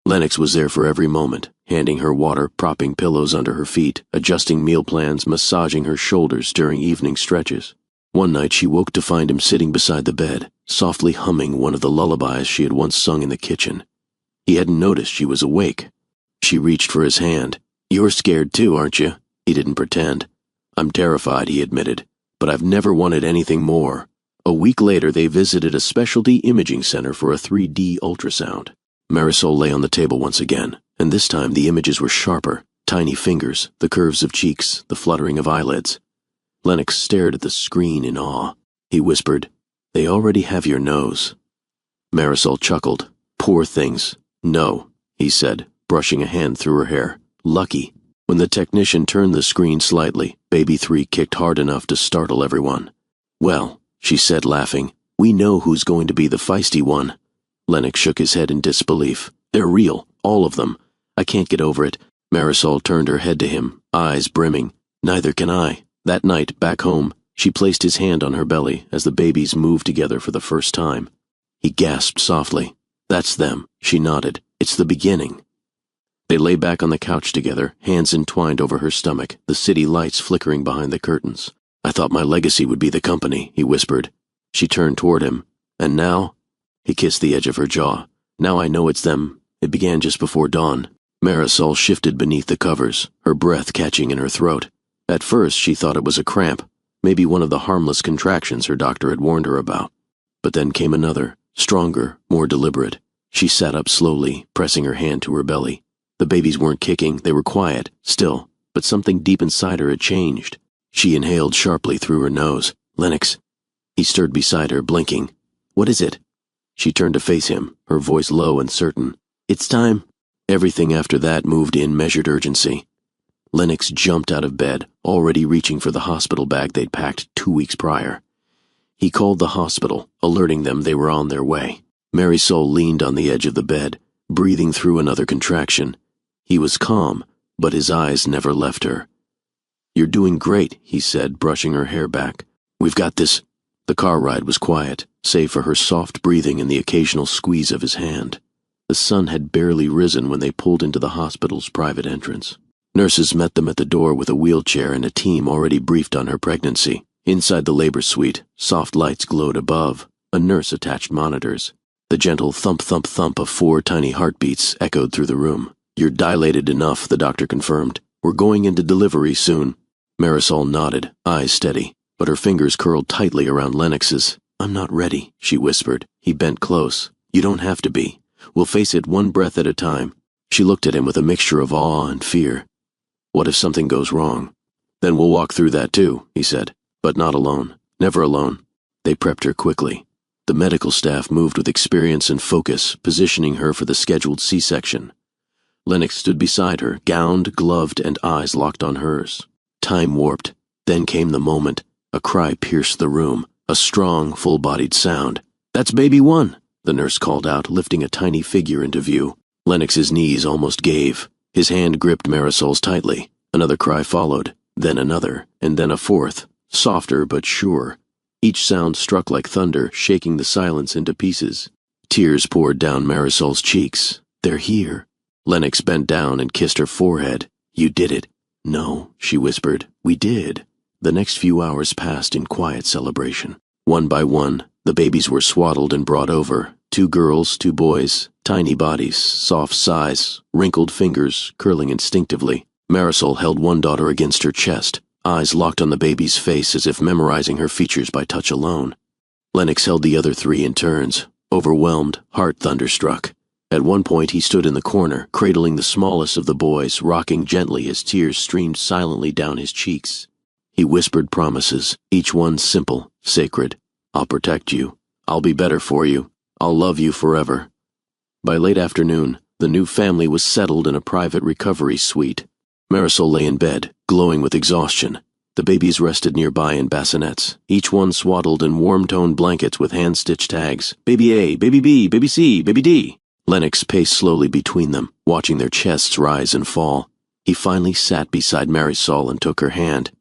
Lennox was there for every moment, handing her water, propping pillows under her feet, adjusting meal plans, massaging her shoulders during evening stretches. One night she woke to find him sitting beside the bed, softly humming one of the lullabies she had once sung in the kitchen. He hadn't noticed she was awake. She reached for his hand. You're scared too, aren't you? He didn't pretend. I'm terrified, he admitted, but I've never wanted anything more. A week later, they visited a specialty imaging center for a 3D ultrasound. Marisol lay on the table once again, and this time the images were sharper, tiny fingers, the curves of cheeks, the fluttering of eyelids. Lennox stared at the screen in awe. He whispered, They already have your nose. Marisol chuckled. Poor things. No, he said, brushing a hand through her hair. Lucky. When the technician turned the screen slightly, baby 3 kicked hard enough to startle everyone. Well, she said, laughing, we know who's going to be the feisty one. Lennox shook his head in disbelief. They're real, all of them. I can't get over it. Marisol turned her head to him, eyes brimming. Neither can I. That night, back home, she placed his hand on her belly as the babies moved together for the first time. He gasped softly. That's them, she nodded. It's the beginning. They lay back on the couch together, hands entwined over her stomach, the city lights flickering behind the curtains. I thought my legacy would be the company, he whispered. She turned toward him. And now? He kissed the edge of her jaw. Now I know it's them. It began just before dawn. Marisol shifted beneath the covers, her breath catching in her throat. At first, she thought it was a cramp, maybe one of the harmless contractions her doctor had warned her about. But then came another, stronger, more deliberate. She sat up slowly, pressing her hand to her belly. The babies weren't kicking, they were quiet, still, but something deep inside her had changed. She inhaled sharply through her nose. Lennox. He stirred beside her, blinking. What is it? She turned to face him, her voice low and certain. It's time. Everything after that moved in measured urgency. Lennox jumped out of bed, already reaching for the hospital bag they'd packed 2 weeks prior. He called the hospital, alerting them they were on their way. Marisol leaned on the edge of the bed, breathing through another contraction. He was calm, but his eyes never left her. You're doing great, he said, brushing her hair back. We've got this. The car ride was quiet, save for her soft breathing and the occasional squeeze of his hand. The sun had barely risen when they pulled into the hospital's private entrance. Nurses met them at the door with a wheelchair and a team already briefed on her pregnancy. Inside the labor suite, soft lights glowed above. A nurse attached monitors. The gentle thump-thump-thump of 4 tiny heartbeats echoed through the room. You're dilated enough, the doctor confirmed. We're going into delivery soon. Marisol nodded, eyes steady, but her fingers curled tightly around Lennox's. I'm not ready, she whispered. He bent close. You don't have to be. We'll face it one breath at a time. She looked at him with a mixture of awe and fear. What if something goes wrong? Then we'll walk through that too, he said. But not alone. Never alone. They prepped her quickly. The medical staff moved with experience and focus, positioning her for the scheduled C-section. Lennox stood beside her, gowned, gloved, and eyes locked on hers. Time warped. Then came the moment. A cry pierced the room, a strong, full-bodied sound. That's baby one, the nurse called out, lifting a tiny figure into view. Lennox's knees almost gave. His hand gripped Marisol's tightly. Another cry followed, then another, and then a fourth, softer but sure. Each sound struck like thunder, shaking the silence into pieces. Tears poured down Marisol's cheeks. They're here. Lennox bent down and kissed her forehead. You did it. No, she whispered. We did. The next few hours passed in quiet celebration. One by one, the babies were swaddled and brought over. 2 girls, 2 boys, tiny bodies, soft sighs, wrinkled fingers, curling instinctively. Marisol held one daughter against her chest, eyes locked on the baby's face as if memorizing her features by touch alone. Lennox held the other 3 in turns, overwhelmed, heart thunderstruck. At one point he stood in the corner, cradling the smallest of the boys, rocking gently as tears streamed silently down his cheeks. He whispered promises, each one simple, sacred. I'll protect you. I'll be better for you. I'll love you forever. By late afternoon, the new family was settled in a private recovery suite. Marisol lay in bed, glowing with exhaustion. The babies rested nearby in bassinets, each one swaddled in warm-toned blankets with hand-stitched tags. Baby A, Baby B, Baby C, Baby D. Lennox paced slowly between them, watching their chests rise and fall. He finally sat beside Marisol and took her hand.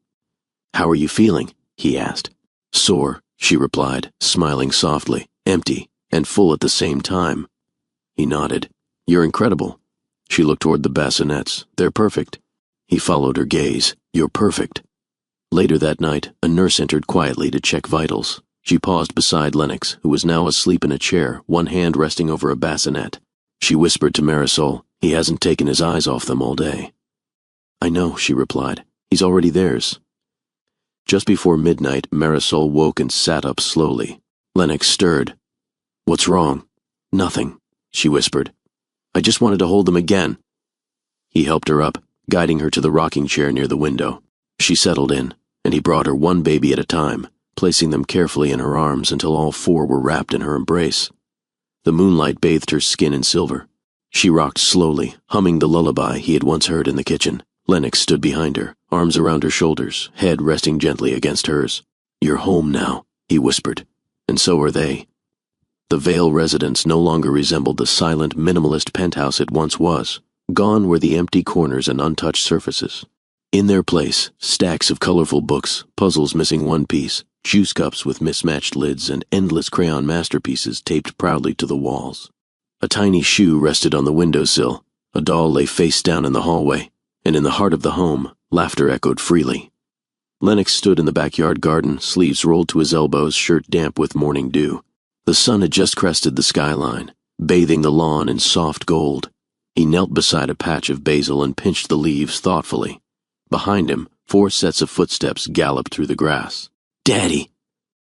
How are you feeling? He asked. Sore, she replied, smiling softly, empty, and full at the same time. He nodded. You're incredible. She looked toward the bassinets. They're perfect. He followed her gaze. You're perfect. Later that night, a nurse entered quietly to check vitals. She paused beside Lennox, who was now asleep in a chair, one hand resting over a bassinet. She whispered to Marisol, he hasn't taken his eyes off them all day. I know, she replied. He's already theirs. Just before midnight, Marisol woke and sat up slowly. Lennox stirred. What's wrong? Nothing, she whispered. I just wanted to hold them again. He helped her up, guiding her to the rocking chair near the window. She settled in, and he brought her one baby at a time, placing them carefully in her arms until all 4 were wrapped in her embrace. The moonlight bathed her skin in silver. She rocked slowly, humming the lullaby he had once heard in the kitchen. Lennox stood behind her, arms around her shoulders, head resting gently against hers. You're home now, he whispered, and so are they. The Vale residence no longer resembled the silent, minimalist penthouse it once was. Gone were the empty corners and untouched surfaces. In their place, stacks of colorful books, puzzles missing one piece, juice cups with mismatched lids, and endless crayon masterpieces taped proudly to the walls. A tiny shoe rested on the windowsill, a doll lay face down in the hallway, and in the heart of the home, laughter echoed freely. Lennox stood in the backyard garden, sleeves rolled to his elbows, shirt damp with morning dew. The sun had just crested the skyline, bathing the lawn in soft gold. He knelt beside a patch of basil and pinched the leaves thoughtfully. Behind him, 4 sets of footsteps galloped through the grass. "Daddy!"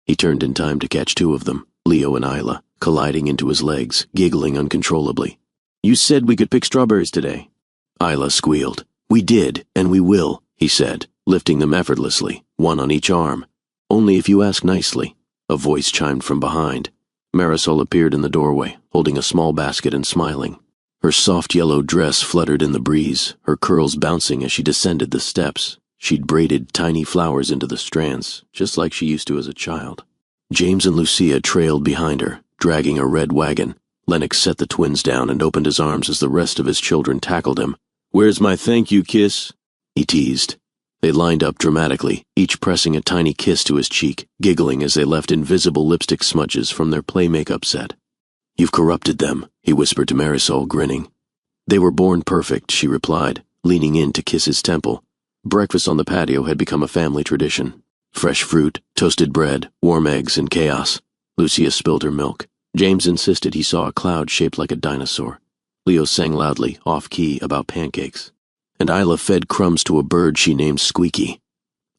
He turned in time to catch 2 of them, Leo and Isla, colliding into his legs, giggling uncontrollably. "You said we could pick strawberries today." Isla squealed. "We did, and we will," he said, lifting them effortlessly, 1 on each arm. "Only if you ask nicely." A voice chimed from behind. Marisol appeared in the doorway, holding a small basket and smiling. Her soft yellow dress fluttered in the breeze, her curls bouncing as she descended the steps. She'd braided tiny flowers into the strands, just like she used to as a child. James and Lucia trailed behind her, dragging a red wagon. Lennox set the twins down and opened his arms as the rest of his children tackled him. "Where's my thank you kiss?" he teased. They lined up dramatically, each pressing a tiny kiss to his cheek, giggling as they left invisible lipstick smudges from their play makeup set. "You've corrupted them," he whispered to Marisol, grinning. "They were born perfect," she replied, leaning in to kiss his temple. Breakfast on the patio had become a family tradition. Fresh fruit, toasted bread, warm eggs, and chaos. Lucia spilled her milk. James insisted he saw a cloud shaped like a dinosaur. Leo sang loudly, off-key, about pancakes. And Isla fed crumbs to a bird she named Squeaky.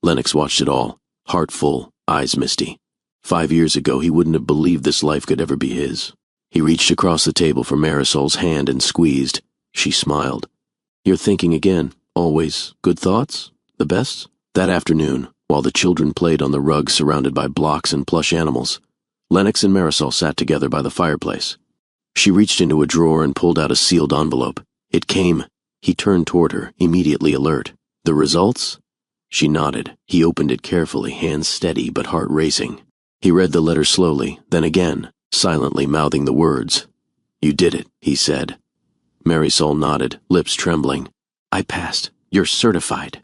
Lennox watched it all, heart full, eyes misty. 5 years ago he wouldn't have believed this life could ever be his. He reached across the table for Marisol's hand and squeezed. She smiled. "You're thinking again. Always good thoughts? The best?" That afternoon, while the children played on the rug surrounded by blocks and plush animals, Lennox and Marisol sat together by the fireplace. She reached into a drawer and pulled out a sealed envelope. It came. He turned toward her, immediately alert. "The results?" She nodded. He opened it carefully, hands steady but heart racing. He read the letter slowly, then again, silently mouthing the words. "You did it," he said. Marisol nodded, lips trembling. "I passed. You're certified."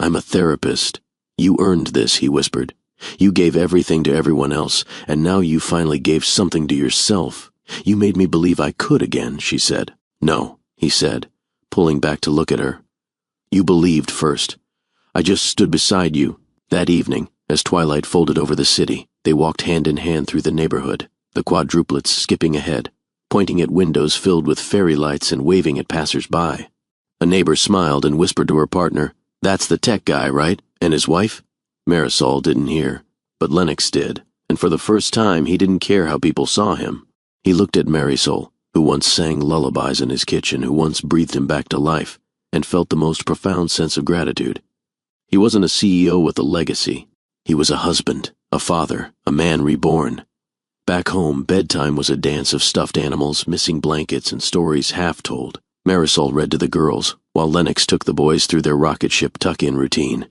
"I'm a therapist. You earned this," he whispered. "You gave everything to everyone else, and now you finally gave something to yourself. You made me believe I could again," she said. "No," he said, pulling back to look at her. "You believed first. I just stood beside you." That evening, as twilight folded over the city, they walked hand in hand through the neighborhood, the quadruplets skipping ahead, pointing at windows filled with fairy lights and waving at passers-by. A neighbor smiled and whispered to her partner, "That's the tech guy, right? And his wife?" Marisol didn't hear, but Lennox did, and for the first time he didn't care how people saw him. He looked at Marisol, who once sang lullabies in his kitchen, who once breathed him back to life, and felt the most profound sense of gratitude. He wasn't a CEO with a legacy. He was a husband, a father, a man reborn. Back home, bedtime was a dance of stuffed animals, missing blankets, and stories half told. Marisol read to the girls, while Lennox took the boys through their rocket ship tuck-in routine.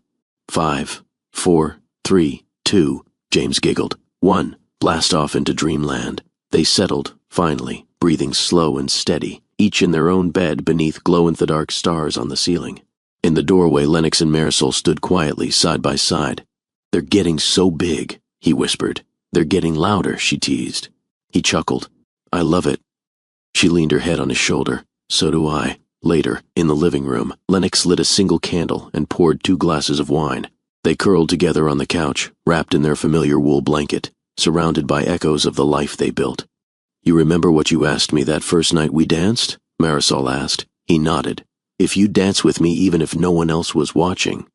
5, 4, 3, 2, James giggled. 1, blast off into dreamland. They settled, finally, breathing slow and steady, each in their own bed beneath glow-in-the-dark stars on the ceiling. In the doorway, Lennox and Marisol stood quietly, side by side. "They're getting so big," he whispered. "They're getting louder," she teased. He chuckled. "I love it." She leaned her head on his shoulder. "So do I." Later, in the living room, Lennox lit a single candle and poured 2 glasses of wine. They curled together on the couch, wrapped in their familiar wool blanket, surrounded by echoes of the life they built. "You remember what you asked me that first night we danced?" Marisol asked. He nodded. "If you'd dance with me even if no one else was watching."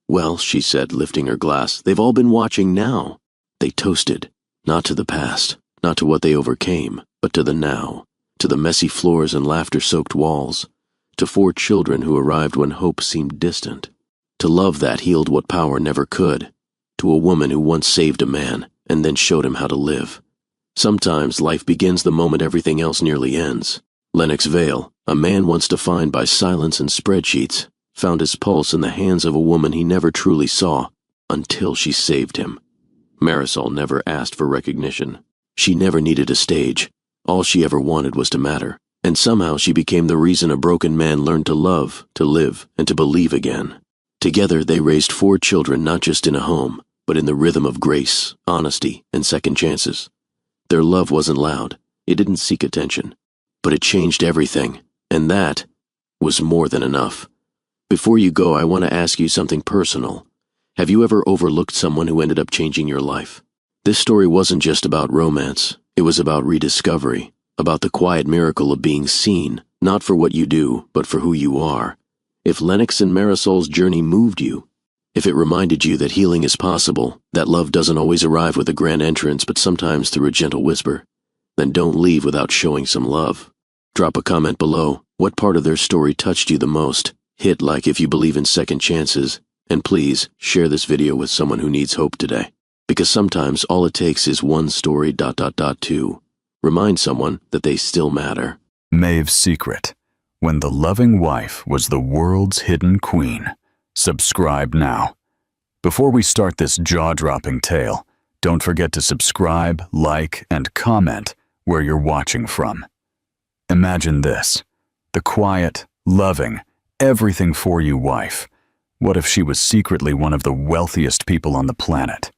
"Well," she said, lifting her glass, "they've all been watching now." They toasted, not to the past, not to what they overcame, but to the now, to the messy floors and laughter-soaked walls, to 4 children who arrived when hope seemed distant, to love that healed what power never could, to a woman who once saved a man and then showed him how to live. Sometimes life begins the moment everything else nearly ends. Lennox Vale, a man once defined by silence and spreadsheets, found his pulse in the hands of a woman he never truly saw, until she saved him. Marisol never asked for recognition. She never needed a stage. All she ever wanted was to matter, and somehow she became the reason a broken man learned to love, to live, and to believe again. Together they raised 4 children not just in a home, but in the rhythm of grace, honesty, and second chances. Their love wasn't loud. It didn't seek attention. But it changed everything, and that was more than enough. "Before you go, I want to ask you something personal. Have you ever overlooked someone who ended up changing your life? This story wasn't just about romance. It was about rediscovery, about the quiet miracle of being seen, not for what you do, but for who you are. If Lennox and Marisol's journey moved you, if it reminded you that healing is possible, that love doesn't always arrive with a grand entrance but sometimes through a gentle whisper, then don't leave without showing some love. Drop a comment below. What part of their story touched you the most? Hit like if you believe in second chances. And please, share this video with someone who needs hope today. Because sometimes all it takes is one story ... to remind someone that they still matter. Maeve's secret. When the loving wife was the world's hidden queen. Subscribe now. Before we start this jaw-dropping tale, don't forget to subscribe, like, and comment where you're watching from. Imagine this. The quiet, loving, everything for you wife. What if she was secretly one of the wealthiest people on the planet?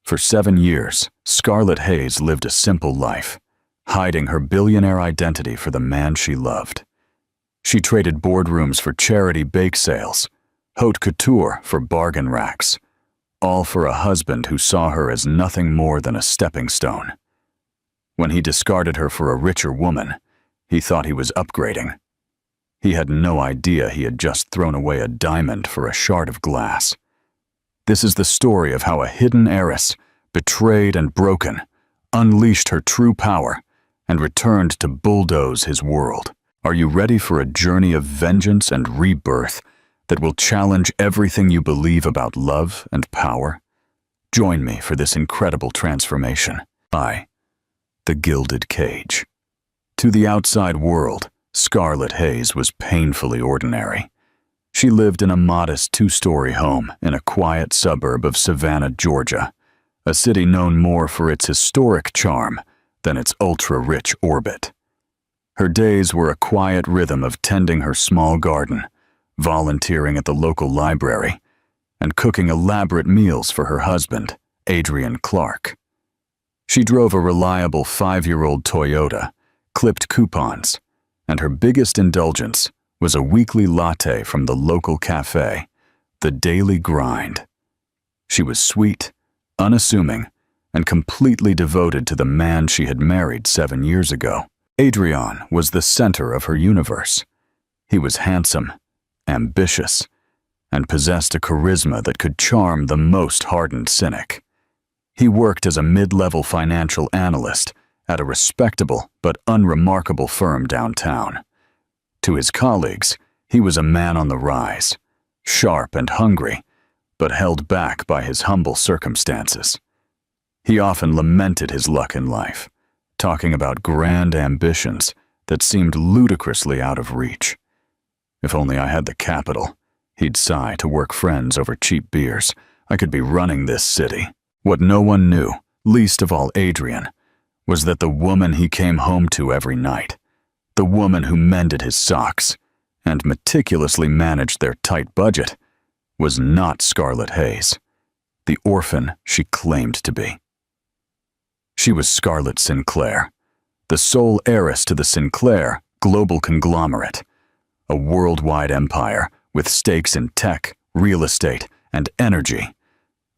For 7 years, Scarlett Hayes lived a simple life, hiding her billionaire identity for the man she loved. She traded boardrooms for charity bake sales, haute couture for bargain racks, all for a husband who saw her as nothing more than a stepping stone. When he discarded her for a richer woman, he thought he was upgrading. He had no idea he had just thrown away a diamond for a shard of glass. This is the story of how a hidden heiress, betrayed and broken, unleashed her true power and returned to bulldoze his world. Are you ready for a journey of vengeance and rebirth that will challenge everything you believe about love and power? Join me for this incredible transformation. The Gilded Cage. To the outside world, Scarlett Hayes was painfully ordinary. She lived in a modest 2-story home in a quiet suburb of Savannah, Georgia, a city known more for its historic charm than its ultra-rich orbit. Her days were a quiet rhythm of tending her small garden, volunteering at the local library, and cooking elaborate meals for her husband, Adrian Clark. She drove a reliable 5-year-old Toyota, clipped coupons, and her biggest indulgence was a weekly latte from the local cafe, The Daily Grind. She was sweet, unassuming, and completely devoted to the man she had married 7 years ago. Adrian was the center of her universe. He was handsome, ambitious, and possessed a charisma that could charm the most hardened cynic. He worked as a mid-level financial analyst at a respectable but unremarkable firm downtown. To his colleagues, he was a man on the rise, sharp and hungry, but held back by his humble circumstances. He often lamented his luck in life, talking about grand ambitions that seemed ludicrously out of reach. If only I had the capital, he'd sigh to work friends over cheap beers. I could be running this city. What no one knew, least of all Adrian, was that the woman he came home to every night, the woman who mended his socks and meticulously managed their tight budget, was not Scarlett Hayes, the orphan she claimed to be. She was Scarlett Sinclair, the sole heiress to the Sinclair global conglomerate, a worldwide empire with stakes in tech, real estate, and energy,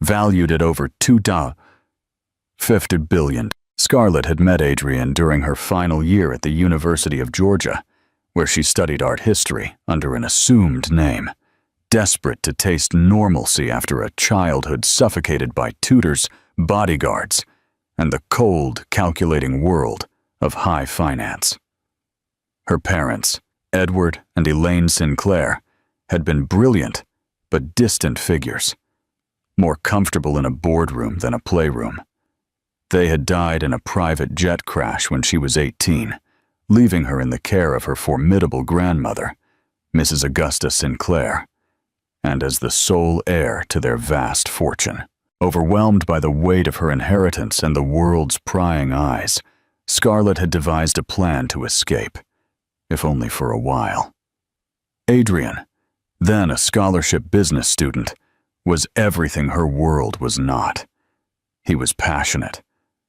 valued at over $2.50 billion. Scarlett had met Adrian during her final year at the University of Georgia, where she studied art history under an assumed name, desperate to taste normalcy after a childhood suffocated by tutors, bodyguards, and the cold, calculating world of high finance. Her parents, Edward and Elaine Sinclair, had been brilliant but distant figures, more comfortable in a boardroom than a playroom. They had died in a private jet crash when she was 18, leaving her in the care of her formidable grandmother, Mrs. Augusta Sinclair, and as the sole heir to their vast fortune. Overwhelmed by the weight of her inheritance and the world's prying eyes, Scarlett had devised a plan to escape, if only for a while. Adrian, then a scholarship business student, was everything her world was not. He was passionate,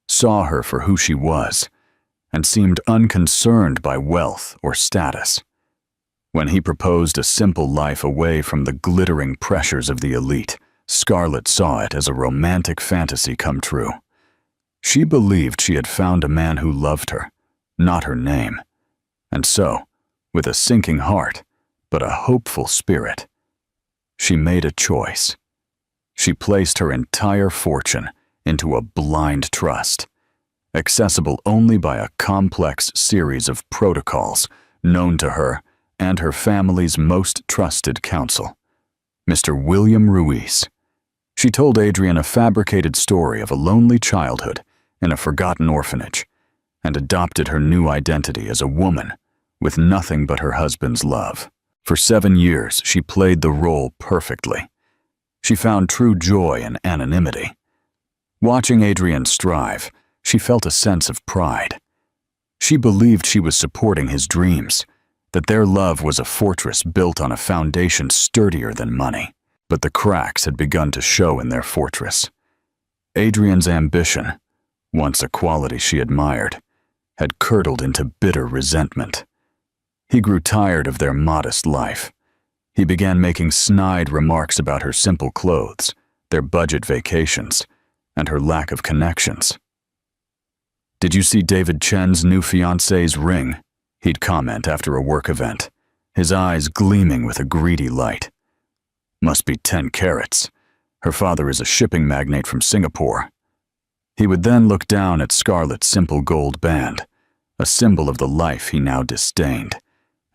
saw her for who she was, and seemed unconcerned by wealth or status. When he proposed a simple life away from the glittering pressures of the elite, Scarlett saw it as a romantic fantasy come true. She believed she had found a man who loved her, not her name. And so, with a sinking heart, but a hopeful spirit, she made a choice. She placed her entire fortune into a blind trust, accessible only by a complex series of protocols known to her and her family's most trusted counsel, Mr. William Ruiz. She told Adrian a fabricated story of a lonely childhood in a forgotten orphanage, and adopted her new identity as a woman with nothing but her husband's love. For 7 years, she played the role perfectly. She found true joy in anonymity. Watching Adrian strive, she felt a sense of pride. She believed she was supporting his dreams, that their love was a fortress built on a foundation sturdier than money. But the cracks had begun to show in their fortress. Adrian's ambition, once a quality she admired, had curdled into bitter resentment. He grew tired of their modest life. He began making snide remarks about her simple clothes, their budget vacations, and her lack of connections. "Did you see David Chen's new fiancée's ring?" he'd comment after a work event, his eyes gleaming with a greedy light. "Must be 10 carats. Her father is a shipping magnate from Singapore." He would then look down at Scarlett's simple gold band, a symbol of the life he now disdained,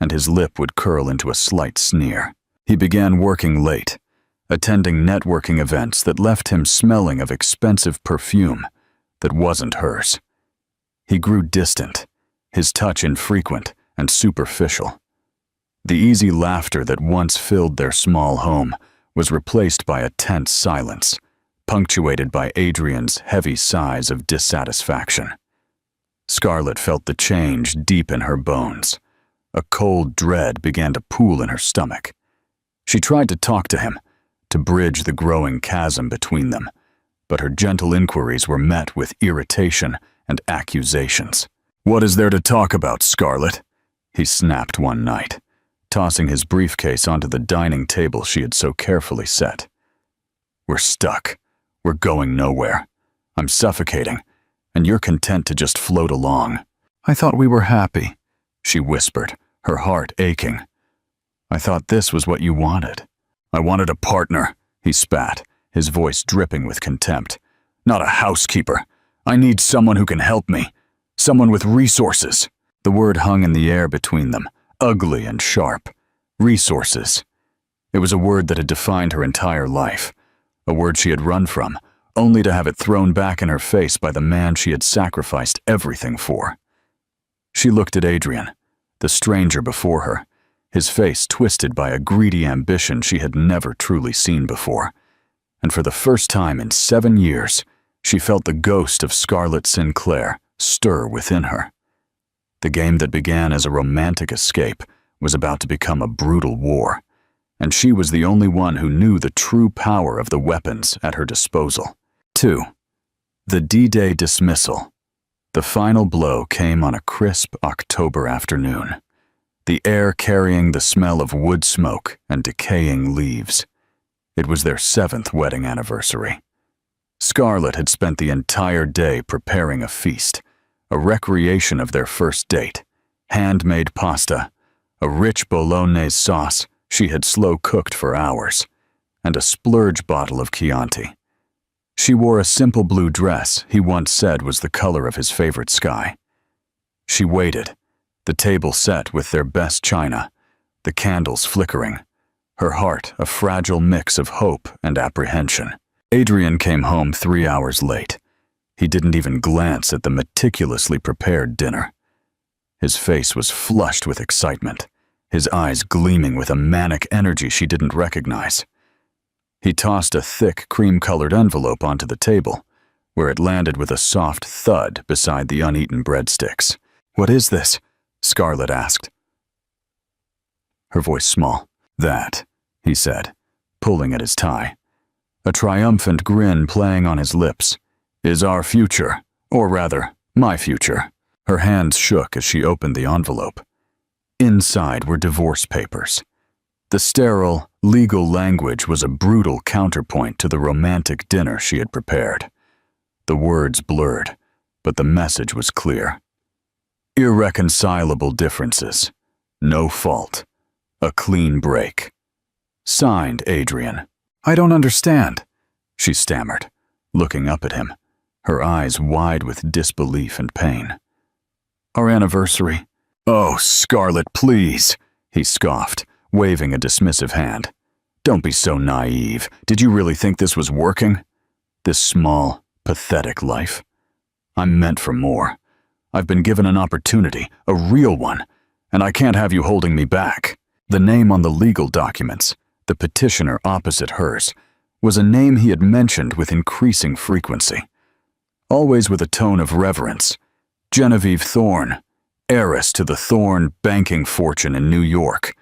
and his lip would curl into a slight sneer. He began working late, attending networking events that left him smelling of expensive perfume that wasn't hers. He grew distant, his touch infrequent and superficial. The easy laughter that once filled their small home was replaced by a tense silence, punctuated by Adrian's heavy sighs of dissatisfaction. Scarlett felt the change deep in her bones. A cold dread began to pool in her stomach. She tried to talk to him, to bridge the growing chasm between them, but her gentle inquiries were met with irritation and accusations. "What is there to talk about, Scarlett?" he snapped one night, tossing his briefcase onto the dining table she had so carefully set. "We're stuck. We're going nowhere. I'm suffocating, and you're content to just float along." "I thought we were happy," she whispered, her heart aching. "I thought this was what you wanted." "I wanted a partner," he spat, his voice dripping with contempt. "Not a housekeeper. I need someone who can help me. Someone with resources." The word hung in the air between them, ugly and sharp. Resources. It was a word that had defined her entire life, a word she had run from, only to have it thrown back in her face by the man she had sacrificed everything for. She looked at Adrian, the stranger before her, his face twisted by a greedy ambition she had never truly seen before. And for the first time in 7 years, she felt the ghost of Scarlett Sinclair stir within her. The game that began as a romantic escape was about to become a brutal war, and she was the only one who knew the true power of the weapons at her disposal. 2. The D-Day dismissal. The final blow came on a crisp October afternoon, the air carrying the smell of wood smoke and decaying leaves. It was their 7th wedding anniversary. Scarlett had spent the entire day preparing a feast, a recreation of their first date, handmade pasta, a rich bolognese sauce she had slow-cooked for hours, and a splurge bottle of Chianti. She wore a simple blue dress he once said was the color of his favorite sky. She waited, the table set with their best china, the candles flickering, her heart a fragile mix of hope and apprehension. Adrian came home 3 hours late. He didn't even glance at the meticulously prepared dinner. His face was flushed with excitement, his eyes gleaming with a manic energy she didn't recognize. He tossed a thick, cream-colored envelope onto the table, where it landed with a soft thud beside the uneaten breadsticks. "What is this?" Scarlett asked, her voice small. "That," he said, pulling at his tie, a triumphant grin playing on his lips, "is our future, or rather, my future." Her hands shook as she opened the envelope. Inside were divorce papers. The sterile, legal language was a brutal counterpoint to the romantic dinner she had prepared. The words blurred, but the message was clear. Irreconcilable differences. No fault. A clean break. Signed, Adrian. I don't understand, she stammered, looking up at him, her eyes wide with disbelief and pain. Our anniversary. Oh, Scarlett, please, he scoffed, waving a dismissive hand. Don't be so naive. Did you really think this was working? This small, pathetic life? I'm meant for more. I've been given an opportunity, a real one, and I can't have you holding me back. The name on the legal documents, the petitioner opposite hers, was a name he had mentioned with increasing frequency, always with a tone of reverence. Genevieve Thorne, heiress to the Thorne banking fortune in New York.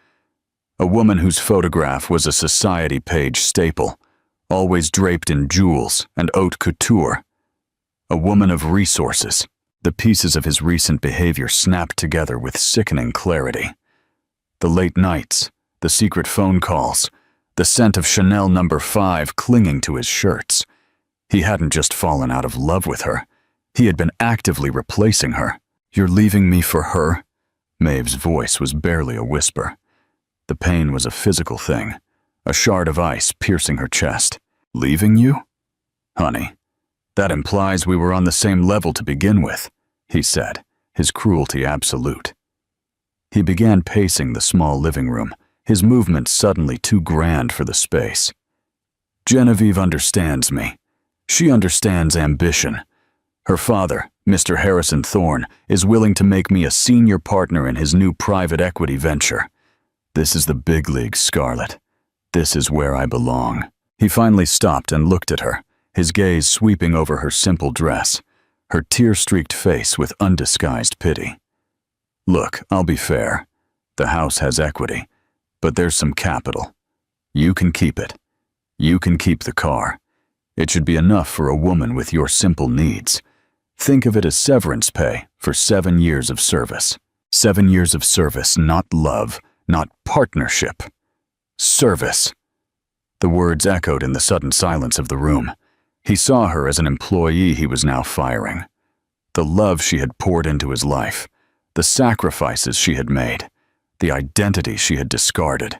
A woman whose photograph was a society page staple, always draped in jewels and haute couture. A woman of resources. The pieces of his recent behavior snapped together with sickening clarity. The late nights, the secret phone calls, the scent of Chanel No. 5 clinging to his shirts. He hadn't just fallen out of love with her. He had been actively replacing her. You're leaving me for her? Maeve's voice was barely a whisper. The pain was a physical thing, a shard of ice piercing her chest. Leaving you? Honey, that implies we were on the same level to begin with, he said, his cruelty absolute. He began pacing the small living room, his movements suddenly too grand for the space. Genevieve understands me. She understands ambition. Her father, Mr. Harrison Thorne, is willing to make me a senior partner in his new private equity venture. This is the big leagues, Scarlett. This is where I belong. He finally stopped and looked at her, his gaze sweeping over her simple dress, her tear-streaked face with undisguised pity. Look, I'll be fair. The house has equity, but there's some capital. You can keep it. You can keep the car. It should be enough for a woman with your simple needs. Think of it as severance pay for 7 years of service. 7 years of service, not love, not partnership. Service. The words echoed in the sudden silence of the room. He saw her as an employee he was now firing. The love she had poured into his life, the sacrifices she had made, the identity she had discarded.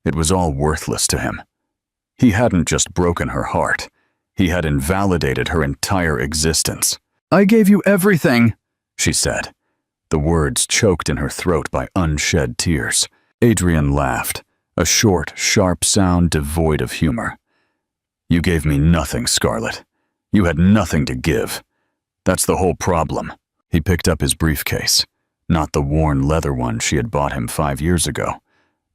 It was all worthless to him. He hadn't just broken her heart. He had invalidated her entire existence. I gave you everything, she said. The words choked in her throat by unshed tears. Adrian laughed, a short, sharp sound devoid of humor. You gave me nothing, Scarlett. You had nothing to give. That's the whole problem. He picked up his briefcase, not the worn leather one she had bought him 5 years ago,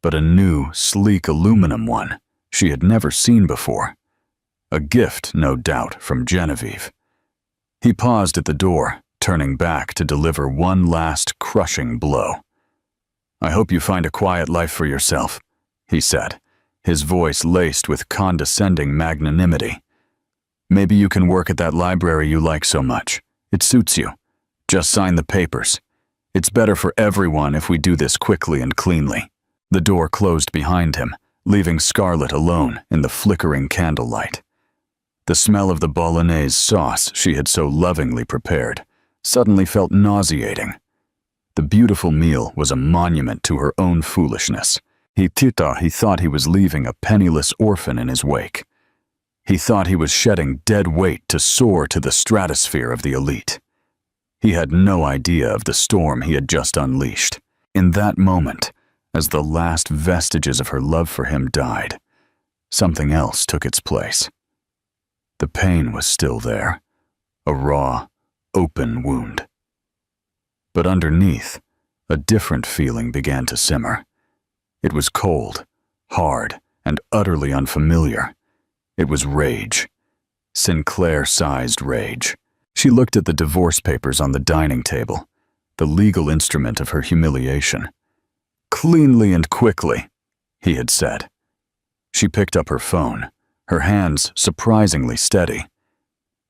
but a new, sleek aluminum one she had never seen before. A gift, no doubt, from Genevieve. He paused at the door, turning back to deliver one last crushing blow. I hope you find a quiet life for yourself, he said, his voice laced with condescending magnanimity. Maybe you can work at that library you like so much. It suits you. Just sign the papers. It's better for everyone if we do this quickly and cleanly. The door closed behind him, leaving Scarlett alone in the flickering candlelight. The smell of the bolognese sauce she had so lovingly prepared suddenly felt nauseating. The beautiful meal was a monument to her own foolishness. He thought he was leaving a penniless orphan in his wake. He thought he was shedding dead weight to soar to the stratosphere of the elite. He had no idea of the storm he had just unleashed. In that moment, as the last vestiges of her love for him died, something else took its place. The pain was still there, a raw, open wound. But underneath, a different feeling began to simmer. It was cold, hard, and utterly unfamiliar. It was rage. Sinclair-sized rage. She looked at the divorce papers on the dining table, the legal instrument of her humiliation. Cleanly and quickly, he had said. She picked up her phone, her hands surprisingly steady.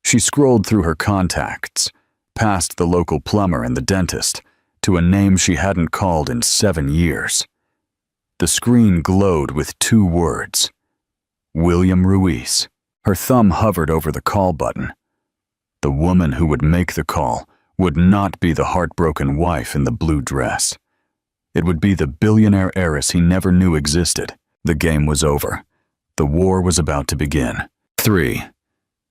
She scrolled through her contacts, past the local plumber and the dentist, to a name she hadn't called in 7 years. The The screen glowed with 2 words. William Ruiz. Her thumb hovered over the call button. The woman who would make the call would not be the heartbroken wife in the blue dress. It would be the billionaire heiress he never knew existed. The game was over. The war was about to begin. 3.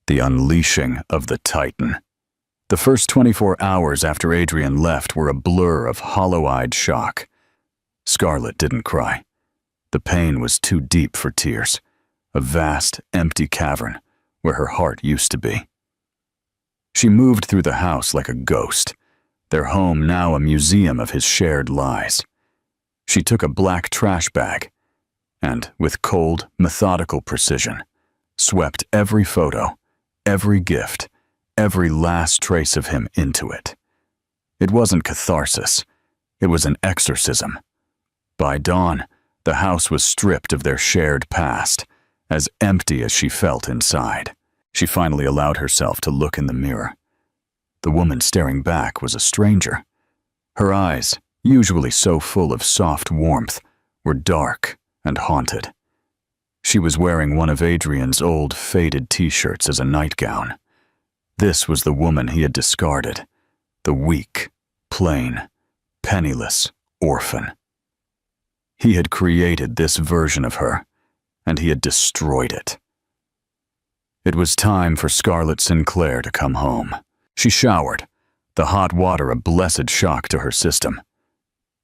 The unleashing of the Titan. The first 24 hours after Adrian left were a blur of hollow-eyed shock. Scarlett didn't cry. The pain was too deep for tears. A vast, empty cavern where her heart used to be. She moved through the house like a ghost, their home now a museum of his shared lies. She took a black trash bag and, with cold, methodical precision, swept every photo, every gift, every last trace of him into it. It wasn't catharsis. It was an exorcism. By dawn, the house was stripped of their shared past, as empty as she felt inside. She finally allowed herself to look in the mirror. The woman staring back was a stranger. Her eyes, usually so full of soft warmth, were dark and haunted. She was wearing one of Adrian's old, faded t-shirts as a nightgown. This was the woman he had discarded, the weak, plain, penniless orphan. He had created this version of her, and he had destroyed it. It was time for Scarlett Sinclair to come home. She showered, the hot water a blessed shock to her system.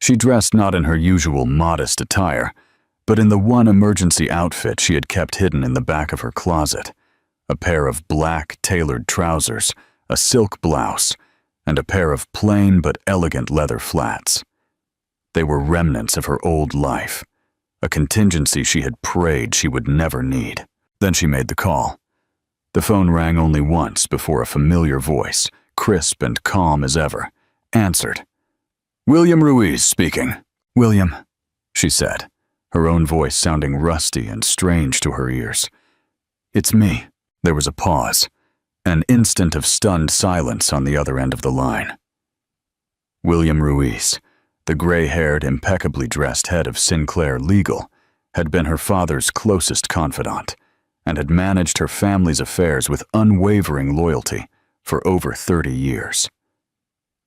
She dressed not in her usual modest attire, but in the one emergency outfit she had kept hidden in the back of her closet, a pair of black tailored trousers, a silk blouse, and a pair of plain but elegant leather flats. They were remnants of her old life, a contingency she had prayed she would never need. Then she made the call. The phone rang only once before a familiar voice, crisp and calm as ever, answered. "William Ruiz speaking." "William," she said, her own voice sounding rusty and strange to her ears. "It's me." There was a pause, an instant of stunned silence on the other end of the line. William Ruiz, the gray-haired, impeccably dressed head of Sinclair Legal, had been her father's closest confidant and had managed her family's affairs with unwavering loyalty for over 30 years.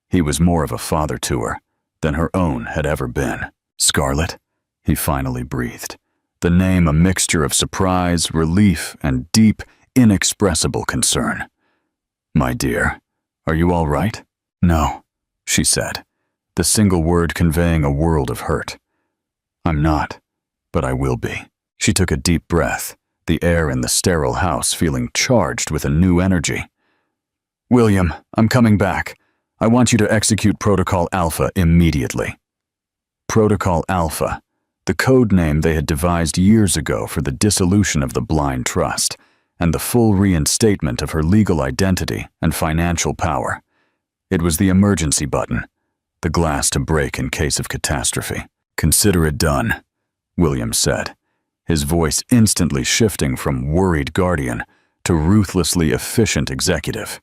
He was more of a father to her than her own had ever been. "Scarlett," he finally breathed, the name a mixture of surprise, relief, and deep, inexpressible concern. "My dear, are you all right?" "No," she said, the single word conveying a world of hurt. "I'm not, but I will be." She took a deep breath, the air in the sterile house feeling charged with a new energy. "William, I'm coming back. I want you to execute Protocol Alpha immediately." Protocol Alpha, the code name they had devised years ago for the dissolution of the blind trust and the full reinstatement of her legal identity and financial power. It was the emergency button, the glass to break in case of catastrophe. "Consider it done," William said, his voice instantly shifting from worried guardian to ruthlessly efficient executive.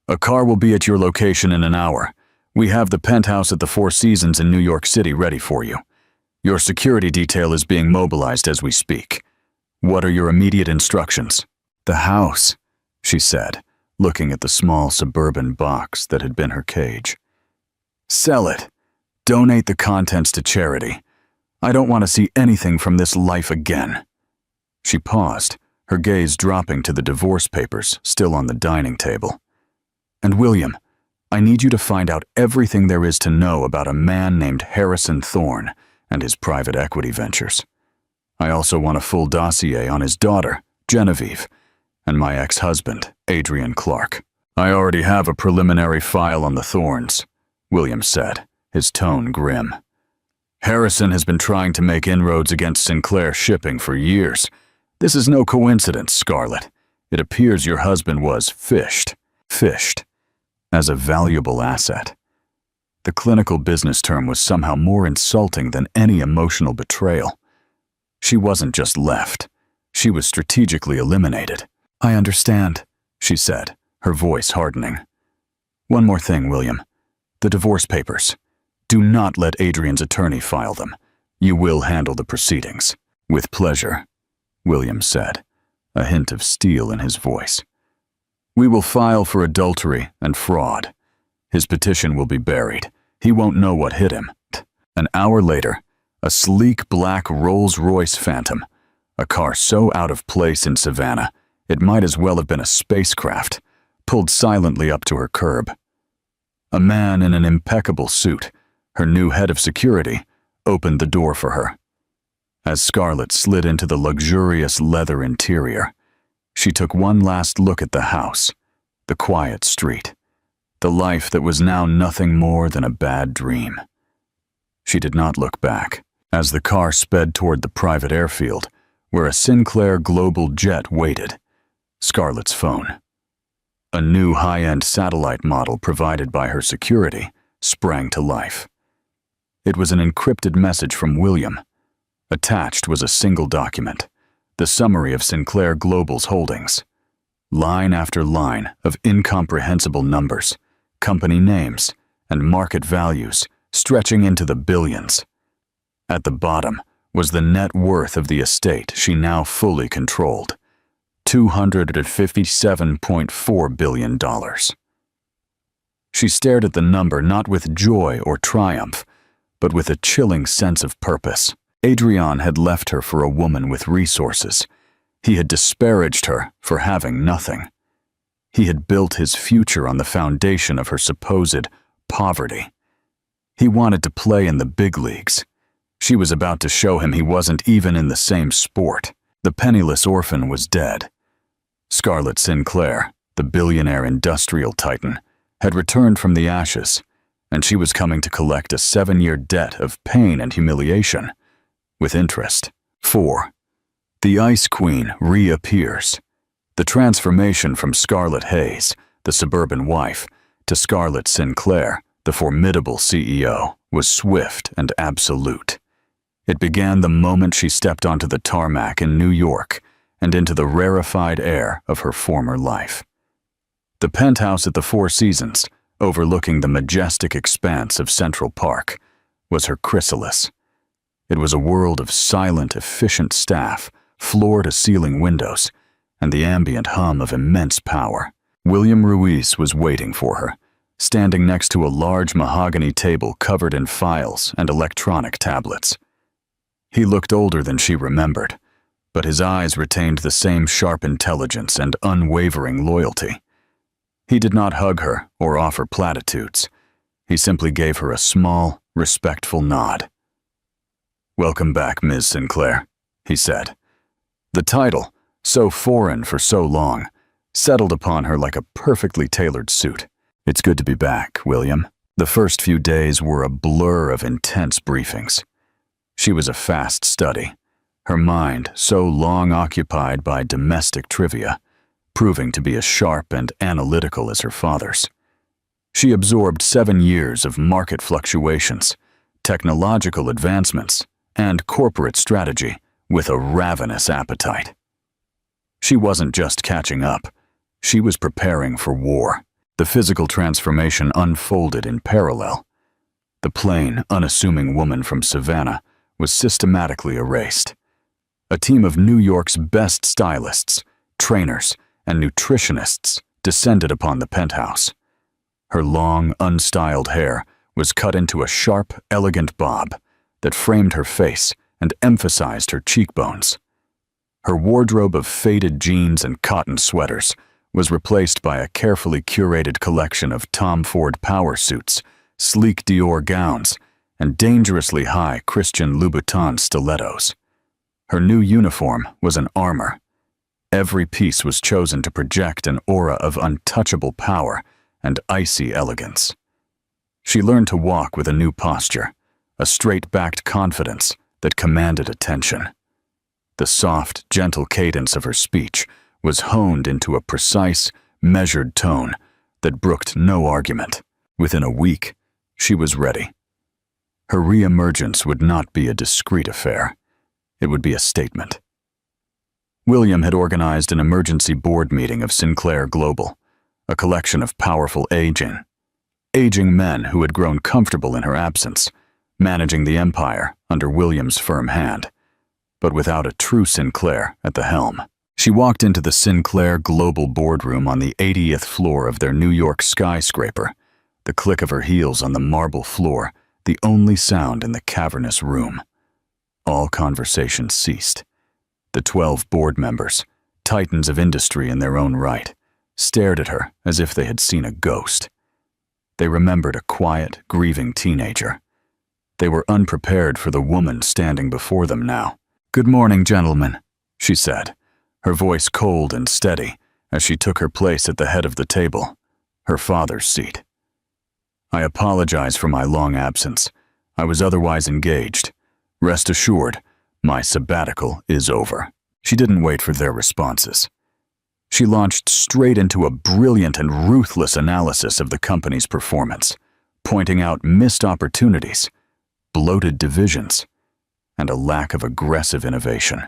"A car will be at your location in an hour. We have the penthouse at the Four Seasons in New York City ready for you. Your security detail is being mobilized as we speak. What are your immediate instructions?" "The house," she said, looking at the small suburban box that had been her cage. "Sell it. Donate the contents to charity. I don't want to see anything from this life again." She paused, her gaze dropping to the divorce papers still on the dining table. "And William, I need you to find out everything there is to know about a man named Harrison Thorne and his private equity ventures. I also want a full dossier on his daughter, Genevieve, and my ex-husband, Adrian Clark." "I already have a preliminary file on the Thornes," William said, his tone grim. "Harrison has been trying to make inroads against Sinclair Shipping for years. This is no coincidence, Scarlett. It appears your husband was fished as a valuable asset." The clinical business term was somehow more insulting than any emotional betrayal. She wasn't just left. She was strategically eliminated. "I understand," she said, her voice hardening. "One more thing, William. The divorce papers. Do not let Adrian's attorney file them. You will handle the proceedings. With pleasure, William said, a hint of steel in his voice. We will file for adultery and fraud. His petition will be buried. He won't know what hit him. An hour later, a sleek black Rolls-Royce Phantom, a car so out of place in Savannah, it might as well have been a spacecraft, pulled silently up to her curb. A man in an impeccable suit, her new head of security, opened the door for her. As Scarlett slid into the luxurious leather interior, she took one last look at the house, the quiet street, the life that was now nothing more than a bad dream. She did not look back as the car sped toward the private airfield, where a Sinclair Global jet waited. Scarlett's phone. A new high-end satellite model provided by her security sprang to life. It was an encrypted message from William. Attached was a single document, the summary of Sinclair Global's holdings. Line after line of incomprehensible numbers, company names, and market values stretching into the billions. At the bottom was the net worth of the estate she now fully controlled, $257.4 billion. She stared at the number not with joy or triumph, but with a chilling sense of purpose. Adrian had left her for a woman with resources. He had disparaged her for having nothing. He had built his future on the foundation of her supposed poverty. He wanted to play in the big leagues. She was about to show him he wasn't even in the same sport. The penniless orphan was dead. Scarlett Sinclair, the billionaire industrial titan, had returned from the ashes, and she was coming to collect a 7-year debt of pain and humiliation, with interest. 4. The Ice Queen reappears. The transformation from Scarlett Hayes, the suburban wife, to Scarlett Sinclair, the formidable CEO, was swift and absolute. It began the moment she stepped onto the tarmac in New York and into the rarefied air of her former life. The penthouse at the Four Seasons, overlooking the majestic expanse of Central Park, was her chrysalis. It was a world of silent, efficient staff, floor-to-ceiling windows, and the ambient hum of immense power. William Ruiz was waiting for her, standing next to a large mahogany table covered in files and electronic tablets. He looked older than she remembered, but his eyes retained the same sharp intelligence and unwavering loyalty. He did not hug her or offer platitudes. He simply gave her a small, respectful nod. "Welcome back, Ms. Sinclair," he said. The title, so foreign for so long, settled upon her like a perfectly tailored suit. "It's good to be back, William." The first few days were a blur of intense briefings. She was a fast study, her mind so long occupied by domestic trivia, proving to be as sharp and analytical as her father's. She absorbed 7 years of market fluctuations, technological advancements, and corporate strategy with a ravenous appetite. She wasn't just catching up, she was preparing for war. The physical transformation unfolded in parallel. The plain, unassuming woman from Savannah was systematically erased. A team of New York's best stylists, trainers, and nutritionists descended upon the penthouse. Her long, unstyled hair was cut into a sharp, elegant bob that framed her face and emphasized her cheekbones. Her wardrobe of faded jeans and cotton sweaters was replaced by a carefully curated collection of Tom Ford power suits, sleek Dior gowns, and dangerously high Christian Louboutin stilettos. Her new uniform was an armor. Every piece was chosen to project an aura of untouchable power and icy elegance. She learned to walk with a new posture, a straight-backed confidence that commanded attention. The soft, gentle cadence of her speech was honed into a precise, measured tone that brooked no argument. Within a week, she was ready. Her re-emergence would not be a discreet affair. It would be a statement. William had organized an emergency board meeting of Sinclair Global, a collection of powerful aging men who had grown comfortable in her absence, managing the empire under William's firm hand, but without a true Sinclair at the helm. She walked into the Sinclair Global boardroom on the 80th floor of their New York skyscraper, the click of her heels on the marble floor, the only sound in the cavernous room. All conversation ceased. The 12 board members, titans of industry in their own right, stared at her as if they had seen a ghost. They remembered a quiet, grieving teenager. They were unprepared for the woman standing before them now. "Good morning, gentlemen," she said, her voice cold and steady as she took her place at the head of the table, her father's seat. "I apologize for my long absence. I was otherwise engaged. Rest assured, my sabbatical is over." She didn't wait for their responses. She launched straight into a brilliant and ruthless analysis of the company's performance, pointing out missed opportunities, bloated divisions, and a lack of aggressive innovation.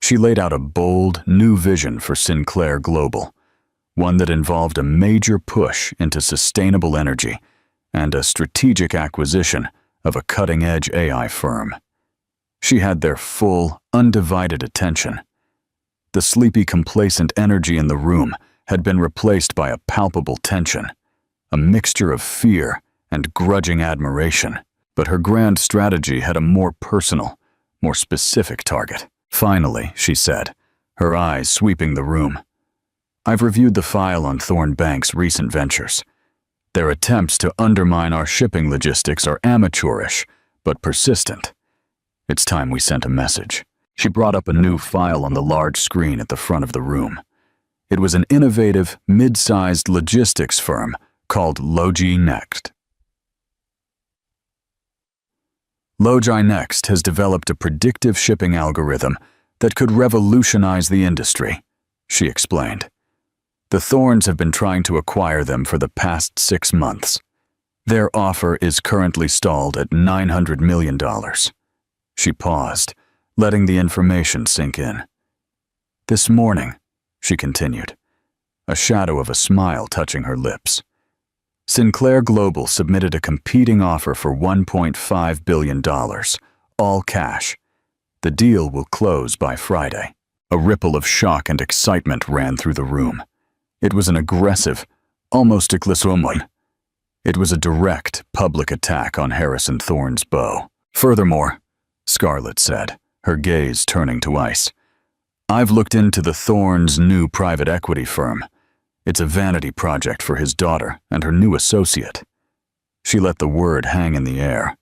She laid out a bold, new vision for Sinclair Global, one that involved a major push into sustainable energy and a strategic acquisition of a cutting-edge AI firm. She had their full, undivided attention. The sleepy, complacent energy in the room had been replaced by a palpable tension, a mixture of fear and grudging admiration. But her grand strategy had a more personal, more specific target. "Finally," she said, her eyes sweeping the room, "I've reviewed the file on Thorn Bank's recent ventures. Their attempts to undermine our shipping logistics are amateurish, but persistent. It's time we sent a message." She brought up a new file on the large screen at the front of the room. It was an innovative, mid-sized logistics firm called Next. Next has developed a predictive shipping algorithm that could revolutionize the industry, she explained. The Thorns have been trying to acquire them for the past 6 months. Their offer is currently stalled at $900 million. She paused, letting the information sink in. "This morning," she continued, a shadow of a smile touching her lips, "Sinclair Global submitted a competing offer for $1.5 billion, all cash. The deal will close by Friday." A ripple of shock and excitement ran through the room. It was an aggressive, almost éclatement. It was a direct, public attack on Harrison Thorne's bow. "Furthermore," Scarlett said, her gaze turning to ice, "I've looked into the Thorne's new private equity firm. It's a vanity project for his daughter and her new associate." She let the word hang in the air.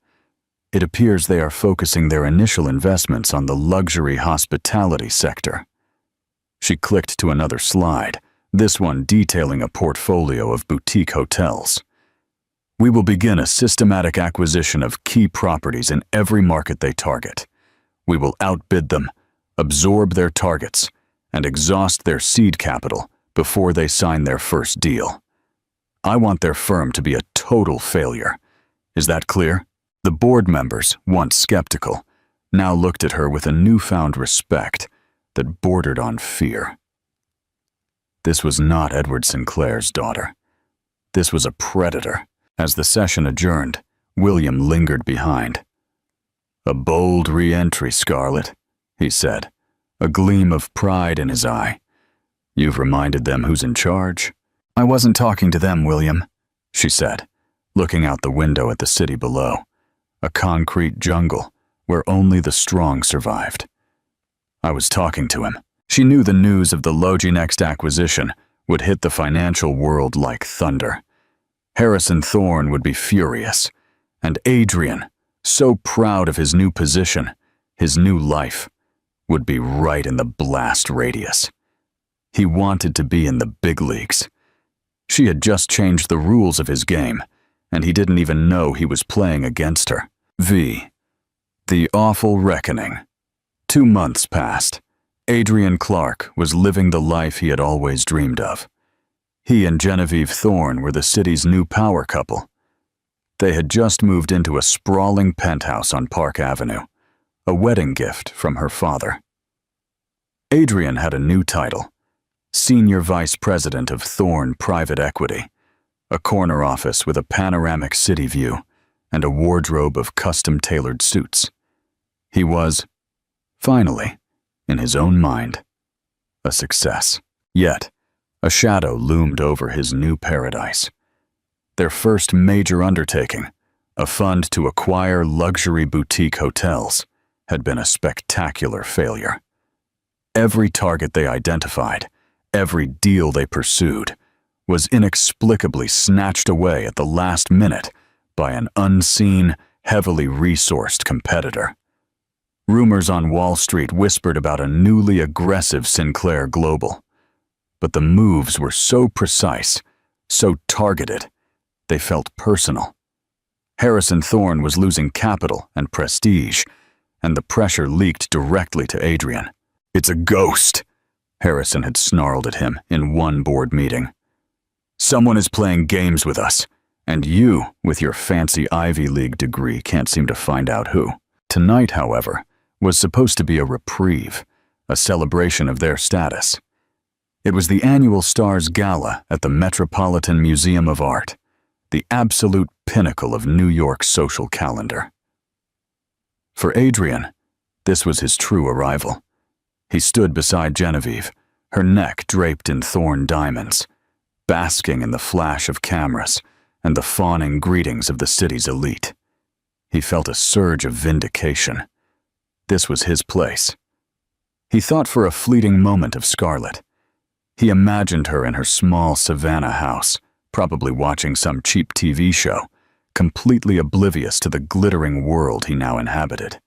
"It appears they are focusing their initial investments on the luxury hospitality sector." She clicked to another slide, this one detailing a portfolio of boutique hotels. "We will begin a systematic acquisition of key properties in every market they target. We will outbid them, absorb their targets, and exhaust their seed capital before they sign their first deal. I want their firm to be a total failure. Is that clear?" The board members, once skeptical, now looked at her with a newfound respect that bordered on fear. This was not Edward Sinclair's daughter. This was a predator. As the session adjourned, William lingered behind. "A bold re-entry, Scarlett," he said, a gleam of pride in his eye. "You've reminded them who's in charge." "I wasn't talking to them, William," she said, looking out the window at the city below, a concrete jungle where only the strong survived. "I was talking to him." She knew the news of the Next acquisition would hit the financial world like thunder. Harrison Thorne would be furious, and Adrian, so proud of his new position, his new life, would be right in the blast radius. He wanted to be in the big leagues. She had just changed the rules of his game, and he didn't even know he was playing against her. The awful reckoning. 2 months passed. Adrian Clark was living the life he had always dreamed of. He and Genevieve Thorne were the city's new power couple. They had just moved into a sprawling penthouse on Park Avenue, a wedding gift from her father. Adrian had a new title, Senior Vice President of Thorne Private Equity, a corner office with a panoramic city view, and a wardrobe of custom-tailored suits. He was, finally, in his own mind, a success. Yet, a shadow loomed over his new paradise. Their first major undertaking, a fund to acquire luxury boutique hotels, had been a spectacular failure. Every target they identified, every deal they pursued, was inexplicably snatched away at the last minute by an unseen, heavily resourced competitor. Rumors on Wall Street whispered about a newly aggressive Sinclair Global, but the moves were so precise, so targeted, they felt personal. Harrison Thorne was losing capital and prestige, and the pressure leaked directly to Adrian. "It's a ghost," Harrison had snarled at him in one board meeting. "Someone is playing games with us, and you, with your fancy Ivy League degree, can't seem to find out who." Tonight, however, was supposed to be a reprieve, a celebration of their status. It was the annual Stars Gala at the Metropolitan Museum of Art, the absolute pinnacle of New York's social calendar. For Adrian, this was his true arrival. He stood beside Genevieve, her neck draped in Thorne diamonds, basking in the flash of cameras and the fawning greetings of the city's elite. He felt a surge of vindication. This was his place. He thought for a fleeting moment of Scarlett. He imagined her in her small Savannah house, probably watching some cheap TV show, completely oblivious to the glittering world he now inhabited.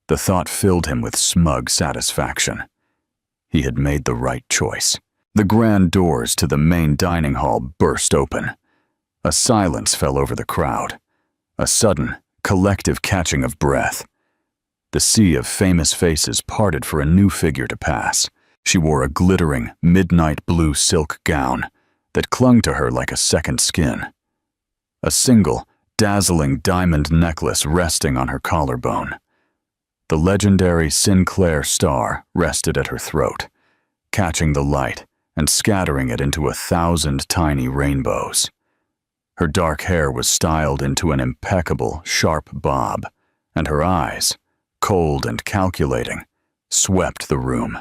The thought filled him with smug satisfaction. He had made the right choice. The grand doors to the main dining hall burst open. A silence fell over the crowd, a sudden, collective catching of breath. The sea of famous faces parted for a new figure to pass. She wore a glittering, midnight blue silk gown that clung to her like a second skin. A single, dazzling diamond necklace resting on her collarbone. The legendary Sinclair star rested at her throat, catching the light and scattering it into 1,000 tiny rainbows. Her dark hair was styled into an impeccable, sharp bob, and her eyes, cold and calculating, swept the room,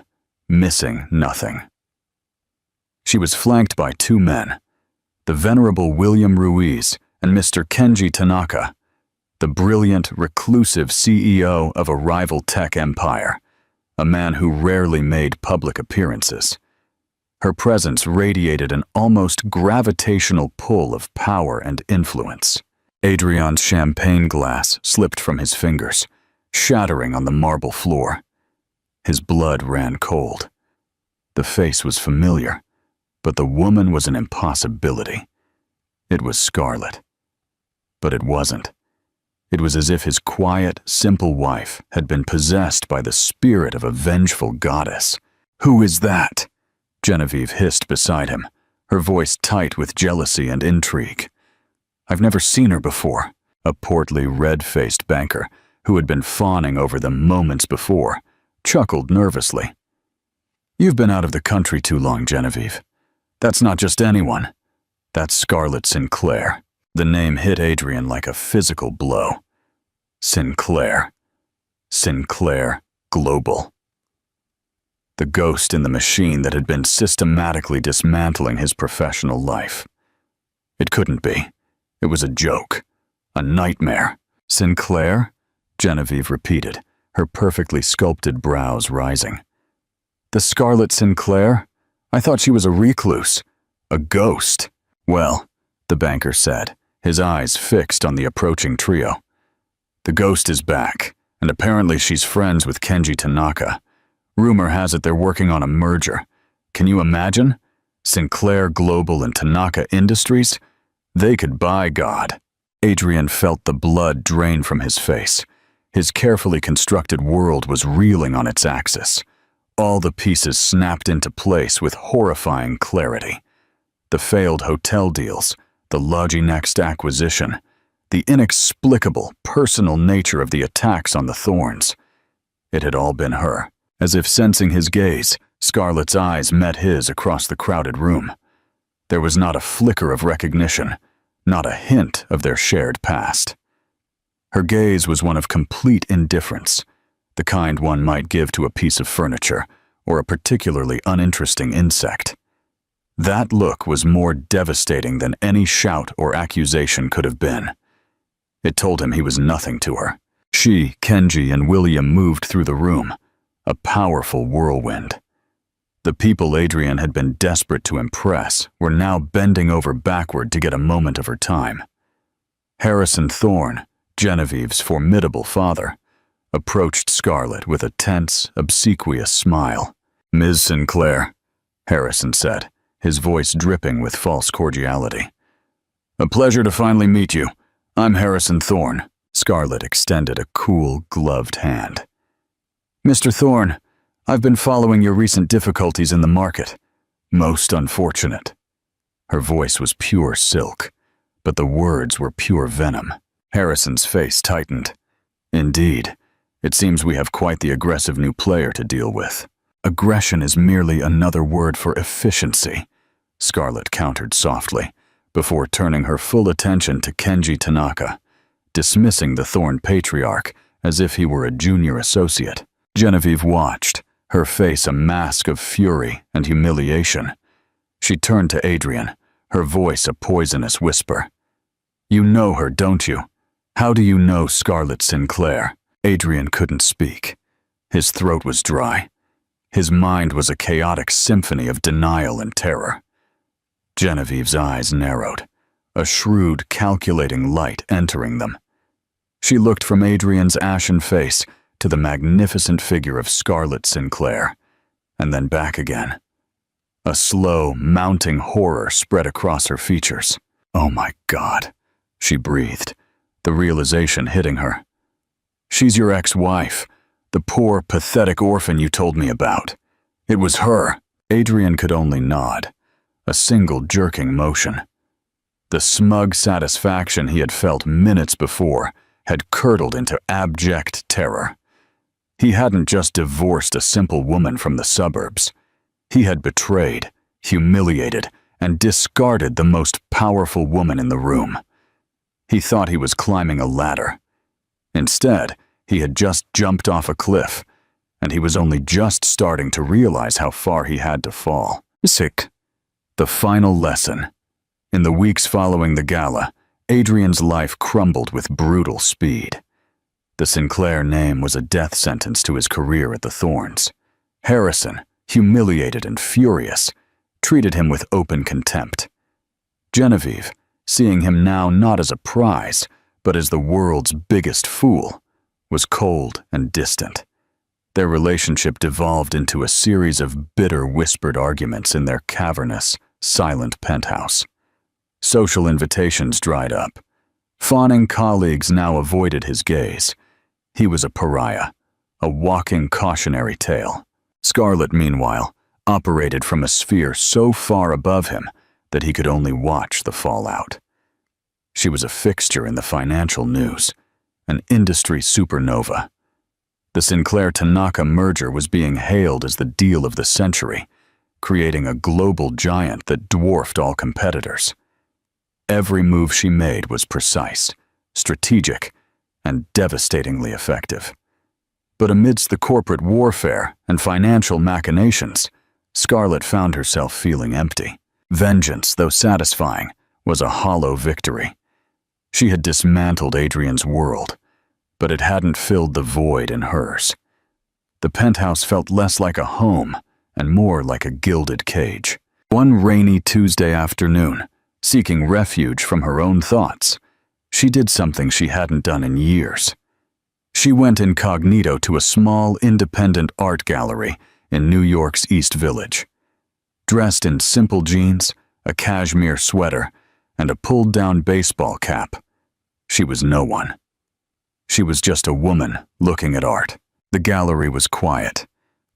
missing nothing. She was flanked by two men, the venerable William Ruiz and Mr. Kenji Tanaka, the brilliant, reclusive CEO of a rival tech empire, a man who rarely made public appearances. Her presence radiated an almost gravitational pull of power and influence. Adrian's champagne glass slipped from his fingers, shattering on the marble floor. His blood ran cold. The face was familiar, but the woman was an impossibility. It was Scarlett. But it wasn't. It was as if his quiet, simple wife had been possessed by the spirit of a vengeful goddess. "Who is that?" Genevieve hissed beside him, her voice tight with jealousy and intrigue. "I've never seen her before." A portly, red-faced banker, who had been fawning over them moments before, chuckled nervously. "You've been out of the country too long, Genevieve. That's not just anyone. That's Scarlett Sinclair." The name hit Adrian like a physical blow. Sinclair. Sinclair Global. The ghost in the machine that had been systematically dismantling his professional life. It couldn't be. It was a joke. A nightmare. "Sinclair?" Genevieve repeated, her perfectly sculpted brows rising. "The Scarlett Sinclair? I thought she was a recluse. A ghost." "Well," the banker said, his eyes fixed on the approaching trio. "The ghost is back, and apparently she's friends with Kenji Tanaka. Rumor has it they're working on a merger. Can you imagine? Sinclair Global and Tanaka Industries? They could buy God." Adrian felt the blood drain from his face. His carefully constructed world was reeling on its axis. All the pieces snapped into place with horrifying clarity. The failed hotel deals, the Loginext acquisition, the inexplicable, personal nature of the attacks on the Thorns. It had all been her. As if sensing his gaze, Scarlett's eyes met his across the crowded room. There was not a flicker of recognition, not a hint of their shared past. Her gaze was one of complete indifference, the kind one might give to a piece of furniture or a particularly uninteresting insect. That look was more devastating than any shout or accusation could have been. It told him he was nothing to her. She, Kenji, and William moved through the room, a powerful whirlwind. The people Adrian had been desperate to impress were now bending over backward to get a moment of her time. Harrison Thorne, Genevieve's formidable father, approached Scarlett with a tense, obsequious smile. "Ms. Sinclair," Harrison said, his voice dripping with false cordiality. "A pleasure to finally meet you. I'm Harrison Thorne." Scarlett extended a cool, gloved hand. "Mr. Thorne, I've been following your recent difficulties in the market. Most unfortunate." Her voice was pure silk, but the words were pure venom. Harrison's face tightened. "Indeed, it seems we have quite the aggressive new player to deal with." "Aggression is merely another word for efficiency," Scarlett countered softly, before turning her full attention to Kenji Tanaka, dismissing the Thorne patriarch as if he were a junior associate. Genevieve watched, her face a mask of fury and humiliation. She turned to Adrian, her voice a poisonous whisper. "You know her, don't you? How do you know Scarlett Sinclair?" Adrian couldn't speak. His throat was dry. His mind was a chaotic symphony of denial and terror. Genevieve's eyes narrowed, a shrewd, calculating light entering them. She looked from Adrian's ashen face to the magnificent figure of Scarlett Sinclair, and then back again. A slow, mounting horror spread across her features. "Oh my God," she breathed, the realization hitting her. "She's your ex-wife, the poor, pathetic orphan you told me about. It was her." Adrian could only nod, a single jerking motion. The smug satisfaction he had felt minutes before had curdled into abject terror. He hadn't just divorced a simple woman from the suburbs. He had betrayed, humiliated, and discarded the most powerful woman in the room. He thought he was climbing a ladder. Instead, he had just jumped off a cliff, and he was only just starting to realize how far he had to fall. Sick. The final lesson. In the weeks following the gala, Adrian's life crumbled with brutal speed. The Sinclair name was a death sentence to his career at the Thorns. Harrison, humiliated and furious, treated him with open contempt. Genevieve, seeing him now not as a prize, but as the world's biggest fool, was cold and distant. Their relationship devolved into a series of bitter whispered arguments in their cavernous, silent penthouse. Social invitations dried up. Fawning colleagues now avoided his gaze. He was a pariah, a walking cautionary tale. Scarlett, meanwhile, operated from a sphere so far above him that he could only watch the fallout. She was a fixture in the financial news, an industry supernova. The Sinclair-Tanaka merger was being hailed as the deal of the century, creating a global giant that dwarfed all competitors. Every move she made was precise, strategic, and devastatingly effective. But amidst the corporate warfare and financial machinations, Scarlett found herself feeling empty. Vengeance, though satisfying, was a hollow victory. She had dismantled Adrian's world, but it hadn't filled the void in hers. The penthouse felt less like a home and more like a gilded cage. One rainy Tuesday afternoon, seeking refuge from her own thoughts, she did something she hadn't done in years. She went incognito to a small, independent art gallery in New York's East Village. Dressed in simple jeans, a cashmere sweater, and a pulled-down baseball cap, she was no one. She was just a woman looking at art. The gallery was quiet,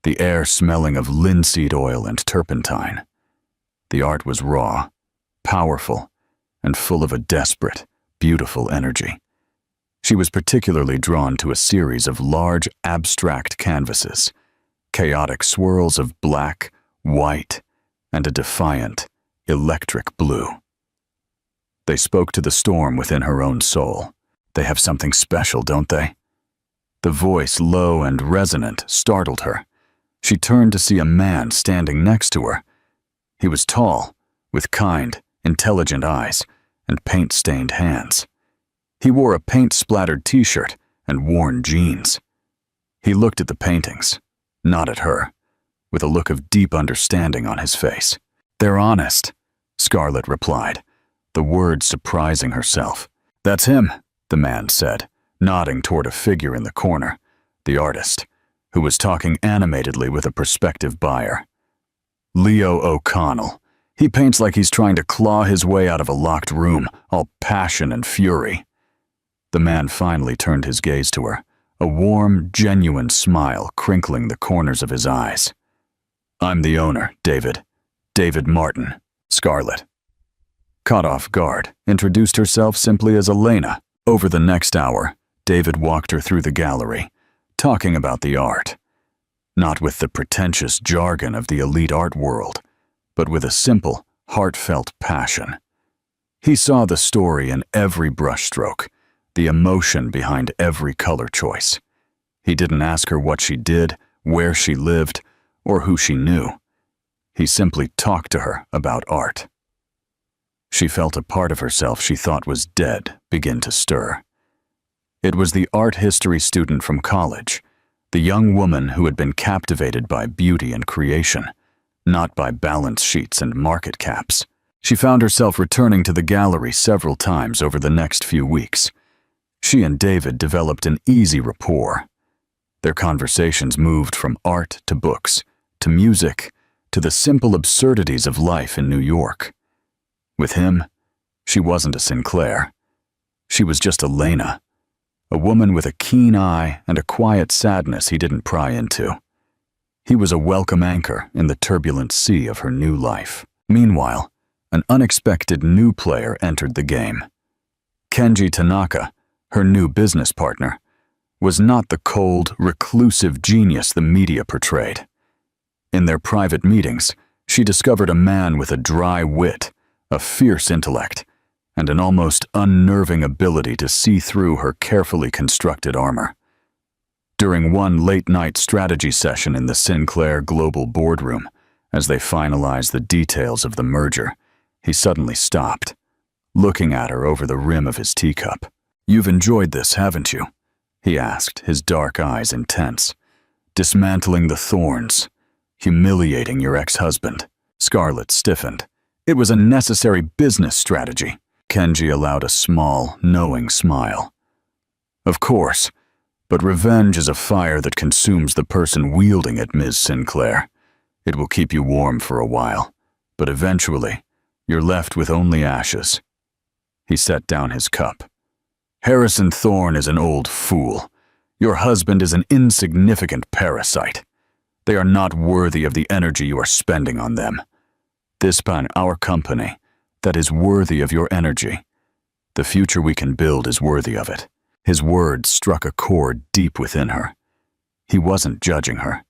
the air smelling of linseed oil and turpentine. The art was raw, powerful, and full of a desperate, beautiful energy. She was particularly drawn to a series of large, abstract canvases, chaotic swirls of black, white, and a defiant, electric blue. They spoke to the storm within her own soul. They have something special, don't they? The voice, low and resonant, startled her. She turned to see a man standing next to her. He was tall, with kind, intelligent eyes and paint-stained hands. He wore a paint-splattered t-shirt and worn jeans. He looked at the paintings, not at her, with a look of deep understanding on his face. "They're honest," Scarlett replied, the words surprising herself. "That's him," the man said, nodding toward a figure in the corner, the artist, who was talking animatedly with a prospective buyer. "Leo O'Connell. He paints like he's trying to claw his way out of a locked room, all passion and fury." The man finally turned his gaze to her, a warm, genuine smile crinkling the corners of his eyes. "I'm the owner, David. David Martin." Scarlett, caught off guard, introduced herself simply as Elena. Over the next hour, David walked her through the gallery, talking about the art. Not with the pretentious jargon of the elite art world, but with a simple, heartfelt passion. He saw the story in every brushstroke, the emotion behind every color choice. He didn't ask her what she did, where she lived, or who she knew. He simply talked to her about art. She felt a part of herself she thought was dead begin to stir. It was the art history student from college, the young woman who had been captivated by beauty and creation, not by balance sheets and market caps. She found herself returning to the gallery several times over the next few weeks. She and David developed an easy rapport. Their conversations moved from art to books, to music, to the simple absurdities of life in New York. With him, she wasn't a Sinclair. She was just Elena, a woman with a keen eye and a quiet sadness he didn't pry into. He was a welcome anchor in the turbulent sea of her new life. Meanwhile, an unexpected new player entered the game. Kenji Tanaka, her new business partner, was not the cold, reclusive genius the media portrayed. In their private meetings, she discovered a man with a dry wit, a fierce intellect, and an almost unnerving ability to see through her carefully constructed armor. During one late-night strategy session in the Sinclair Global boardroom, as they finalized the details of the merger, he suddenly stopped, looking at her over the rim of his teacup. "You've enjoyed this, haven't you?" he asked, his dark eyes intense. "Dismantling the thorns, humiliating your ex-husband." Scarlett stiffened. It was a necessary business strategy. Kenji allowed a small, knowing smile. "Of course, but revenge is a fire that consumes the person wielding it, Ms. Sinclair. It will keep you warm for a while, but eventually, you're left with only ashes." He set down his cup. "Harrison Thorne is an old fool. Your husband is an insignificant parasite. They are not worthy of the energy you are spending on them. This pan, our company, that is worthy of your energy. The future we can build is worthy of it." His words struck a chord deep within her. He wasn't judging her.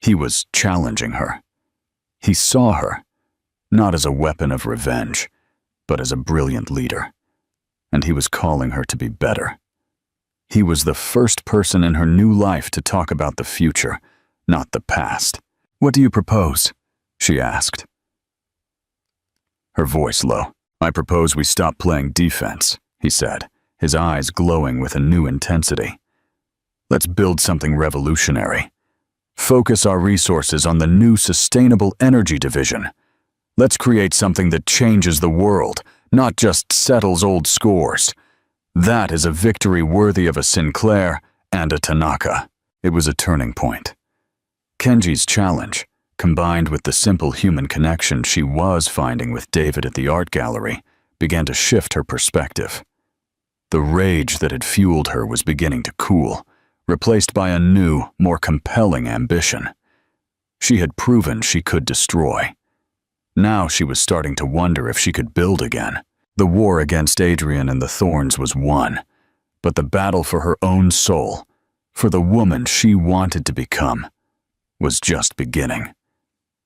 He was challenging her. He saw her, not as a weapon of revenge, but as a brilliant leader. And he was calling her to be better. He was the first person in her new life to talk about the future, not the past. "What do you propose?" she asked, her voice low. "I propose we stop playing defense," he said, his eyes glowing with a new intensity. "Let's build something revolutionary. Focus our resources on the new sustainable energy division. Let's create something that changes the world, not just settles old scores. That is a victory worthy of a Sinclair and a Tanaka." It was a turning point. Kenji's challenge, combined with the simple human connection she was finding with David at the art gallery, began to shift her perspective. The rage that had fueled her was beginning to cool, replaced by a new, more compelling ambition. She had proven she could destroy. Now she was starting to wonder if she could build again. The war against Adrian and the Thorns was won, but the battle for her own soul, for the woman she wanted to become, was just beginning.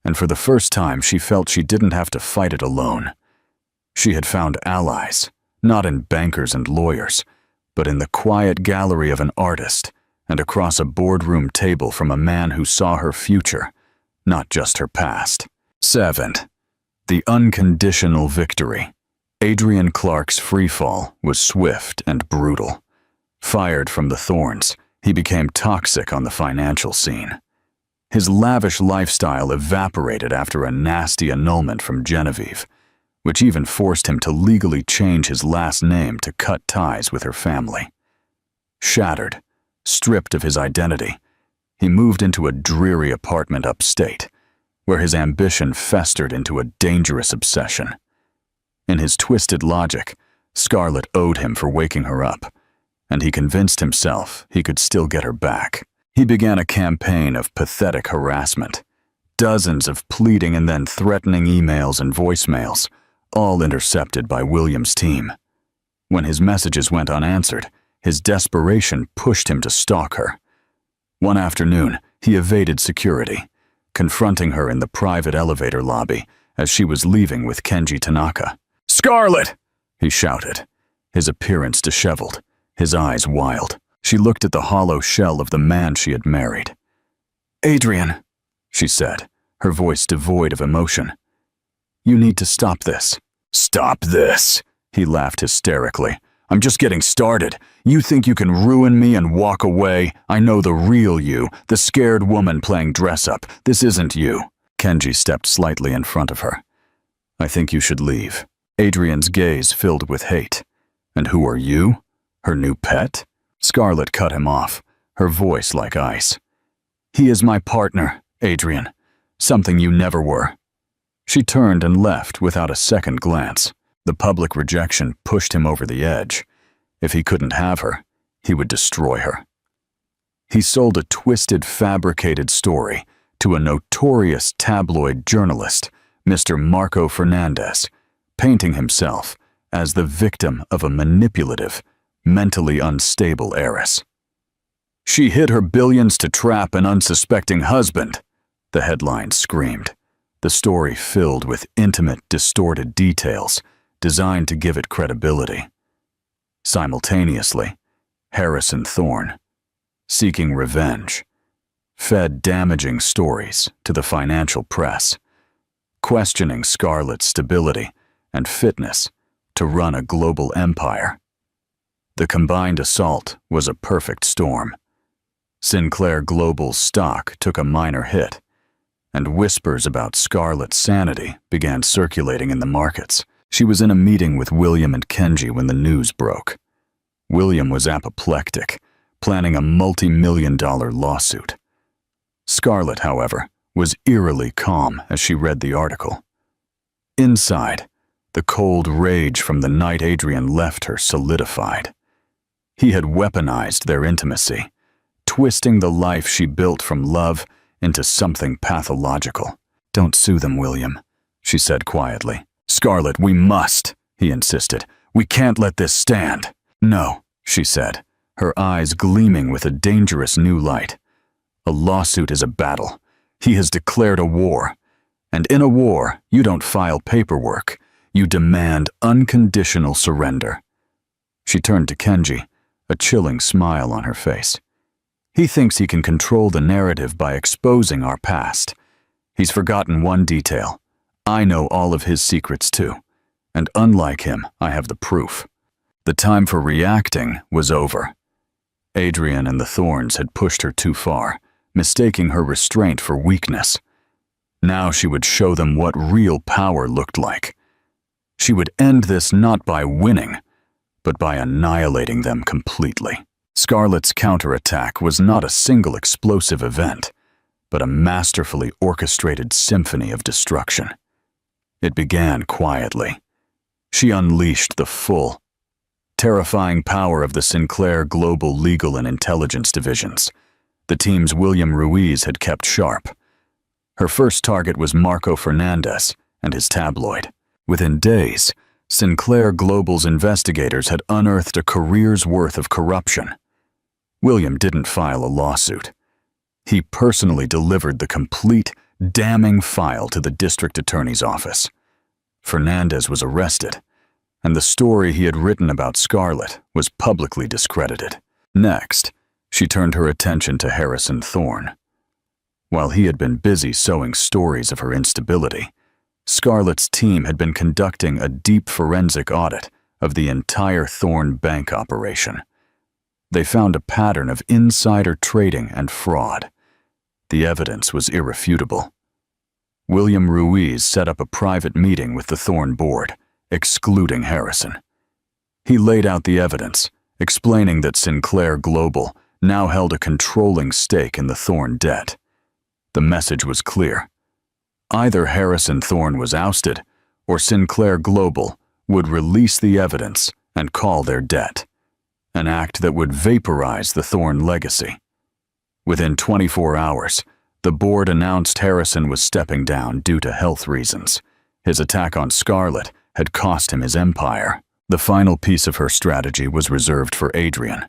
And for the first time she felt she didn't have to fight it alone. She had found allies, not in bankers and lawyers, but in the quiet gallery of an artist and across a boardroom table from a man who saw her future, not just her past. 7. The unconditional victory. Adrian Clarke's freefall was swift and brutal. Fired from the thorns, he became toxic on the financial scene. His lavish lifestyle evaporated after a nasty annulment from Genevieve, which even forced him to legally change his last name to cut ties with her family. Shattered, stripped of his identity, he moved into a dreary apartment upstate, where his ambition festered into a dangerous obsession. In his twisted logic, Scarlett owed him for waking her up, and he convinced himself he could still get her back. He began a campaign of pathetic harassment, dozens of pleading and then threatening emails and voicemails, all intercepted by William's team. When his messages went unanswered, his desperation pushed him to stalk her. One afternoon, he evaded security, confronting her in the private elevator lobby as she was leaving with Kenji Tanaka. "Scarlett!" he shouted, his appearance disheveled, his eyes wild. She looked at the hollow shell of the man she had married. "Adrian," she said, her voice devoid of emotion. "You need to stop this." "Stop this?" He laughed hysterically. "I'm just getting started. You think you can ruin me and walk away? I know the real you, the scared woman playing dress-up. This isn't you." Kenji stepped slightly in front of her. "I think you should leave." Adrian's gaze filled with hate. "And who are you? Her new pet?" Scarlett cut him off, her voice like ice. "He is my partner, Adrian. Something you never were." She turned and left without a second glance. The public rejection pushed him over the edge. If he couldn't have her, he would destroy her. He sold a twisted, fabricated story to a notorious tabloid journalist, Mr. Marco Fernandez, painting himself as the victim of a manipulative, mentally unstable heiress. "She hid her billions to trap an unsuspecting husband," the headline screamed, the story filled with intimate, distorted details designed to give it credibility. Simultaneously, Harrison Thorne, seeking revenge, fed damaging stories to the financial press, questioning Scarlett's stability and fitness to run a global empire. The combined assault was a perfect storm. Sinclair Global's stock took a minor hit, and whispers about Scarlett's sanity began circulating in the markets. She was in a meeting with William and Kenji when the news broke. William was apoplectic, planning a multi-million-dollar lawsuit. Scarlett, however, was eerily calm as she read the article. Inside, the cold rage from the night Adrian left her solidified. He had weaponized their intimacy, twisting the life she built from love into something pathological. "Don't sue them, William," she said quietly. "Scarlett, we must," he insisted. "We can't let this stand." "No," she said, her eyes gleaming with a dangerous new light. "A lawsuit is a battle. He has declared a war. And in a war, you don't file paperwork. You demand unconditional surrender." She turned to Kenji, a chilling smile on her face. "He thinks he can control the narrative by exposing our past. He's forgotten one detail. I know all of his secrets too, and unlike him, I have the proof." The time for reacting was over. Adrian and the Thorns had pushed her too far, mistaking her restraint for weakness. Now she would show them what real power looked like. She would end this not by winning, but by annihilating them completely. Scarlett's counterattack was not a single explosive event, but a masterfully orchestrated symphony of destruction. It began quietly. She unleashed the full, terrifying power of the Sinclair Global Legal and Intelligence Divisions, the teams William Ruiz had kept sharp. Her first target was Marco Fernandez and his tabloid. Within days, Sinclair Global's investigators had unearthed a career's worth of corruption. William didn't file a lawsuit. He personally delivered the complete, damning file to the district attorney's office. Fernandez was arrested, and the story he had written about Scarlett was publicly discredited. Next, she turned her attention to Harrison Thorne. While he had been busy sowing stories of her instability, Scarlett's team had been conducting a deep forensic audit of the entire Thorne bank operation. They found a pattern of insider trading and fraud. The evidence was irrefutable. William Ruiz set up a private meeting with the Thorne board, excluding Harrison. He laid out the evidence, explaining that Sinclair Global now held a controlling stake in the Thorne debt. The message was clear. Either Harrison Thorne was ousted, or Sinclair Global would release the evidence and call their debt, an act that would vaporize the Thorne legacy. Within 24 hours, the board announced Harrison was stepping down due to health reasons. His attack on Scarlett had cost him his empire. The final piece of her strategy was reserved for Adrian.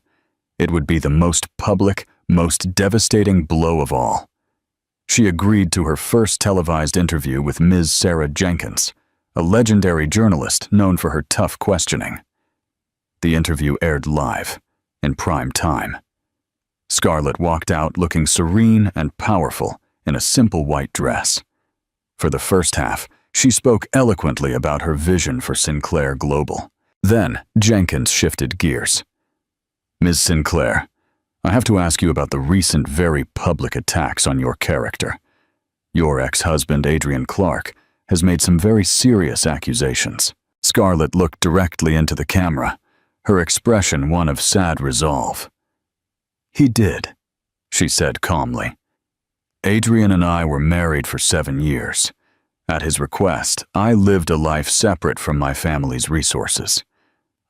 It would be the most public, most devastating blow of all. She agreed to her first televised interview with Ms. Sarah Jenkins, a legendary journalist known for her tough questioning. The interview aired live, in prime time. Scarlett walked out looking serene and powerful in a simple white dress. For the first half, she spoke eloquently about her vision for Sinclair Global. Then, Jenkins shifted gears. Ms. Sinclair, I have to ask you about the recent very public attacks on your character. Your ex-husband, Adrian Clark, has made some very serious accusations. Scarlett looked directly into the camera, her expression one of sad resolve. He did, she said calmly. Adrian and I were married for 7 years. At his request, I lived a life separate from my family's resources.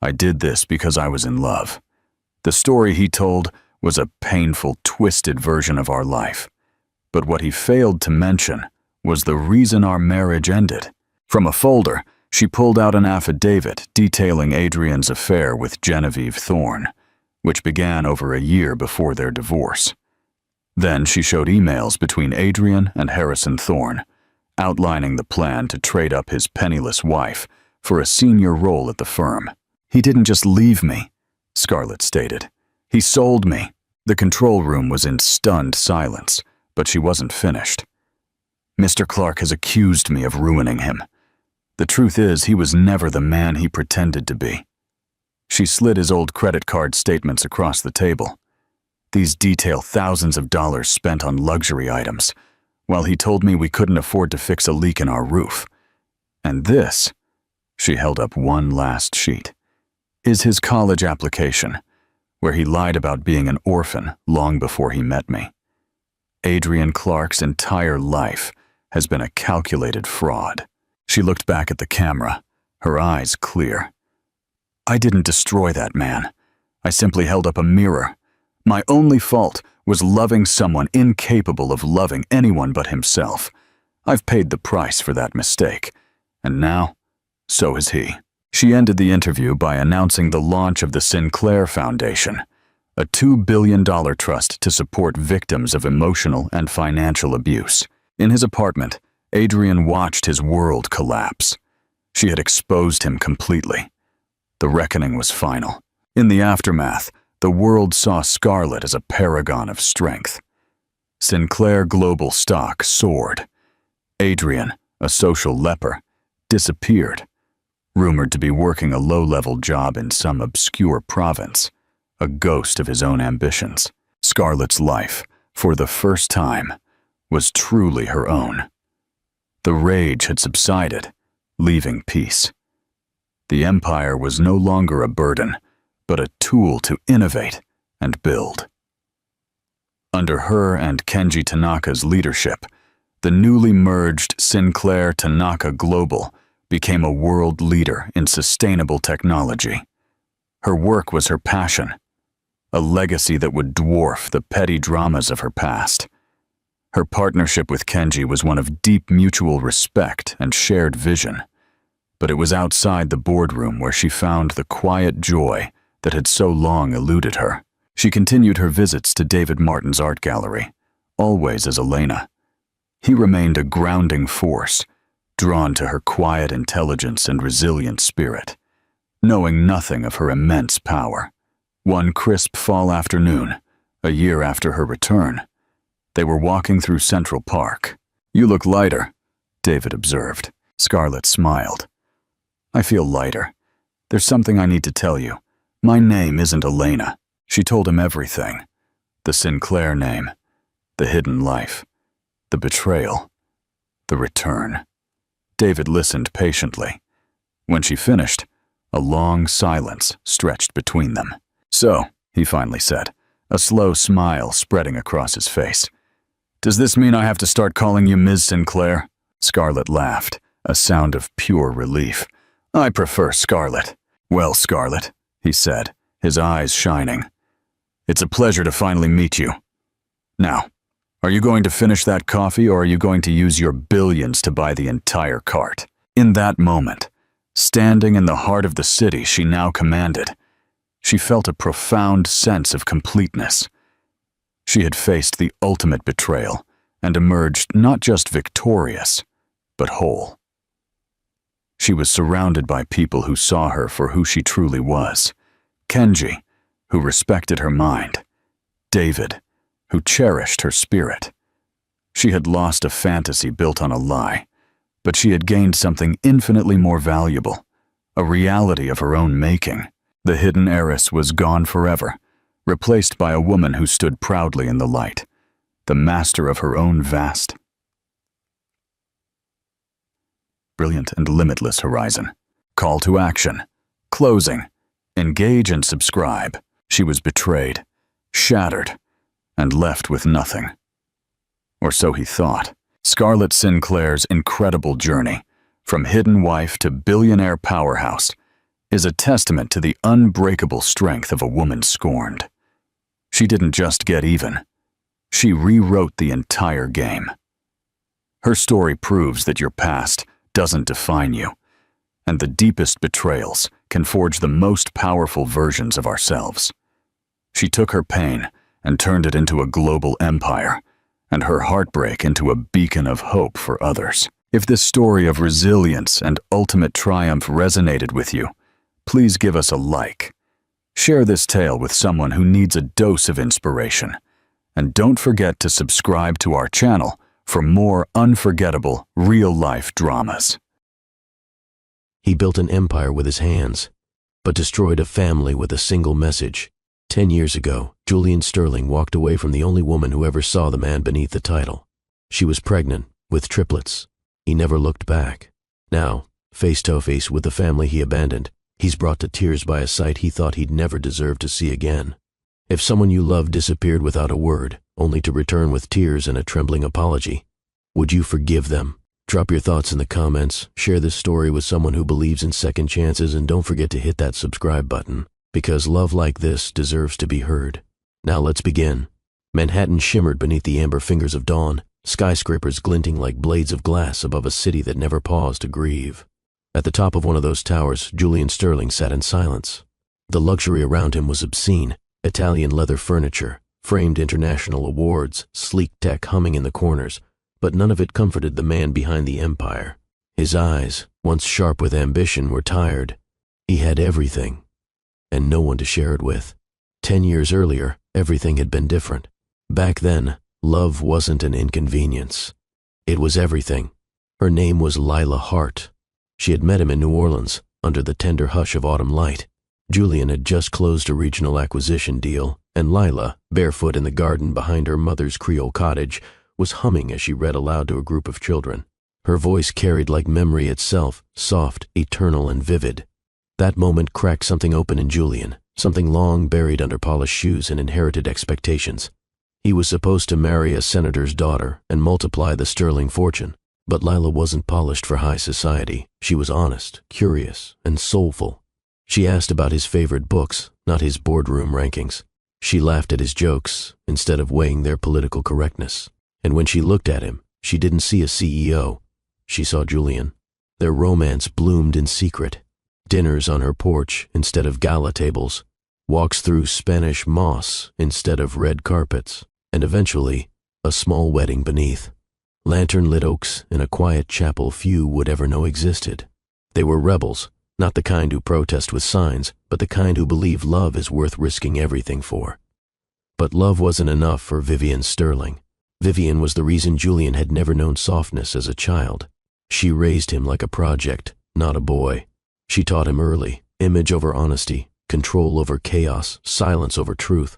I did this because I was in love. The story he told was a painful, twisted version of our life. But what he failed to mention was the reason our marriage ended. From a folder, she pulled out an affidavit detailing Adrian's affair with Genevieve Thorne, which began over a year before their divorce. Then she showed emails between Adrian and Harrison Thorne, outlining the plan to trade up his penniless wife for a senior role at the firm. He didn't just leave me, Scarlett stated. He sold me. The control room was in stunned silence, but she wasn't finished. Mr. Clark has accused me of ruining him. The truth is, he was never the man he pretended to be. She slid his old credit card statements across the table. These detail thousands of dollars spent on luxury items, while he told me we couldn't afford to fix a leak in our roof. And this, she held up one last sheet, is his college application, where he lied about being an orphan long before he met me. Adrian Clark's entire life has been a calculated fraud. She looked back at the camera, her eyes clear. I didn't destroy that man. I simply held up a mirror. My only fault was loving someone incapable of loving anyone but himself. I've paid the price for that mistake, and now, so has he. She ended the interview by announcing the launch of the Sinclair Foundation, a $2 billion trust to support victims of emotional and financial abuse. In his apartment, Adrian watched his world collapse. She had exposed him completely. The reckoning was final. In the aftermath, the world saw Scarlett as a paragon of strength. Sinclair Global stock soared. Adrian, a social leper, disappeared, rumored to be working a low-level job in some obscure province, a ghost of his own ambitions. Scarlett's life, for the first time, was truly her own. The rage had subsided, leaving peace. The empire was no longer a burden, but a tool to innovate and build. Under her and Kenji Tanaka's leadership, the newly merged Sinclair Tanaka Global became a world leader in sustainable technology. Her work was her passion, a legacy that would dwarf the petty dramas of her past. Her partnership with Kenji was one of deep mutual respect and shared vision, but it was outside the boardroom where she found the quiet joy that had so long eluded her. She continued her visits to David Martin's art gallery, always as Elena. He remained a grounding force, drawn to her quiet intelligence and resilient spirit. knowing nothing of her immense power. One crisp fall afternoon, a year after her return, they were walking through Central Park. "You look lighter," David observed. Scarlett smiled. "I feel lighter. There's something I need to tell you. My name isn't Elena." She told him everything. The Sinclair name, the hidden life, the betrayal, the return. David listened patiently. When she finished, a long silence stretched between them. "So," he finally said, a slow smile spreading across his face. "Does this mean I have to start calling you Ms. Sinclair?" Scarlett laughed, a sound of pure relief. "I prefer Scarlett." "Well, Scarlett," he said, his eyes shining, "it's a pleasure to finally meet you. Now, are you going to finish that coffee, or are you going to use your billions to buy the entire cart?" In that moment, standing in the heart of the city she now commanded, she felt a profound sense of completeness. She had faced the ultimate betrayal and emerged not just victorious, but whole. She was surrounded by people who saw her for who she truly was. Kenji, who respected her mind. David, who cherished her spirit. She had lost a fantasy built on a lie, but she had gained something infinitely more valuable, a reality of her own making. The hidden heiress was gone forever, replaced by a woman who stood proudly in the light, the master of her own vast, brilliant and limitless horizon. Call to action. Closing. Engage and subscribe. She was betrayed, shattered, and left with nothing. Or so he thought. Scarlett Sinclair's incredible journey, from hidden wife to billionaire powerhouse, is a testament to the unbreakable strength of a woman scorned. She didn't just get even. She rewrote the entire game. Her story proves that your past doesn't define you, and the deepest betrayals can forge the most powerful versions of ourselves. She took her pain and turned it into a global empire, and her heartbreak into a beacon of hope for others. If this story of resilience and ultimate triumph resonated with you, please give us a like. Share this tale with someone who needs a dose of inspiration. And don't forget to subscribe to our channel for more unforgettable, real-life dramas. He built an empire with his hands, but destroyed a family with a single message. 10 years ago, Julian Sterling walked away from the only woman who ever saw the man beneath the title. She was pregnant, with triplets. He never looked back. Now, face to face with the family he abandoned, he's brought to tears by a sight he thought he'd never deserve to see again. If someone you loved disappeared without a word, only to return with tears and a trembling apology, would you forgive them? Drop your thoughts in the comments, share this story with someone who believes in second chances, and don't forget to hit that subscribe button, because love like this deserves to be heard. Now let's begin. Manhattan shimmered beneath the amber fingers of dawn, skyscrapers glinting like blades of glass above a city that never paused to grieve. At the top of one of those towers, Julian Sterling sat in silence. The luxury around him was obscene. Italian leather furniture, framed international awards, sleek tech humming in the corners, but none of it comforted the man behind the empire. His eyes, once sharp with ambition, were tired. He had everything, and no one to share it with. 10 years earlier, everything had been different. Back then, love wasn't an inconvenience. It was everything. Her name was Lila Hart. She had met him in New Orleans, under the tender hush of autumn light. Julian had just closed a regional acquisition deal, and Lila, barefoot in the garden behind her mother's Creole cottage, was humming as she read aloud to a group of children. Her voice carried like memory itself, soft, eternal, and vivid. That moment cracked something open in Julian, something long buried under polished shoes and inherited expectations. He was supposed to marry a senator's daughter and multiply the sterling fortune, but Lila wasn't polished for high society. She was honest, curious, and soulful. She asked about his favorite books, not his boardroom rankings. She laughed at his jokes instead of weighing their political correctness. And when she looked at him, she didn't see a CEO. She saw Julian. Their romance bloomed in secret. Dinners on her porch instead of gala tables. Walks through Spanish moss instead of red carpets. And eventually, a small wedding beneath. Lantern-lit oaks in a quiet chapel few would ever know existed. They were rebels, Not the kind who protest with signs, but the kind who believe love is worth risking everything for. But love wasn't enough for Vivian Sterling. Vivian was the reason Julian had never known softness as a child. She raised him like a project, not a boy. She taught him early, image over honesty, control over chaos, silence over truth.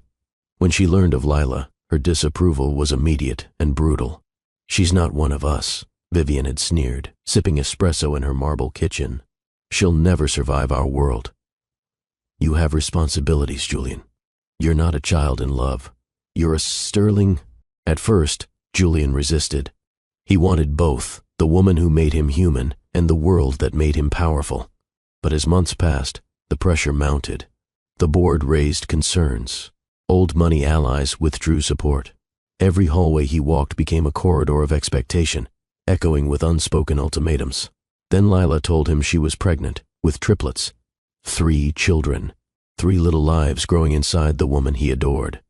When she learned of Lila, her disapproval was immediate and brutal. "She's not one of us," Vivian had sneered, sipping espresso in her marble kitchen. "She'll never survive our world." "You have responsibilities, Julian. You're not a child in love. You're a Sterling." At first, Julian resisted. He wanted both, the woman who made him human and the world that made him powerful. But as months passed, the pressure mounted. The board raised concerns. Old money allies withdrew support. Every hallway he walked became a corridor of expectation, echoing with unspoken ultimatums. Then Lila told him she was pregnant, with triplets. 3 children. 3 little lives growing inside the woman he adored.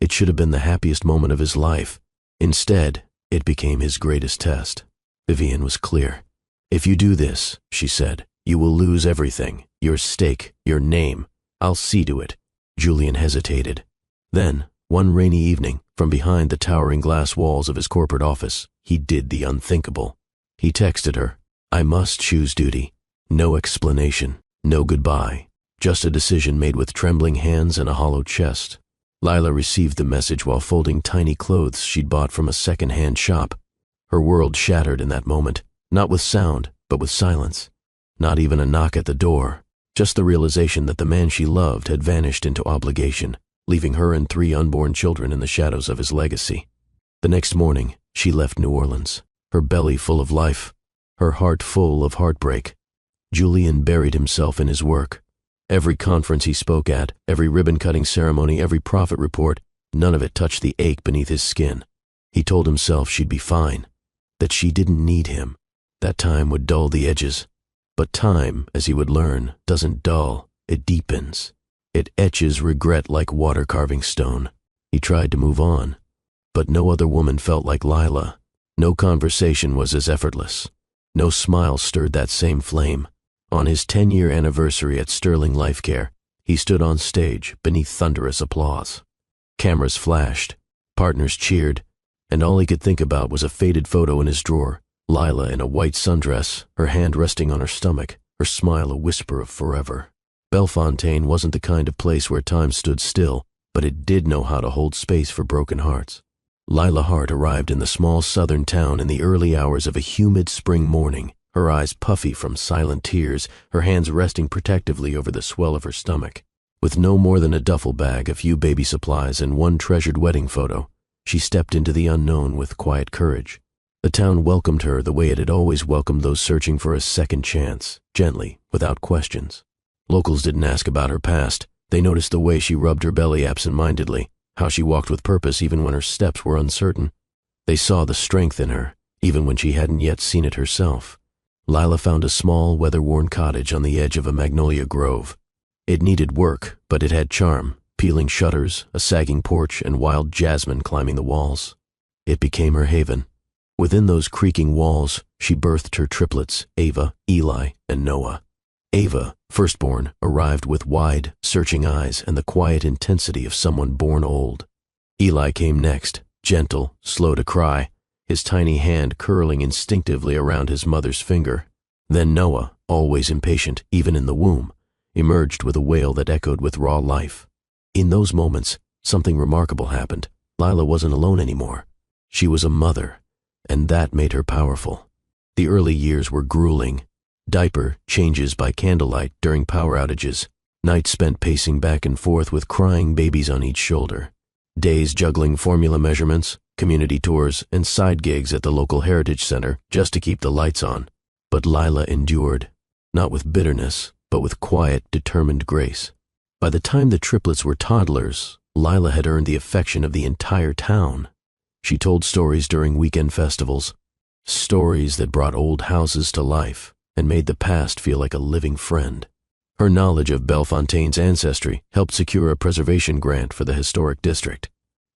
It should have been the happiest moment of his life. Instead, it became his greatest test. Vivian was clear. "If you do this," she said, "you will lose everything. Your stake, your name. I'll see to it." Julian hesitated. Then, one rainy evening, from behind the towering glass walls of his corporate office, he did the unthinkable. He texted her, "I must choose duty. No explanation, no goodbye. Just a decision made with trembling hands and a hollow chest." Lila received the message while folding tiny clothes she'd bought from a second-hand shop. Her world shattered in that moment, not with sound, but with silence. Not even a knock at the door, just the realization that the man she loved had vanished into obligation, leaving her and 3 unborn children in the shadows of his legacy. The next morning, she left New Orleans, her belly full of life, her heart full of heartbreak. Julian buried himself in his work. Every conference he spoke at, every ribbon-cutting ceremony, every profit report, none of it touched the ache beneath his skin. He told himself she'd be fine, that she didn't need him. That time would dull the edges. But time, as he would learn, doesn't dull, it deepens. It etches regret like water-carving stone. He tried to move on, but no other woman felt like Lila. No conversation was as effortless. No smile stirred that same flame. On his 10-year anniversary at Sterling Life Care, he stood on stage beneath thunderous applause. Cameras flashed, partners cheered, and all he could think about was a faded photo in his drawer, Lila in a white sundress, her hand resting on her stomach, her smile a whisper of forever. Bellefontaine wasn't the kind of place where time stood still, but it did know how to hold space for broken hearts. Lila Hart arrived in the small southern town in the early hours of a humid spring morning, her eyes puffy from silent tears, her hands resting protectively over the swell of her stomach. With no more than a duffel bag, a few baby supplies, and one treasured wedding photo, she stepped into the unknown with quiet courage. The town welcomed her the way it had always welcomed those searching for a second chance, gently, without questions. Locals didn't ask about her past. They noticed the way she rubbed her belly absent-mindedly, how she walked with purpose even when her steps were uncertain. They saw the strength in her, even when she hadn't yet seen it herself. Lila found a small, weather-worn cottage on the edge of a magnolia grove. It needed work, but it had charm, peeling shutters, a sagging porch, and wild jasmine climbing the walls. It became her haven. Within those creaking walls, she birthed her triplets, Ava, Eli, and Noah. Ava, firstborn, arrived with wide, searching eyes and the quiet intensity of someone born old. Eli came next, gentle, slow to cry, his tiny hand curling instinctively around his mother's finger. Then Noah, always impatient, even in the womb, emerged with a wail that echoed with raw life. In those moments, something remarkable happened. Lila wasn't alone anymore. She was a mother, and that made her powerful. The early years were grueling. Diaper changes by candlelight during power outages, nights spent pacing back and forth with crying babies on each shoulder, days juggling formula measurements, community tours, and side gigs at the local heritage center just to keep the lights on. But Lila endured, not with bitterness, but with quiet, determined grace. By the time the triplets were toddlers, Lila had earned the affection of the entire town. She told stories during weekend festivals, stories that brought old houses to life and made the past feel like a living friend. Her knowledge of Bellefontaine's ancestry helped secure a preservation grant for the historic district.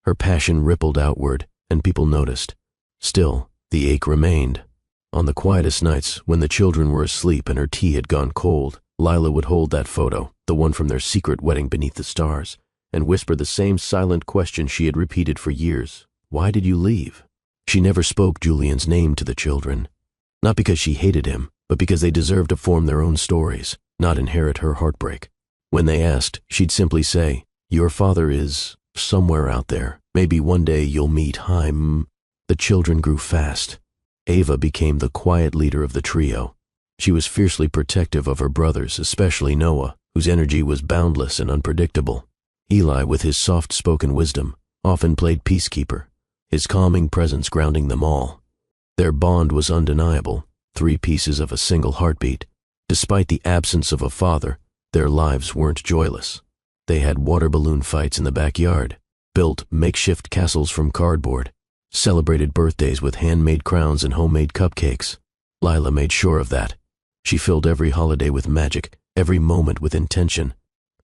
Her passion rippled outward, and people noticed. Still, the ache remained. On the quietest nights, when the children were asleep and her tea had gone cold, Lila would hold that photo, the one from their secret wedding beneath the stars, and whisper the same silent question she had repeated for years. Why did you leave? She never spoke Julian's name to the children. Not because she hated him, but because they deserved to form their own stories, not inherit her heartbreak. When they asked, she'd simply say, "Your father is somewhere out there. Maybe one day you'll meet him." The children grew fast. Ava became the quiet leader of the trio. She was fiercely protective of her brothers, especially Noah, whose energy was boundless and unpredictable. Eli, with his soft-spoken wisdom, often played peacekeeper, his calming presence grounding them all. Their bond was undeniable, 3 pieces of a single heartbeat. Despite the absence of a father, their lives weren't joyless. They had water balloon fights in the backyard, built makeshift castles from cardboard, celebrated birthdays with handmade crowns and homemade cupcakes. Lila made sure of that. She filled every holiday with magic, every moment with intention.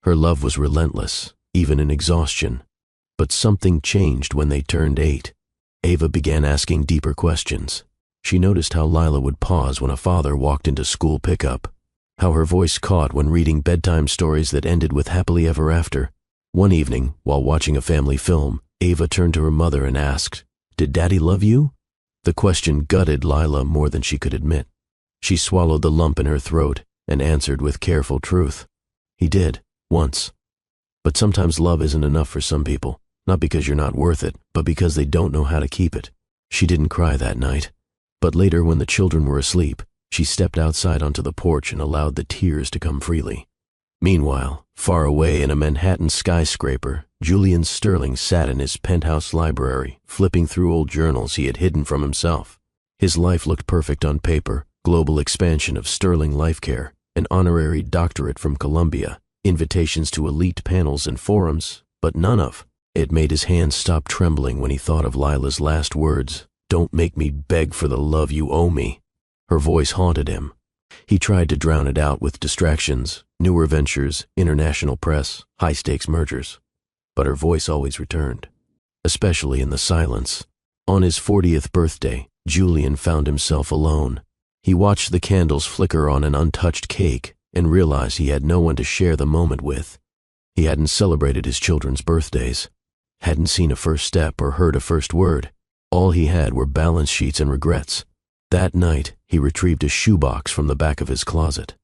Her love was relentless, even in exhaustion. But something changed when they turned 8. Ava began asking deeper questions. She noticed how Lila would pause when a father walked into school pickup, how her voice caught when reading bedtime stories that ended with happily ever after. One evening, while watching a family film, Ava turned to her mother and asked, "Did Daddy love you?" The question gutted Lila more than she could admit. She swallowed the lump in her throat and answered with careful truth. "He did, once. But sometimes love isn't enough for some people, not because you're not worth it, but because they don't know how to keep it." She didn't cry that night. But later, when the children were asleep, she stepped outside onto the porch and allowed the tears to come freely. Meanwhile, far away in a Manhattan skyscraper, Julian Sterling sat in his penthouse library, flipping through old journals he had hidden from himself. His life looked perfect on paper: global expansion of Sterling Life Care, an honorary doctorate from Columbia, invitations to elite panels and forums, but none of. It made his hands stop trembling when he thought of Lila's last words, "Don't make me beg for the love you owe me." Her voice haunted him. He tried to drown it out with distractions, newer ventures, international press, high-stakes mergers. But her voice always returned, especially in the silence. On his 40th birthday, Julian found himself alone. He watched the candles flicker on an untouched cake and realized he had no one to share the moment with. He hadn't celebrated his children's birthdays, hadn't seen a first step or heard a first word. All he had were balance sheets and regrets. That night, he retrieved a shoebox from the back of his closet.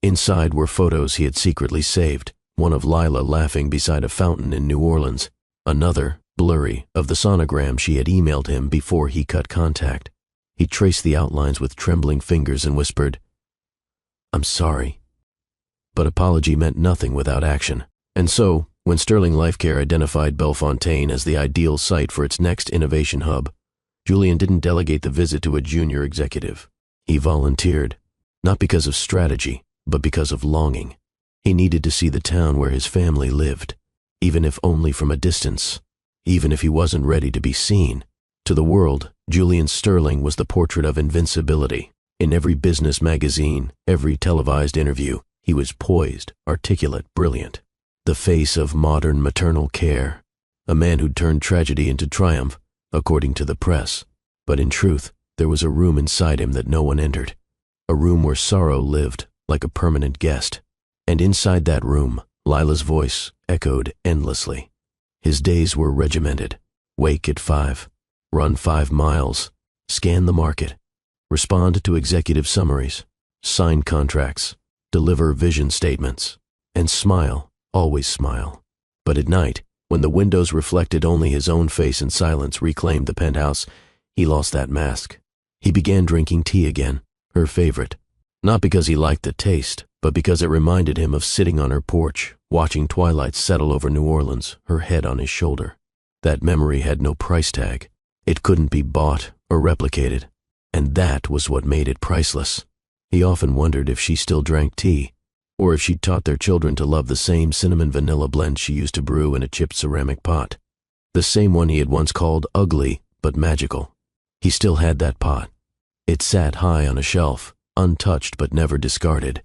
Inside were photos he had secretly saved, one of Lila laughing beside a fountain in New Orleans, another, blurry, of the sonogram she had emailed him before he cut contact. He traced the outlines with trembling fingers and whispered, "I'm sorry." But apology meant nothing without action. And so, when Sterling Life Care identified Bellefontaine as the ideal site for its next innovation hub, Julian didn't delegate the visit to a junior executive. He volunteered, not because of strategy, but because of longing. He needed to see the town where his family lived, even if only from a distance, even if he wasn't ready to be seen. To the world, Julian Sterling was the portrait of invincibility. In every business magazine, every televised interview, he was poised, articulate, brilliant. The face of modern maternal care, a man who'd turned tragedy into triumph, according to the press. But in truth, there was a room inside him that no one entered, a room where sorrow lived like a permanent guest. And inside that room, Lila's voice echoed endlessly. His days were regimented. Wake at 5, run 5 miles, scan the market, respond to executive summaries, sign contracts, deliver vision statements, and smile, always smile. But at night, when the windows reflected only his own face and silence reclaimed the penthouse, he lost that mask. He began drinking tea again, her favorite. Not because he liked the taste, but because it reminded him of sitting on her porch, watching twilight settle over New Orleans, her head on his shoulder. That memory had no price tag. It couldn't be bought or replicated. And that was what made it priceless. He often wondered if she still drank tea, or if she'd taught their children to love the same cinnamon vanilla blend she used to brew in a chipped ceramic pot. The same one he had once called ugly but magical. He still had that pot. It sat high on a shelf, untouched but never discarded,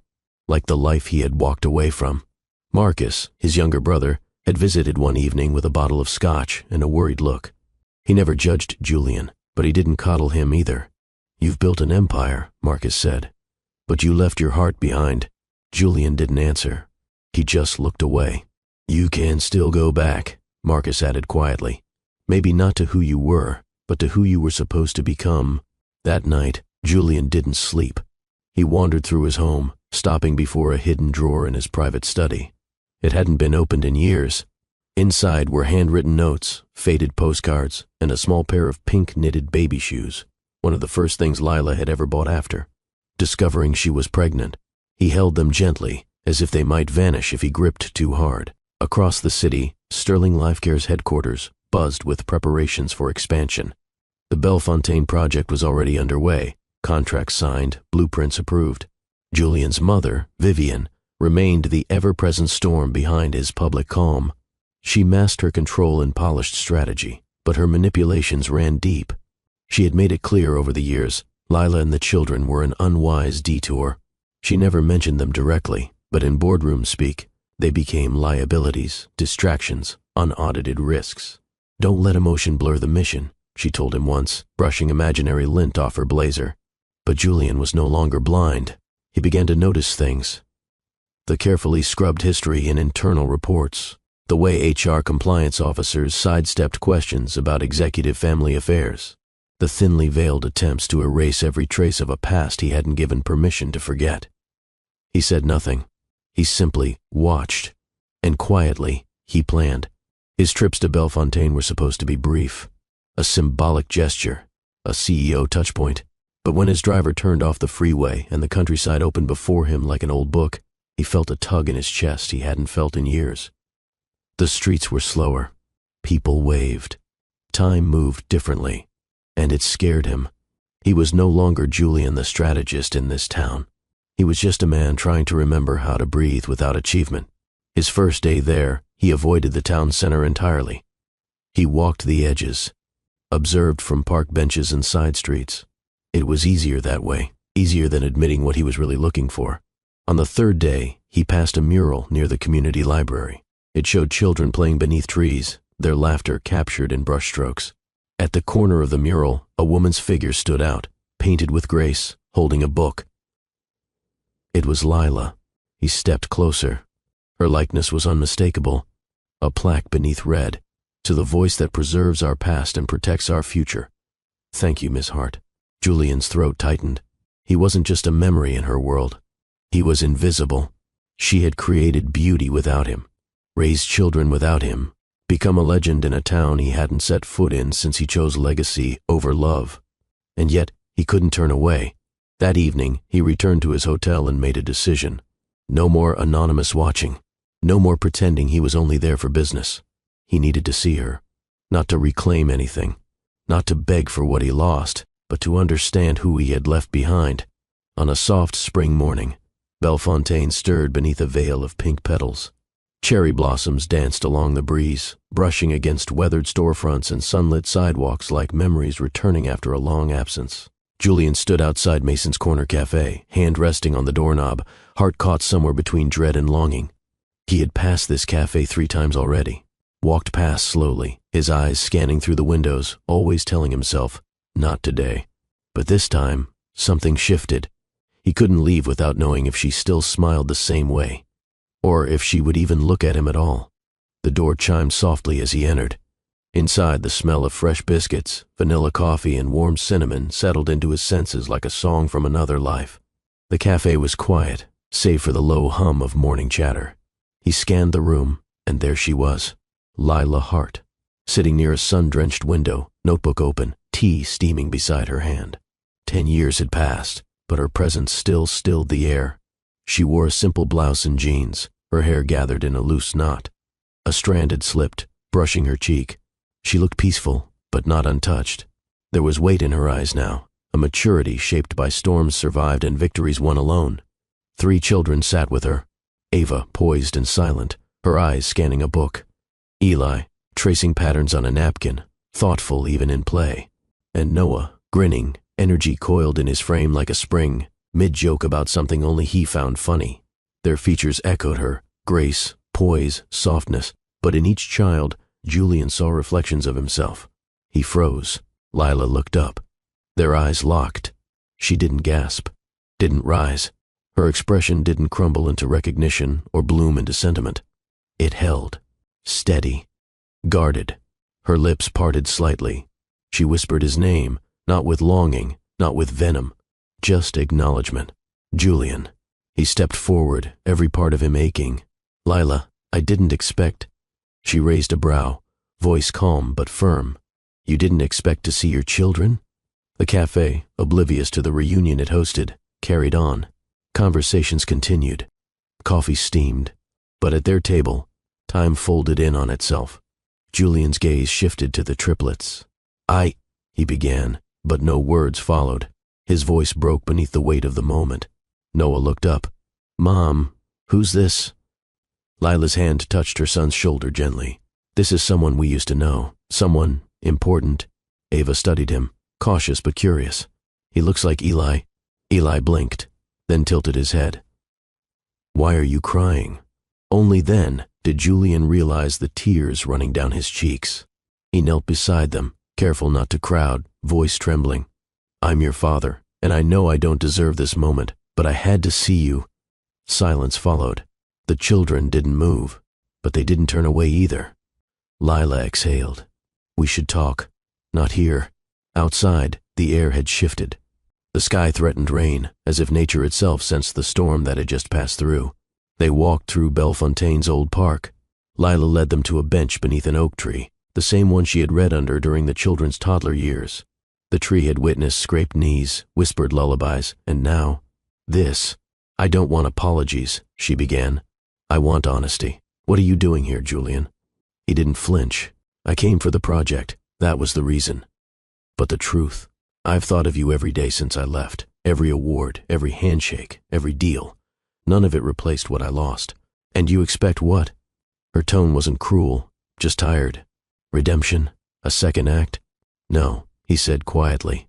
like the life he had walked away from. Marcus, his younger brother, had visited one evening with a bottle of scotch and a worried look. He never judged Julian, but he didn't coddle him either. "You've built an empire," Marcus said, "but you left your heart behind." Julian didn't answer. He just looked away. "You can still go back," Marcus added quietly. "Maybe not to who you were, but to who you were supposed to become." That night, Julian didn't sleep. He wandered through his home, stopping before a hidden drawer in his private study. It hadn't been opened in years. Inside were handwritten notes, faded postcards, and a small pair of pink knitted baby shoes, one of the first things Lila had ever bought after. Discovering she was pregnant, he held them gently, as if they might vanish if he gripped too hard. Across the city, Sterling Lifecare's headquarters buzzed with preparations for expansion. The Bellefontaine project was already underway, contracts signed, blueprints approved. Julian's mother, Vivian, remained the ever-present storm behind his public calm. She masked her control and polished strategy, but her manipulations ran deep. She had made it clear over the years, Lila and the children were an unwise detour. She never mentioned them directly, but in boardroom speak, they became liabilities, distractions, unaudited risks. "Don't let emotion blur the mission," she told him once, brushing imaginary lint off her blazer. But Julian was no longer blind. He began to notice things. The carefully scrubbed history in internal reports, the way HR compliance officers sidestepped questions about executive family affairs, the thinly veiled attempts to erase every trace of a past he hadn't given permission to forget. He said nothing. He simply watched. And quietly, he planned. His trips to Bellefontaine were supposed to be brief, a symbolic gesture, a CEO touchpoint. But when his driver turned off the freeway and the countryside opened before him like an old book, he felt a tug in his chest he hadn't felt in years. The streets were slower. People waved. Time moved differently, and it scared him. He was no longer Julian the strategist in this town. He was just a man trying to remember how to breathe without achievement. His first day there, he avoided the town center entirely. He walked the edges, observed from park benches and side streets. It was easier that way, easier than admitting what he was really looking for. On the third day, he passed a mural near the community library. It showed children playing beneath trees, their laughter captured in brushstrokes. At the corner of the mural, a woman's figure stood out, painted with grace, holding a book. It was Lila. He stepped closer. Her likeness was unmistakable. A plaque beneath read, "To the voice that preserves our past and protects our future. Thank you, Miss Hart." Julian's throat tightened. He wasn't just a memory in her world. He was invisible. She had created beauty without him, raised children without him, become a legend in a town he hadn't set foot in since he chose legacy over love. And yet, he couldn't turn away. That evening, he returned to his hotel and made a decision. No more anonymous watching. No more pretending he was only there for business. He needed to see her. Not to reclaim anything. Not to beg for what he lost, but to understand who he had left behind. On a soft spring morning, Bellefontaine stirred beneath a veil of pink petals. Cherry blossoms danced along the breeze, brushing against weathered storefronts and sunlit sidewalks like memories returning after a long absence. Julian stood outside Mason's Corner Cafe, hand resting on the doorknob, heart caught somewhere between dread and longing. He had passed this cafe 3 times already, walked past slowly, his eyes scanning through the windows, always telling himself, not today. But this time, something shifted. He couldn't leave without knowing if she still smiled the same way, or if she would even look at him at all. The door chimed softly as he entered. Inside, the smell of fresh biscuits, vanilla coffee, and warm cinnamon settled into his senses like a song from another life. The cafe was quiet, save for the low hum of morning chatter. He scanned the room, and there she was, Lila Hart, sitting near a sun-drenched window, notebook open, tea steaming beside her hand. 10 years had passed, but her presence still stilled the air. She wore a simple blouse and jeans, her hair gathered in a loose knot. A strand had slipped, brushing her cheek. She looked peaceful, but not untouched. There was weight in her eyes now, a maturity shaped by storms survived and victories won alone. 3 children sat with her. Ava, poised and silent, her eyes scanning a book. Eli, tracing patterns on a napkin, thoughtful even in play. And Noah, grinning, energy coiled in his frame like a spring, mid-joke about something only he found funny. Their features echoed her, grace, poise, softness, but in each child, Julian saw reflections of himself. He froze. Lila looked up. Their eyes locked. She didn't gasp, didn't rise. Her expression didn't crumble into recognition or bloom into sentiment. It held, steady, guarded. Her lips parted slightly. She whispered his name, not with longing, not with venom, just acknowledgement. Julian. He stepped forward, every part of him aching. Lila, I didn't expect. She raised a brow, voice calm but firm. You didn't expect to see your children? The cafe, oblivious to the reunion it hosted, carried on. Conversations continued. Coffee steamed. But at their table, time folded in on itself. Julian's gaze shifted to the triplets. He began, but no words followed. His voice broke beneath the weight of the moment. Noah looked up. Mom, who's this? Lila's hand touched her son's shoulder gently. This is someone we used to know. Someone important. Ava studied him, cautious but curious. He looks like Eli. Eli blinked, then tilted his head. Why are you crying? Only then did Julian realize the tears running down his cheeks. He knelt beside them, careful not to crowd, voice trembling. I'm your father, and I know I don't deserve this moment, but I had to see you. Silence followed. The children didn't move, but they didn't turn away either. Lila exhaled. We should talk. Not here. Outside, the air had shifted. The sky threatened rain, as if nature itself sensed the storm that had just passed through. They walked through Bellefontaine's old park. Lila led them to a bench beneath an oak tree, the same one she had read under during the children's toddler years. The tree had witnessed scraped knees, whispered lullabies, and now, this. I don't want apologies, she began. I want honesty. What are you doing here, Julian? He didn't flinch. I came for the project. That was the reason. But the truth, I've thought of you every day since I left. Every award, every handshake, every deal. None of it replaced what I lost. And you expect what? Her tone wasn't cruel, just tired. Redemption? A second act? No, he said quietly.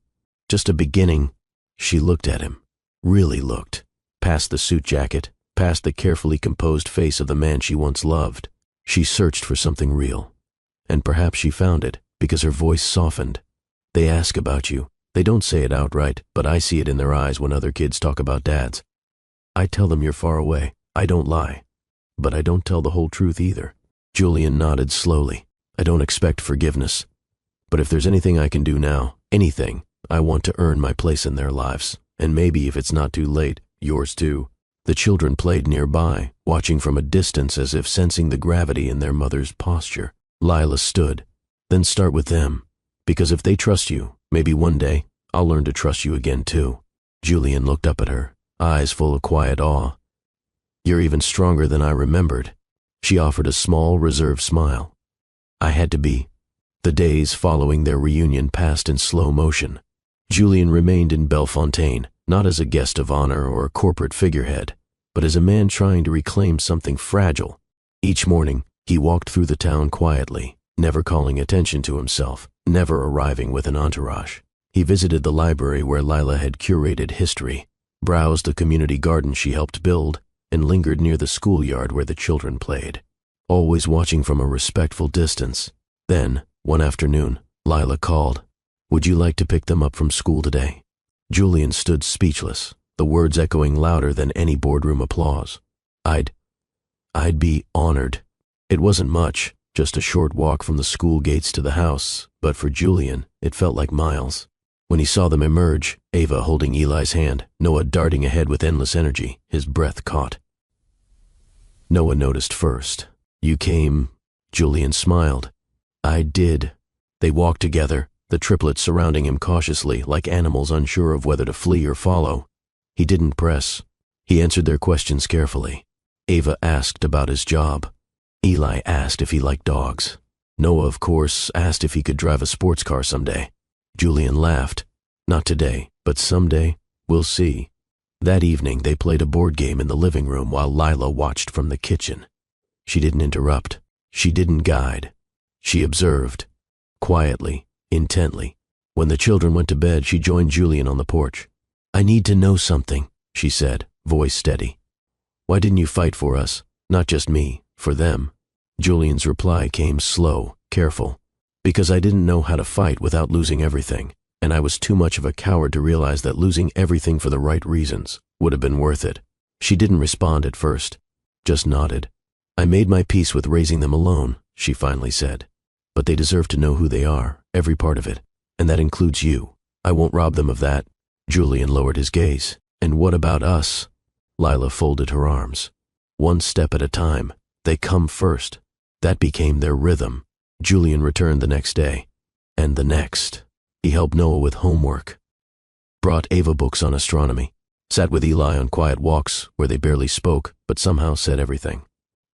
Just a beginning. She looked at him. Really looked. Past the suit jacket, past the carefully composed face of the man she once loved. She searched for something real. And perhaps she found it, because her voice softened. They ask about you. They don't say it outright, but I see it in their eyes when other kids talk about dads. I tell them you're far away. I don't lie. But I don't tell the whole truth either. Julian nodded slowly. I don't expect forgiveness. But if there's anything I can do now, anything, I want to earn my place in their lives. And maybe if it's not too late, yours too. The children played nearby, watching from a distance as if sensing the gravity in their mother's posture. Lila stood. Then start with them. Because if they trust you, maybe one day, I'll learn to trust you again too. Julian looked up at her, eyes full of quiet awe. You're even stronger than I remembered. She offered a small, reserved smile. I had to be. The days following their reunion passed in slow motion. Julian remained in Bellefontaine, not as a guest of honor or a corporate figurehead, but as a man trying to reclaim something fragile. Each morning, he walked through the town quietly, never calling attention to himself, never arriving with an entourage. He visited the library where Lila had curated history, browsed the community garden she helped build, and lingered near the schoolyard where the children played, always watching from a respectful distance. Then, one afternoon, Lila called. Would you like to pick them up from school today? Julian stood speechless, the words echoing louder than any boardroom applause. I'd be honored. It wasn't much, just a short walk from the school gates to the house, but for Julian, it felt like miles. When he saw them emerge, Ava holding Eli's hand, Noah darting ahead with endless energy, his breath caught. Noah noticed first. You came. Julian smiled. I did. They walked together, the triplets surrounding him cautiously, like animals unsure of whether to flee or follow. He didn't press. He answered their questions carefully. Ava asked about his job. Eli asked if he liked dogs. Noah, of course, asked if he could drive a sports car someday. Julian laughed. Not today, but someday, we'll see. That evening, they played a board game in the living room while Lila watched from the kitchen. She didn't interrupt. She didn't guide. She observed. Quietly, intently. When the children went to bed, she joined Julian on the porch. I need to know something, she said, voice steady. Why didn't you fight for us? Not just me, for them. Julian's reply came slow, careful. Because I didn't know how to fight without losing everything, and I was too much of a coward to realize that losing everything for the right reasons would have been worth it. She didn't respond at first, just nodded. "I made my peace with raising them alone," she finally said. "But they deserve to know who they are, every part of it, and that includes you. I won't rob them of that." Julian lowered his gaze. "And what about us?" Lila folded her arms. "One step at a time. They come first." That became their rhythm. Julian returned the next day, and the next. He helped Noah with homework, brought Ava books on astronomy, sat with Eli on quiet walks where they barely spoke but somehow said everything.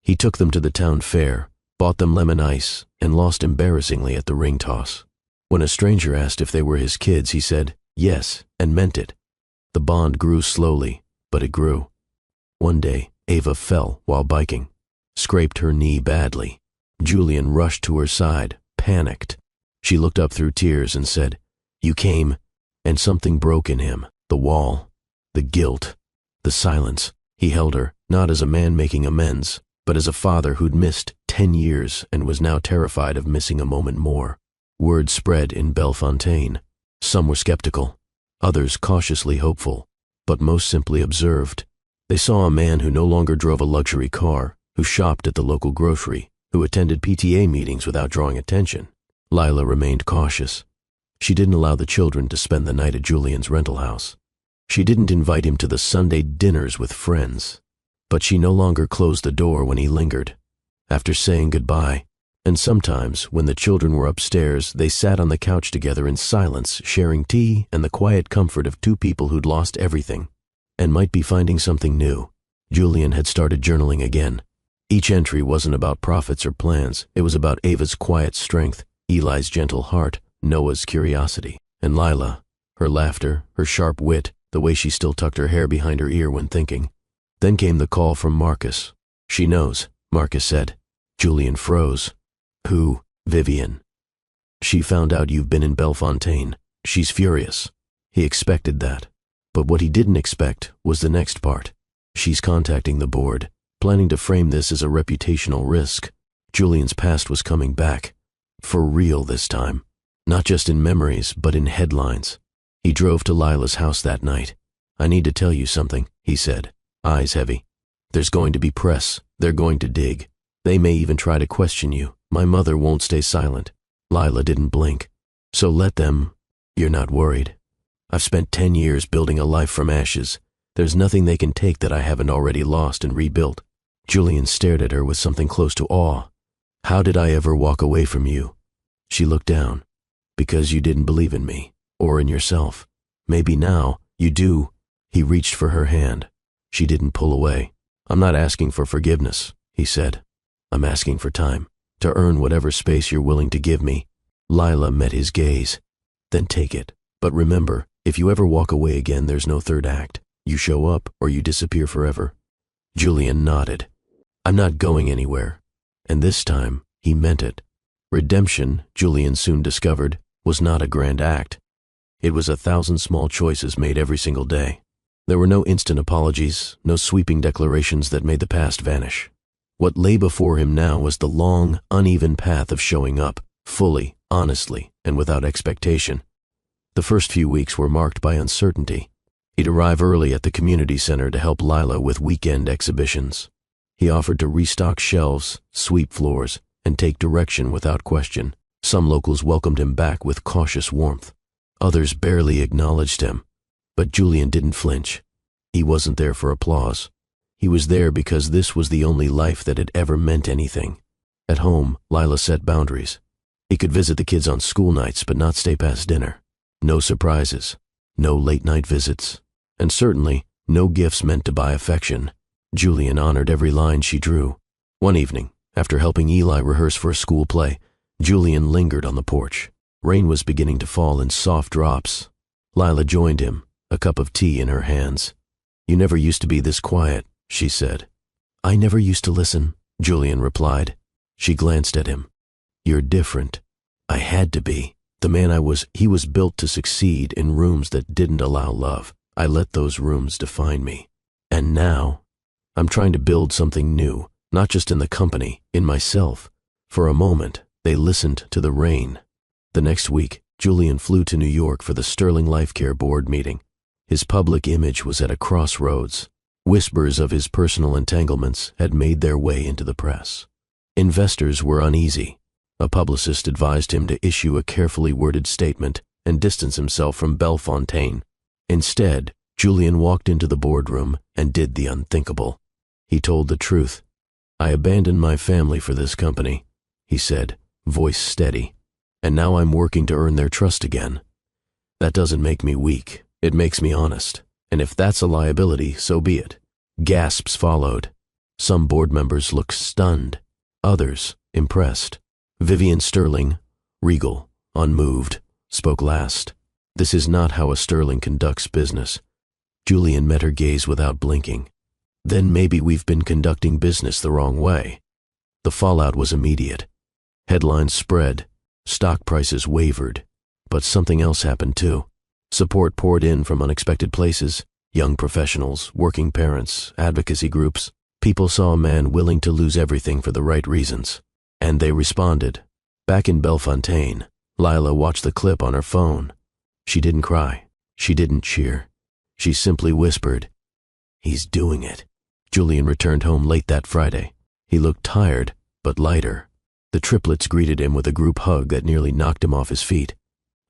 He took them to the town fair, bought them lemon ice, and lost embarrassingly at the ring toss. When a stranger asked if they were his kids, he said yes and meant it. The bond grew slowly, but it grew. One day, Ava fell while biking, scraped her knee badly. Julian rushed to her side, panicked. She looked up through tears and said, "You came," and something broke in him, the wall, the guilt, the silence. He held her, not as a man making amends, but as a father who'd missed 10 years and was now terrified of missing a moment more. Word spread in Bellefontaine. Some were skeptical, others cautiously hopeful, but most simply observed. They saw a man who no longer drove a luxury car, who shopped at the local grocery, who attended PTA meetings without drawing attention. Lila remained cautious. She didn't allow the children to spend the night at Julian's rental house. She didn't invite him to the Sunday dinners with friends. But she no longer closed the door when he lingered. After saying goodbye, and sometimes when the children were upstairs, they sat on the couch together in silence, sharing tea and the quiet comfort of two people who'd lost everything and might be finding something new. Julian had started journaling again. Each entry wasn't about profits or plans. It was about Ava's quiet strength, Eli's gentle heart, Noah's curiosity, and Lila, her laughter, her sharp wit, the way she still tucked her hair behind her ear when thinking. Then came the call from Marcus. "She knows," Marcus said. Julian froze. "Who?" "Vivian. She found out you've been in Bellefontaine. She's furious." He expected that. But what he didn't expect was the next part. "She's contacting the board, planning to frame this as a reputational risk." Julian's past was coming back. For real this time. Not just in memories, but in headlines. He drove to Lila's house that night. "I need to tell you something," he said, eyes heavy. "There's going to be press. They're going to dig. They may even try to question you. My mother won't stay silent." Lila didn't blink. "So let them. You're not worried. I've spent 10 years building a life from ashes. There's nothing they can take that I haven't already lost and rebuilt." Julian stared at her with something close to awe. "How did I ever walk away from you?" She looked down. "Because you didn't believe in me, or in yourself. Maybe now you do." He reached for her hand. She didn't pull away. "I'm not asking for forgiveness," he said. "I'm asking for time, to earn whatever space you're willing to give me." Lila met his gaze. "Then take it. But remember, if you ever walk away again, there's no third act. You show up or you disappear forever." Julian nodded. "I'm not going anywhere." And this time, he meant it. Redemption, Julian soon discovered, was not a grand act. It was 1,000 small choices made every single day. There were no instant apologies, no sweeping declarations that made the past vanish. What lay before him now was the long, uneven path of showing up, fully, honestly, and without expectation. The first few weeks were marked by uncertainty. He'd arrive early at the community center to help Lila with weekend exhibitions. He offered to restock shelves, sweep floors, and take direction without question. Some locals welcomed him back with cautious warmth. Others barely acknowledged him. But Julian didn't flinch. He wasn't there for applause. He was there because this was the only life that had ever meant anything. At home, Lila set boundaries. He could visit the kids on school nights but not stay past dinner. No surprises, no late-night visits, and certainly no gifts meant to buy affection. Julian honored every line she drew. One evening, after helping Eli rehearse for a school play, Julian lingered on the porch. Rain was beginning to fall in soft drops. Lila joined him, a cup of tea in her hands. "You never used to be this quiet," she said. "I never used to listen," Julian replied. She glanced at him. "You're different." "I had to be. The man I was, he was built to succeed in rooms that didn't allow love. I let those rooms define me. And now, I'm trying to build something new, not just in the company, in myself." For a moment, they listened to the rain. The next week, Julian flew to New York for the Sterling Life Care Board meeting. His public image was at a crossroads. Whispers of his personal entanglements had made their way into the press. Investors were uneasy. A publicist advised him to issue a carefully worded statement and distance himself from Bellefontaine. Instead, Julian walked into the boardroom and did the unthinkable. He told the truth. "I abandoned my family for this company," he said, voice steady, "and now I'm working to earn their trust again. That doesn't make me weak, it makes me honest, and if that's a liability, so be it." Gasps followed. Some board members looked stunned, others impressed. Vivian Sterling, regal, unmoved, spoke last. "This is not how a Sterling conducts business." Julian met her gaze without blinking. "Then maybe we've been conducting business the wrong way." The fallout was immediate. Headlines spread, stock prices wavered, but something else happened too. Support poured in from unexpected places: young professionals, working parents, advocacy groups. People saw a man willing to lose everything for the right reasons, and they responded. Back in Bellefontaine, Lila watched the clip on her phone. She didn't cry. She didn't cheer. She simply whispered, "He's doing it." Julian returned home late that Friday. He looked tired, but lighter. The triplets greeted him with a group hug that nearly knocked him off his feet.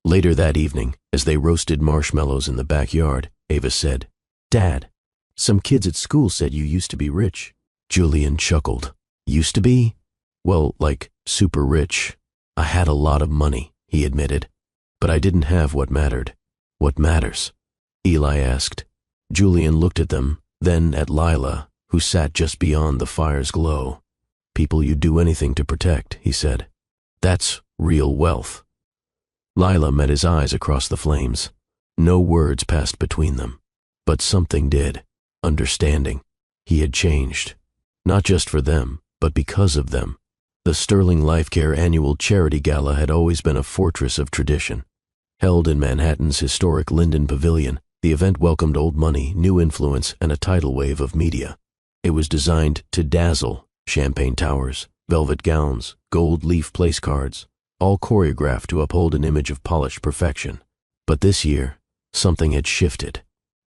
Later that evening, as they roasted marshmallows in the backyard, Ava said, "Dad, some kids at school said you used to be rich." Julian chuckled. "Used to be? Well, like super rich. I had a lot of money," he admitted. "But I didn't have what mattered." "What matters?" Eli asked. Julian looked at them, then at Lila, who sat just beyond the fire's glow. "People you'd do anything to protect," he said. "That's real wealth." Lila met his eyes across the flames. No words passed between them, but something did. Understanding. He had changed. Not just for them, but because of them. The Sterling Life Care annual charity gala had always been a fortress of tradition. Held in Manhattan's historic Linden Pavilion, the event welcomed old money, new influence, and a tidal wave of media. It was designed to dazzle: champagne towers, velvet gowns, gold leaf place cards, all choreographed to uphold an image of polished perfection. But this year, something had shifted.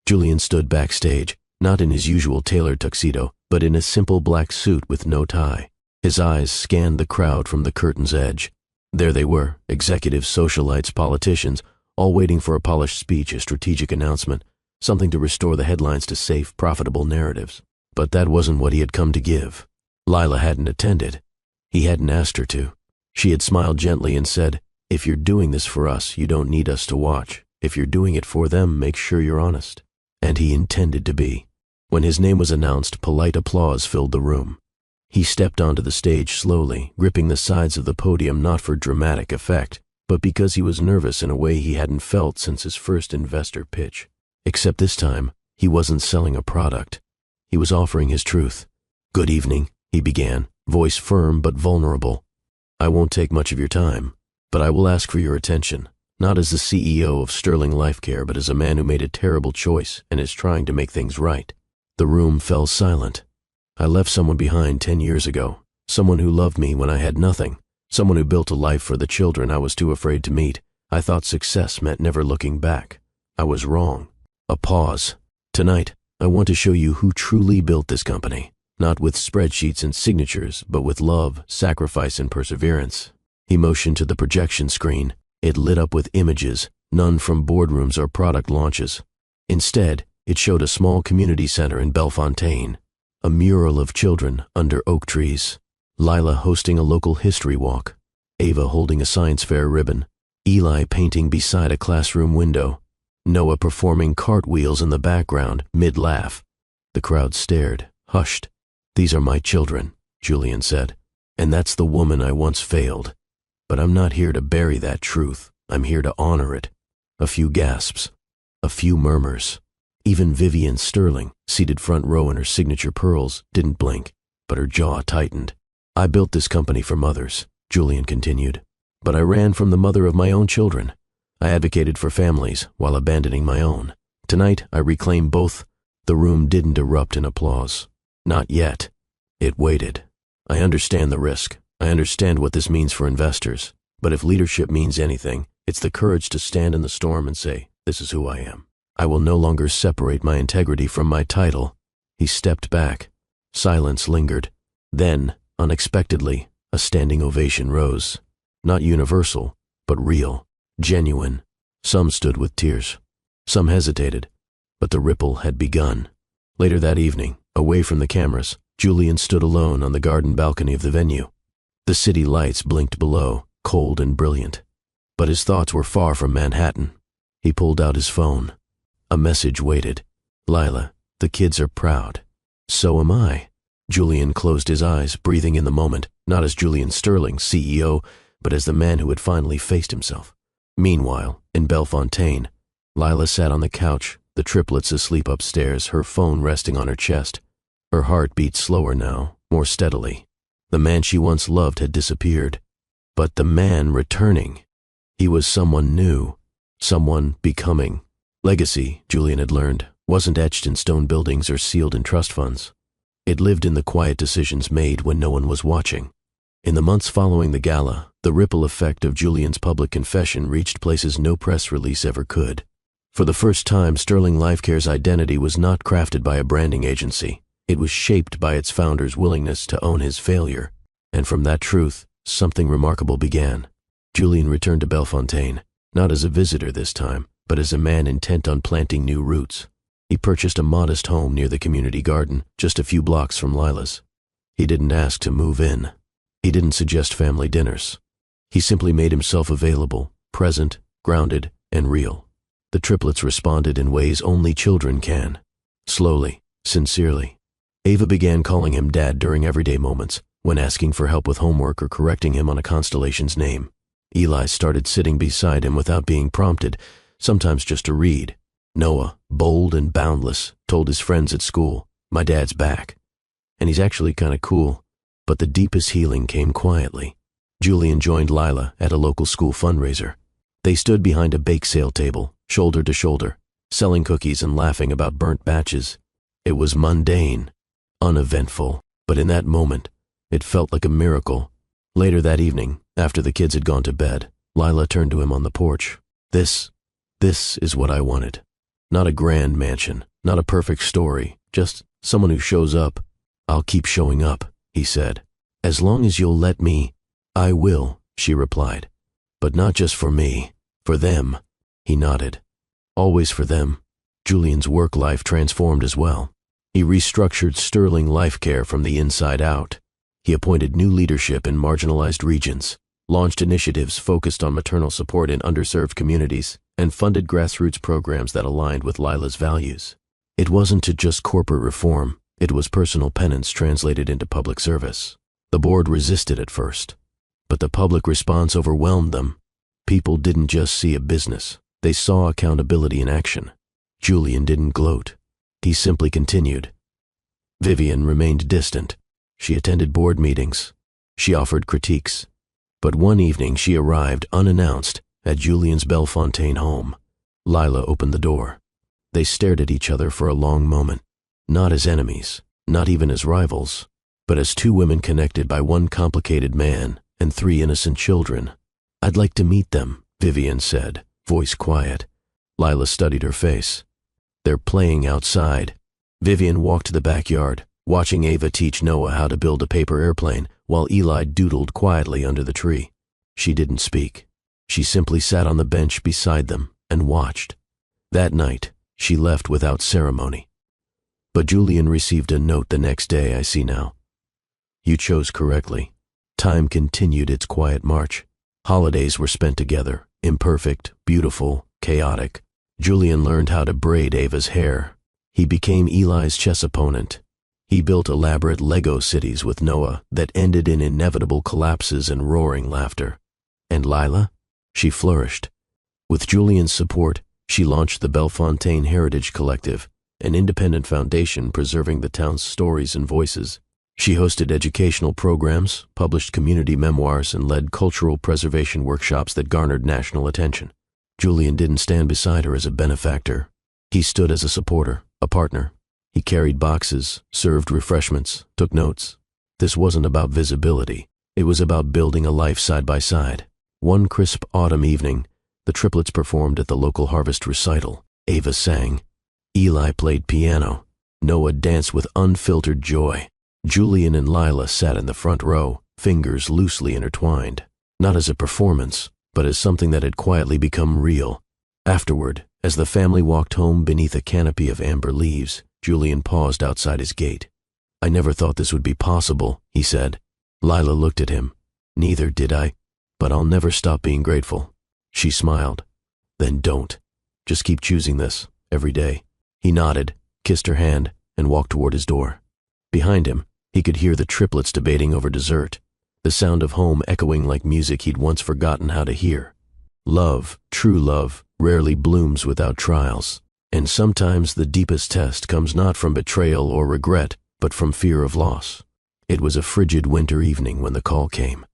Julian stood backstage, not in his usual tailored tuxedo, but in a simple black suit with no tie. His eyes scanned the crowd from the curtain's edge. There they were, executives, socialites, politicians, all waiting for a polished speech, a strategic announcement, something to restore the headlines to safe, profitable narratives. But that wasn't what he had come to give. Lila hadn't attended. He hadn't asked her to. She had smiled gently and said, "If you're doing this for us, you don't need us to watch. If you're doing it for them, make sure you're honest." And he intended to be. When his name was announced, polite applause filled the room. He stepped onto the stage slowly, gripping the sides of the podium not for dramatic effect, but because he was nervous in a way he hadn't felt since his first investor pitch. Except this time, he wasn't selling a product. He was offering his truth. "Good evening," he began, voice firm but vulnerable. "I won't take much of your time, but I will ask for your attention, not as the CEO of Sterling Life Care, but as a man who made a terrible choice and is trying to make things right." The room fell silent. "I left someone behind 10 years ago, someone who loved me when I had nothing, someone who built a life for the children I was too afraid to meet. I thought success meant never looking back. I was wrong." A pause. "Tonight, I want to show you who truly built this company, not with spreadsheets and signatures, but with love, sacrifice, and perseverance." He motioned to the projection screen. It lit up with images, none from boardrooms or product launches. Instead, it showed a small community center in Bellefontaine, a mural of children under oak trees, Lila hosting a local history walk, Ava holding a science fair ribbon, Eli painting beside a classroom window, Noah performing cartwheels in the background, mid-laugh. The crowd stared, hushed. "These are my children," Julian said, "and that's the woman I once failed. But I'm not here to bury that truth. I'm here to honor it." A few gasps, a few murmurs. Even Vivian Sterling, seated front row in her signature pearls, didn't blink, but her jaw tightened. "I built this company for mothers," Julian continued, "but I ran from the mother of my own children. I advocated for families while abandoning my own. Tonight, I reclaim both." The room didn't erupt in applause. Not yet. It waited. "I understand the risk. I understand what this means for investors. But if leadership means anything, it's the courage to stand in the storm and say, 'This is who I am. I will no longer separate my integrity from my title.'" He stepped back. Silence lingered. Then, unexpectedly, a standing ovation rose. Not universal, but real, genuine. Some stood with tears. Some hesitated. But the ripple had begun. Later that evening, away from the cameras, Julian stood alone on the garden balcony of the venue. The city lights blinked below, cold and brilliant. But his thoughts were far from Manhattan. He pulled out his phone. A message waited. "Lila, the kids are proud. So am I." Julian closed his eyes, breathing in the moment, not as Julian Sterling, CEO, but as the man who had finally faced himself. Meanwhile, in Bellefontaine, Lila sat on the couch, the triplets asleep upstairs, her phone resting on her chest. Her heart beat slower now, more steadily. The man she once loved had disappeared. But the man returning. He was someone new, someone becoming. Legacy, Julian had learned, wasn't etched in stone buildings or sealed in trust funds. It lived in the quiet decisions made when no one was watching. In the months following the gala, the ripple effect of Julian's public confession reached places no press release ever could. For the first time, Sterling Lifecare's identity was not crafted by a branding agency. It was shaped by its founder's willingness to own his failure. And from that truth, something remarkable began. Julian returned to Bellefontaine, not as a visitor this time, but as a man intent on planting new roots. He purchased a modest home near the community garden, just a few blocks from Lila's. He didn't ask to move in. He didn't suggest family dinners. He simply made himself available, present, grounded, and real. The triplets responded in ways only children can. Slowly, sincerely. Ava began calling him Dad during everyday moments, when asking for help with homework or correcting him on a constellation's name. Eli started sitting beside him without being prompted, sometimes just to read. Noah, bold and boundless, told his friends at school, "My dad's back. And he's actually kinda cool." But the deepest healing came quietly. Julian joined Lila at a local school fundraiser. They stood behind a bake sale table, shoulder to shoulder, selling cookies and laughing about burnt batches. It was mundane, uneventful, but in that moment, it felt like a miracle. Later that evening, after the kids had gone to bed, Lila turned to him on the porch. This is what I wanted. Not a grand mansion, not a perfect story, just someone who shows up. "I'll keep showing up," he said. "As long as you'll let me." "I will," she replied. "But not just for me, for them." He nodded. Always for them. Julian's work life transformed as well. He restructured Sterling Lifecare from the inside out. He appointed new leadership in marginalized regions, launched initiatives focused on maternal support in underserved communities, and funded grassroots programs that aligned with Lila's values. It wasn't to just corporate reform, it was personal penance translated into public service. The board resisted at first, but the public response overwhelmed them. People didn't just see a business, they saw accountability in action. Julian didn't gloat. He simply continued. Vivian remained distant. She attended board meetings. She offered critiques. But one evening she arrived unannounced at Julian's Bellefontaine home. Lila opened the door. They stared at each other for a long moment, not as enemies, not even as rivals, but as two women connected by one complicated man and three innocent children. "I'd like to meet them," Vivian said, voice quiet. Lila studied her face. "They're playing outside." Vivian walked to the backyard, watching Ava teach Noah how to build a paper airplane while Eli doodled quietly under the tree. She didn't speak. She simply sat on the bench beside them and watched. That night, she left without ceremony. But Julian received a note the next day, I see now. "You chose correctly." Time continued its quiet march. Holidays were spent together, imperfect, beautiful, chaotic. Julian learned how to braid Ava's hair. He became Eli's chess opponent. He built elaborate Lego cities with Noah that ended in inevitable collapses and roaring laughter. And Lila? She flourished. With Julian's support, she launched the Bellefontaine Heritage Collective, an independent foundation preserving the town's stories and voices. She hosted educational programs, published community memoirs, and led cultural preservation workshops that garnered national attention. Julian didn't stand beside her as a benefactor. He stood as a supporter, a partner. He carried boxes, served refreshments, took notes. This wasn't about visibility. It was about building a life side by side. One crisp autumn evening, the triplets performed at the local harvest recital. Ava sang. Eli played piano. Noah danced with unfiltered joy. Julian and Lila sat in the front row, fingers loosely intertwined, not as a performance, but as something that had quietly become real. Afterward, as the family walked home beneath a canopy of amber leaves, Julian paused outside his gate. "I never thought this would be possible," he said. Lila looked at him. "Neither did I, but I'll never stop being grateful." She smiled. "Then don't. Just keep choosing this, every day." He nodded, kissed her hand, and walked toward his door. Behind him, he could hear the triplets debating over dessert, the sound of home echoing like music he'd once forgotten how to hear. Love, true love, rarely blooms without trials, and sometimes the deepest test comes not from betrayal or regret, but from fear of loss. It was a frigid winter evening when the call came.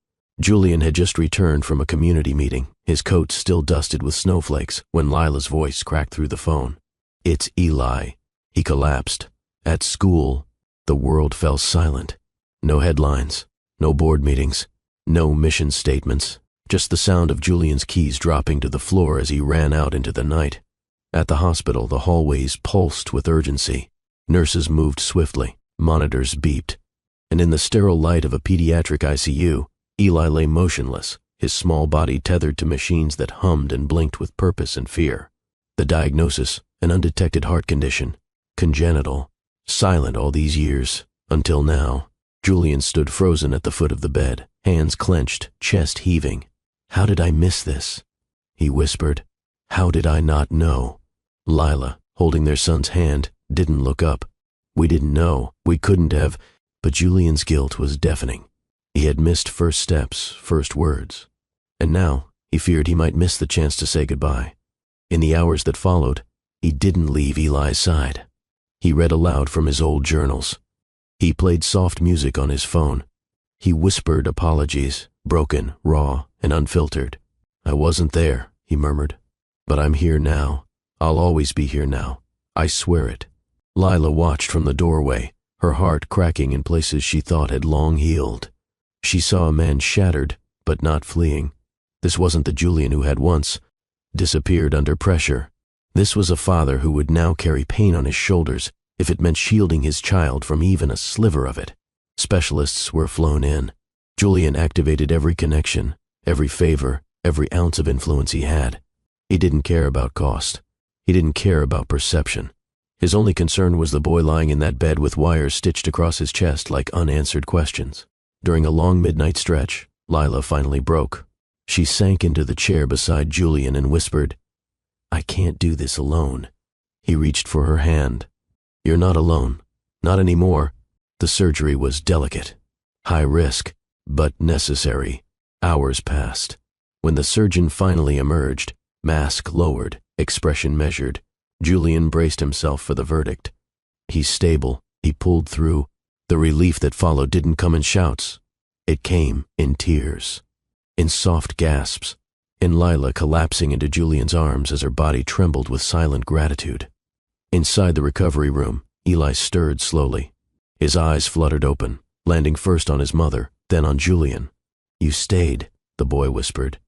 Julian had just returned from a community meeting, his coat still dusted with snowflakes, when Lila's voice cracked through the phone. "It's Eli." He collapsed. At school, the world fell silent. No headlines, no board meetings, no mission statements, just the sound of Julian's keys dropping to the floor as he ran out into the night. At the hospital, the hallways pulsed with urgency. Nurses moved swiftly, monitors beeped, and in the sterile light of a pediatric ICU, Eli lay motionless, his small body tethered to machines that hummed and blinked with purpose and fear. The diagnosis, an undetected heart condition, congenital, silent all these years, until now. Julian stood frozen at the foot of the bed, hands clenched, chest heaving. "How did I miss this?" he whispered. "How did I not know?" Lila, holding their son's hand, didn't look up. "We didn't know. We couldn't have." But Julian's guilt was deafening. He had missed first steps, first words. And now he feared he might miss the chance to say goodbye. In the hours that followed, he didn't leave Eli's side. He read aloud from his old journals. He played soft music on his phone. He whispered apologies, broken, raw, and unfiltered. "I wasn't there," he murmured. "But I'm here now. I'll always be here now. I swear it." Lila watched from the doorway, her heart cracking in places she thought had long healed. She saw a man shattered, but not fleeing. This wasn't the Julian who had once disappeared under pressure. This was a father who would now carry pain on his shoulders if it meant shielding his child from even a sliver of it. Specialists were flown in. Julian activated every connection, every favor, every ounce of influence he had. He didn't care about cost. He didn't care about perception. His only concern was the boy lying in that bed with wires stitched across his chest like unanswered questions. During a long midnight stretch, Lila finally broke. She sank into the chair beside Julian and whispered, "I can't do this alone." He reached for her hand. "You're not alone. Not anymore." The surgery was delicate, high risk, but necessary. Hours passed. When the surgeon finally emerged, mask lowered, expression measured, Julian braced himself for the verdict. "He's stable." He pulled through. The relief that followed didn't come in shouts. It came in tears, in soft gasps, in Lila collapsing into Julian's arms as her body trembled with silent gratitude. Inside the recovery room, Eli stirred slowly. His eyes fluttered open, landing first on his mother, then on Julian. "You stayed," the boy whispered.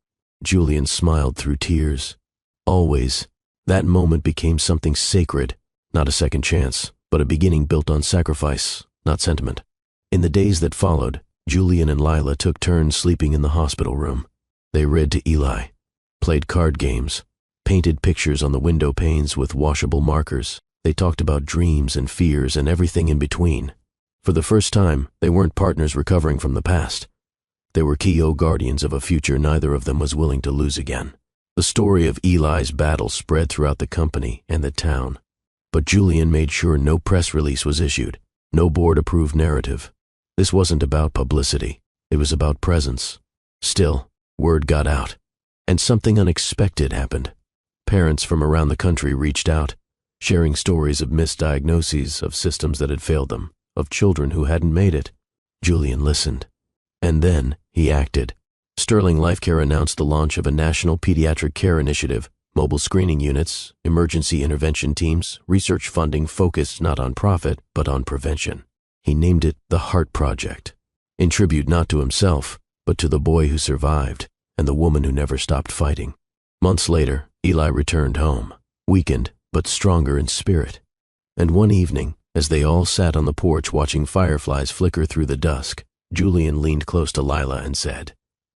Julian smiled through tears. Always. That moment became something sacred, not a second chance, but a beginning built on sacrifice, not sentiment. In the days that followed, Julian and Lila took turns sleeping in the hospital room. They read to Eli, played card games, painted pictures on the window panes with washable markers. They talked about dreams and fears and everything in between. For the first time, they weren't partners recovering from the past. They were Keo guardians of a future neither of them was willing to lose again. The story of Eli's battle spread throughout the company and the town. But Julian made sure no press release was issued, no board-approved narrative. This wasn't about publicity. It was about presence. Still, word got out. And something unexpected happened. Parents from around the country reached out, sharing stories of misdiagnoses, of systems that had failed them, of children who hadn't made it. Julian listened. And then he acted. Sterling Life Care announced the launch of a national pediatric care initiative, mobile screening units, emergency intervention teams, research funding focused not on profit, but on prevention. He named it the Heart Project, in tribute not to himself, but to the boy who survived and the woman who never stopped fighting. Months later, Eli returned home, weakened but stronger in spirit. And one evening, As they all sat on the porch watching fireflies flicker through the dusk, Julian leaned close to Lila and said,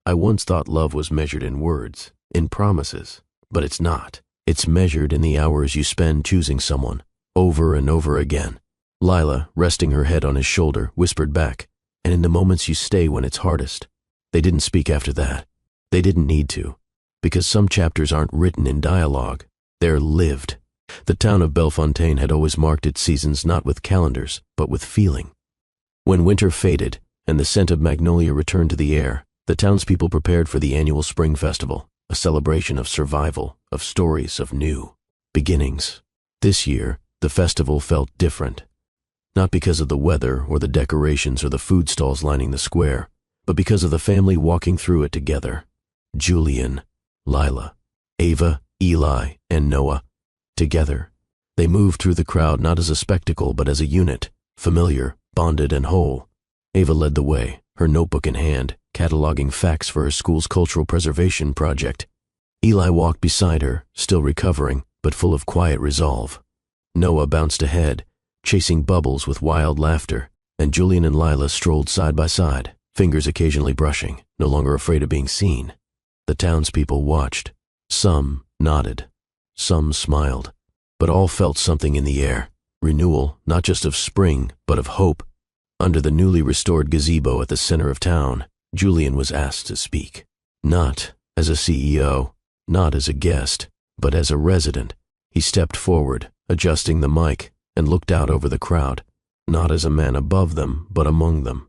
"I once thought love was measured in words, in promises, but it's not. It's measured in the hours you spend choosing someone, over and over again." Lila, resting her head on his shoulder, whispered back, "And in the moments you stay when it's hardest." They didn't speak after that. They didn't need to, because some chapters aren't written in dialogue. They're lived. The town of Bellefontaine had always marked its seasons not with calendars, but with feeling. When winter faded and the scent of magnolia returned to the air, the townspeople prepared for the annual spring festival, a celebration of survival, of stories, of new beginnings. This year, the festival felt different. Not because of the weather or the decorations or the food stalls lining the square, but because of the family walking through it together. Julian, Lila, Ava, Eli, and Noah. Together. They moved through the crowd not as a spectacle but as a unit, familiar, bonded, and whole. Ava led the way, her notebook in hand, cataloging facts for her school's cultural preservation project. Eli walked beside her, still recovering, but full of quiet resolve. Noah bounced ahead, chasing bubbles with wild laughter, and Julian and Lila strolled side by side, fingers occasionally brushing, no longer afraid of being seen. The townspeople watched. Some nodded. Some smiled. But all felt something in the air. Renewal, not just of spring, but of hope. Under the newly restored gazebo at the center of town, Julian was asked to speak. Not as a CEO, not as a guest, but as a resident. He stepped forward, adjusting the mic, and looked out over the crowd, not as a man above them, but among them.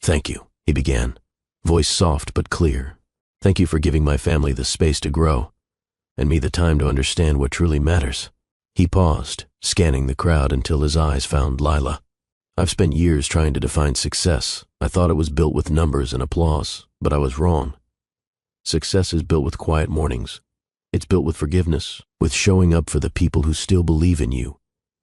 "Thank you," he began, voice soft but clear. "Thank you for giving my family the space to grow, and me the time to understand what truly matters." He paused, scanning the crowd until his eyes found Lila. "I've spent years trying to define success. I thought it was built with numbers and applause, but I was wrong. Success is built with quiet mornings. It's built with forgiveness, with showing up for the people who still believe in you,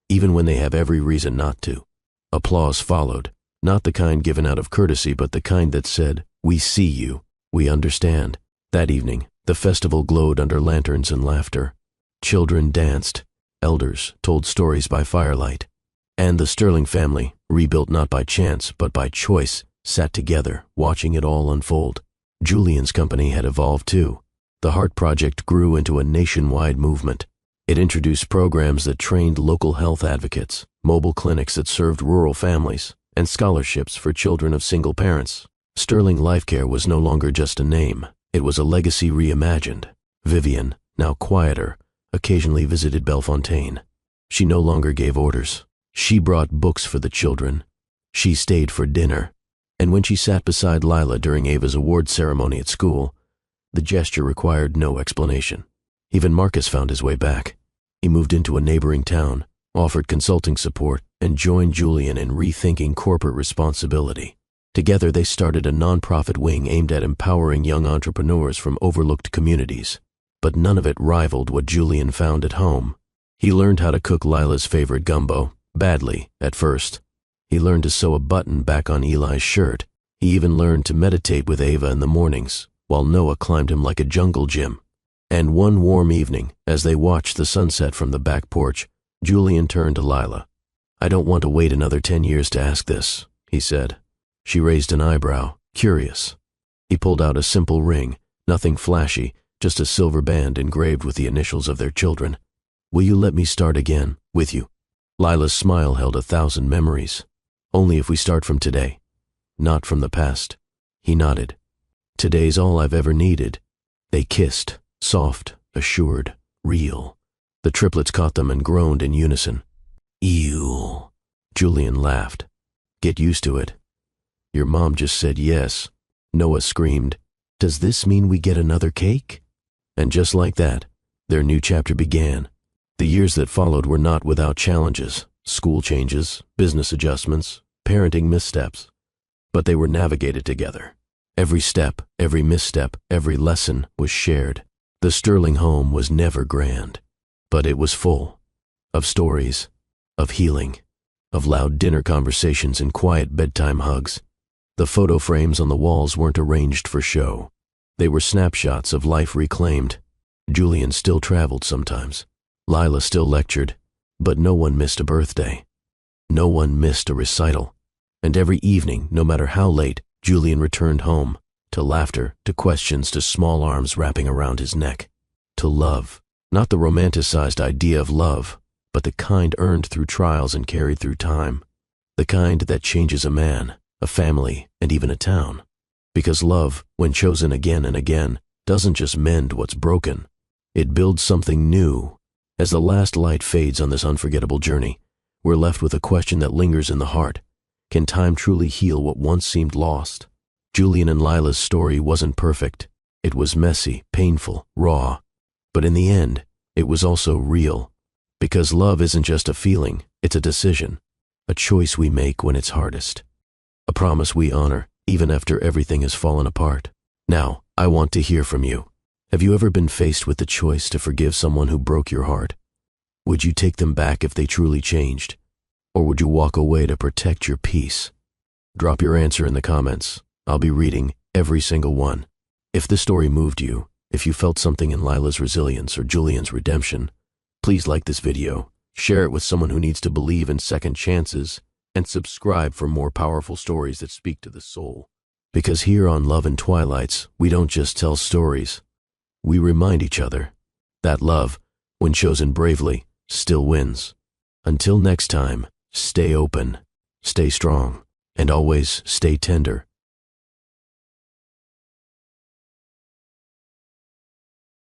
even when they have every reason not to." Applause followed, not the kind given out of courtesy, but the kind that said, "We see you, we understand." That evening, the festival glowed under lanterns and laughter. Children danced, elders told stories by firelight, and the Sterling family, rebuilt not by chance but by choice, sat together, watching it all unfold. Julian's company had evolved too. The Heart Project grew into a nationwide movement. It introduced programs that trained local health advocates, mobile clinics that served rural families, and scholarships for children of single parents. Sterling Life Care was no longer just a name. It was a legacy reimagined. Vivian, now quieter, occasionally visited Bellefontaine. She no longer gave orders. She brought books for the children. She stayed for dinner. And when she sat beside Lila during Ava's award ceremony at school, the gesture required no explanation. Even Marcus found his way back. He moved into a neighboring town, offered consulting support, and joined Julian in rethinking corporate responsibility. Together they started a nonprofit wing aimed at empowering young entrepreneurs from overlooked communities. But none of it rivaled what Julian found at home. He learned how to cook Lila's favorite gumbo, badly at first. He learned to sew a button back on Eli's shirt. He even learned to meditate with Ava in the mornings, while Noah climbed him like a jungle gym. And one warm evening, as they watched the sunset from the back porch, Julian turned to Lila. "I don't want to wait another 10 years to ask this," he said. She raised an eyebrow, curious. He pulled out a simple ring, nothing flashy, just a silver band engraved with the initials of their children. "Will you let me start again, with you?" Lila's smile held 1,000 memories. "Only if we start from today, not from the past." He nodded. "Today's all I've ever needed." They kissed, soft, assured, real. The triplets caught them and groaned in unison. "Ew." Julian laughed. "Get used to it." "Your mom just said yes." Noah screamed. "Does this mean we get another cake?" And just like that, their new chapter began. The years that followed were not without challenges, school changes, business adjustments, parenting missteps. But they were navigated together. Every step, every misstep, every lesson was shared. The Sterling home was never grand, but it was full of stories, of healing, of loud dinner conversations and quiet bedtime hugs. The photo frames on the walls weren't arranged for show. They were snapshots of life reclaimed. Julian still traveled sometimes. Lila still lectured, but no one missed a birthday. No one missed a recital. And every evening, no matter how late, Julian returned home, to laughter, to questions, to small arms wrapping around his neck. To love, not the romanticized idea of love, but the kind earned through trials and carried through time. The kind that changes a man, a family, and even a town. Because love, when chosen again and again, doesn't just mend what's broken. It builds something new. As the last light fades on this unforgettable journey, we're left with a question that lingers in the heart. Can time truly heal what once seemed lost? Julian and Lila's story wasn't perfect. It was messy, painful, raw. But in the end, it was also real. Because love isn't just a feeling, it's a decision. A choice we make when it's hardest. A promise we honor, even after everything has fallen apart. Now, I want to hear from you. Have you ever been faced with the choice to forgive someone who broke your heart? Would you take them back if they truly changed? Or would you walk away to protect your peace? Drop your answer in the comments. I'll be reading every single one. If this story moved you, if you felt something in Lila's resilience or Julian's redemption, please like this video, share it with someone who needs to believe in second chances, and subscribe for more powerful stories that speak to the soul. Because here on Love in Twilights, we don't just tell stories. We remind each other that love, when chosen bravely, still wins. Until next time, stay open, stay strong, and always stay tender.